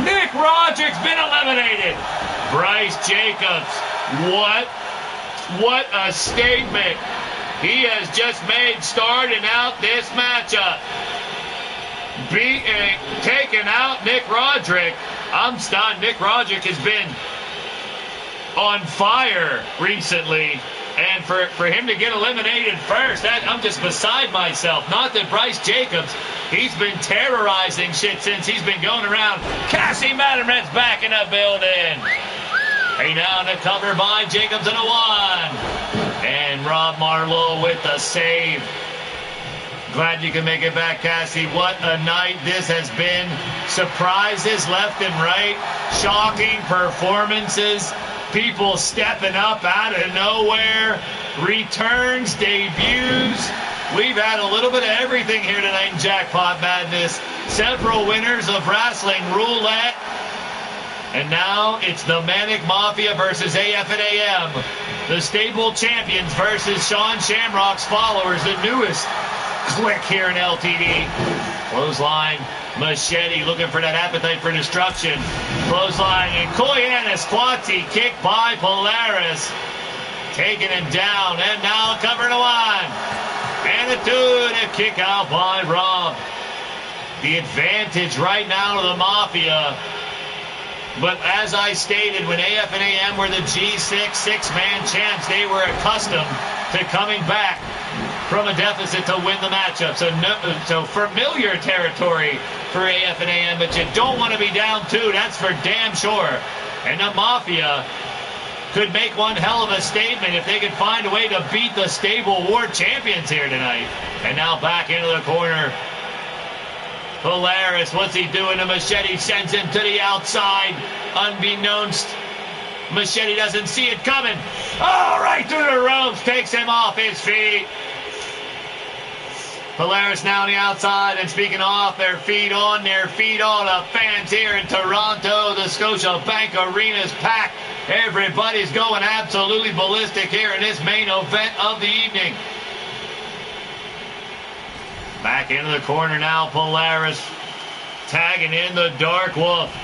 Nick Roderick's been eliminated. Bryce Jacobs, what a statement. He has just made starting out this matchup. taking out Nick Roderick. I'm stunned. Nick Roderick has been on fire recently. And for him to get eliminated first, I'm just beside myself. Not that Bryce Jacobs, he's been terrorizing shit since he's been going around. Cassie Madamet's back in the building. Hey, now the cover by Jacobs and a 1. And Rob Marlowe with the save. Glad you can make it back, Cassie. What a night this has been. Surprises left and right. Shocking performances. People stepping up out of nowhere. Returns, debuts. We've had a little bit of everything here tonight in Jackpot Madness. Several winners of Rasslin, Roulette. And now it's the Manic Mafia versus AF and AM. The stable champions versus Sean Shamrock's followers, the newest clique here in LTD. Clothesline, Machete looking for that appetite for destruction. Clothesline, and Koyan Esquati kick by Polaris. Taking him down, and now covering a 1. And a 2, and a kick out by Rob. The advantage right now to the Mafia. But as I stated, when AF and AM were the G6 six-man champs, they were accustomed to coming back from a deficit to win the matchup. So familiar territory for AF and AM, but you don't want to be down 2, that's for damn sure. And the Mafia could make one hell of a statement if they could find a way to beat the stable war champions here tonight. And now back into the corner. Polaris, what's he doing to Machete? Sends him to the outside. Unbeknownst, Machete doesn't see it coming. Oh, right through the ropes. Takes him off his feet. Polaris now on the outside, and speaking off their feet, on their feet, all the fans here in Toronto. The Scotiabank Arena's packed. Everybody's going absolutely ballistic here in this main event of the evening. Back into the corner now, Polaris tagging in the Dark Wolf.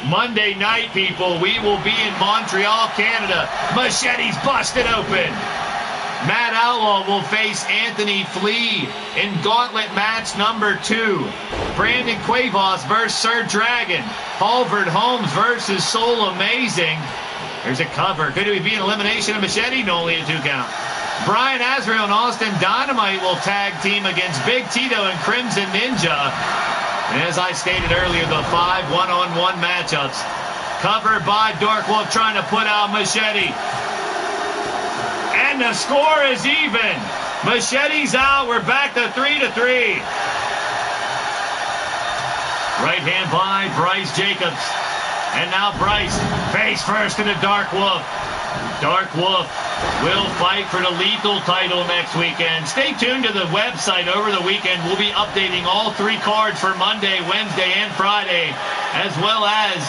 Monday night, people, we will be in Montreal, Canada. Machete's busted open. Matt Outlaw will face Anthony Flea in gauntlet match number 2. Brandon Cuevas versus Sir Dragon. Halvard Holmes versus Soul Amazing. There's a cover. Could it be an elimination of Machete? No, only a 2 count. Brian Azrael and Austin Dynamite will tag team against Big Tito and Crimson Ninja. And as I stated earlier, the 5 one-on-one matchups. Covered by Dark Wolf trying to put out Machete. And the score is even. Machete's out. We're back to 3-3. Right hand by Bryce Jacobs. And now Bryce face first to the Dark Wolf. Dark Wolf will fight for the Lethal title next weekend. Stay tuned to the website over the weekend. We'll be updating all 3 cards for Monday, Wednesday, and Friday, as well as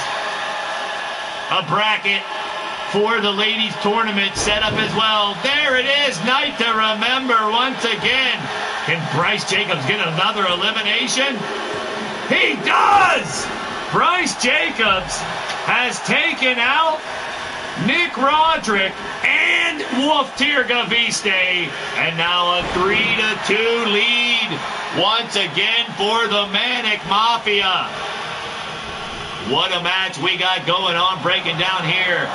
a bracket for the ladies tournament set up as well. There it is, night to remember once again. Can Bryce Jacobs get another elimination? He does! Bryce Jacobs has taken out Nick Roderick and Wolf Tirgaviste, and now a 3-2 lead once again for the Manic Mafia. What a match we got going on breaking down here.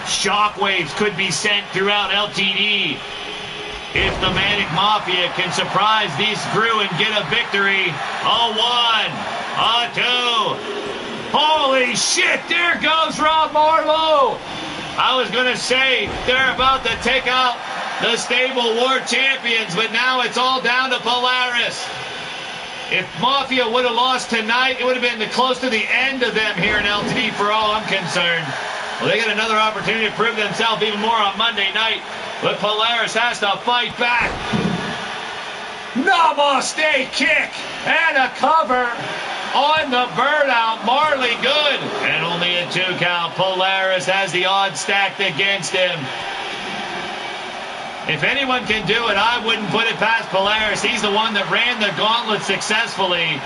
Shockwaves could be sent throughout LTD if the Manic Mafia can surprise this crew and get a victory. A 1, a 2. Holy shit, there goes Rob Marlowe. I was going to say they're about to take out the stable war champions, but now it's all down to Polaris. If Mafia would have lost tonight, it would have been close to the end of them here in LTD for all I'm concerned. Well, they got another opportunity to prove themselves even more on Monday night, but Polaris has to fight back. Namaste kick and a cover on the burnout. Marley good. And only a 2 count. Polaris has the odds stacked against him. If anyone can do it, I wouldn't put it past Polaris. He's the one that ran the gauntlet successfully.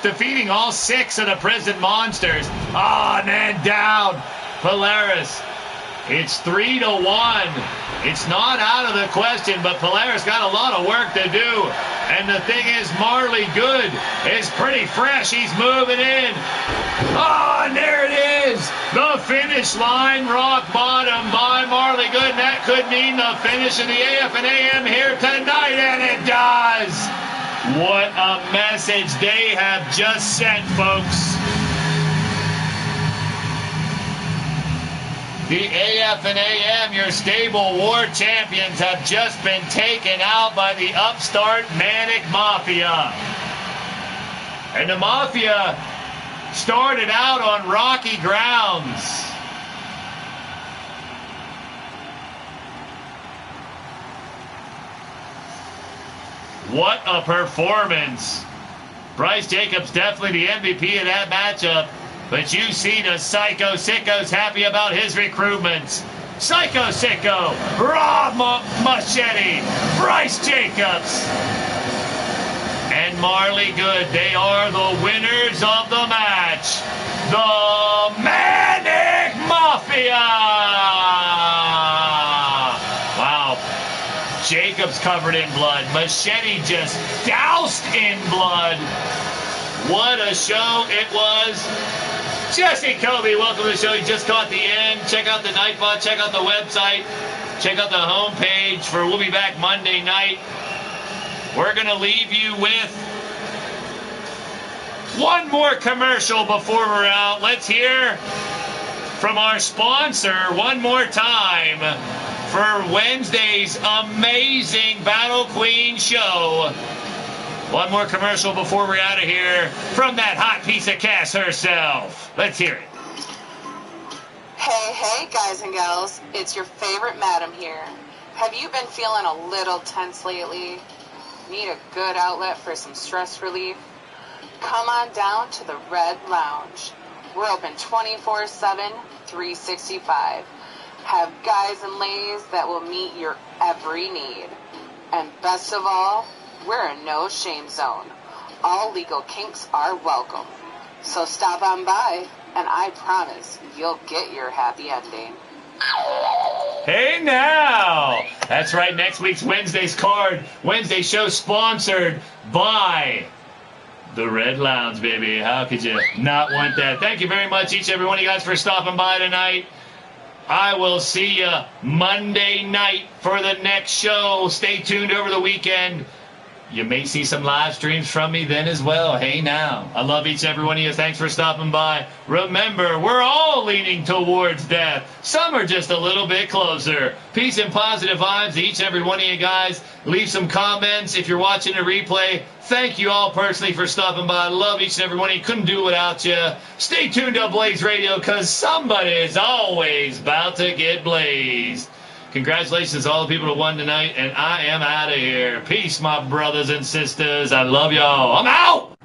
Defeating all 6 of the prison monsters. Oh, and then down. Polaris It's 3-1. It's not out of the question, but Polaris got a lot of work to do. And the thing is, Marley Good is pretty fresh. He's moving in. Oh, and there it is. The finish line, rock bottom by Marley Good. And that could mean the finish of the AF and AM here tonight, and it does. What a message they have just sent, folks. The AF and AM, your stable war champions, have just been taken out by the upstart Manic Mafia. And the Mafia started out on rocky grounds. What a performance. Bryce Jacobs definitely the MVP of that matchup. But you see the Psycho Sicko's happy about his recruitments. Psycho Sicko, Rob Machete, Bryce Jacobs, and Marley Good. They are the winners of the match. The Manic Mafia! Wow. Jacobs covered in blood. Machete just doused in blood. What a show it was. Jesse Kobe, welcome to the show. You just caught the end. Check out the Nightbot. Check out the website. Check out the homepage for We'll Be Back Monday night. We're going to leave you with one more commercial before we're out. Let's hear from our sponsor one more time for Wednesday's amazing Battle Queen show. One more commercial before we're out of here from that hot piece of cash herself. Let's hear it. Hey, guys and gals. It's your favorite madam here. Have you been feeling a little tense lately? Need a good outlet for some stress relief? Come on down to the Red Lounge. We're open 24/7, 365. Have guys and ladies that will meet your every need. And best of all, we're a no-shame zone. All legal kinks are welcome. So stop on by, and I promise you'll get your happy ending. Hey now! That's right, next week's Wednesday's card. Wednesday show sponsored by the Red Lounge, baby. How could you not want that? Thank you very much, each and every one of you guys, for stopping by tonight. I will see you Monday night for the next show. Stay tuned over the weekend. You may see some live streams from me then as well. Hey now. I love each and every one of you. Thanks for stopping by. Remember, we're all leaning towards death. Some are just a little bit closer. Peace and positive vibes to each and every one of you guys. Leave some comments if you're watching a replay. Thank you all personally for stopping by. I love each and every one of you. Couldn't do it without you. Stay tuned to Blaised Radio, because somebody is always about to get blazed. Congratulations to all the people who won tonight, and I am out of here. Peace, my brothers and sisters. I love y'all. I'm out!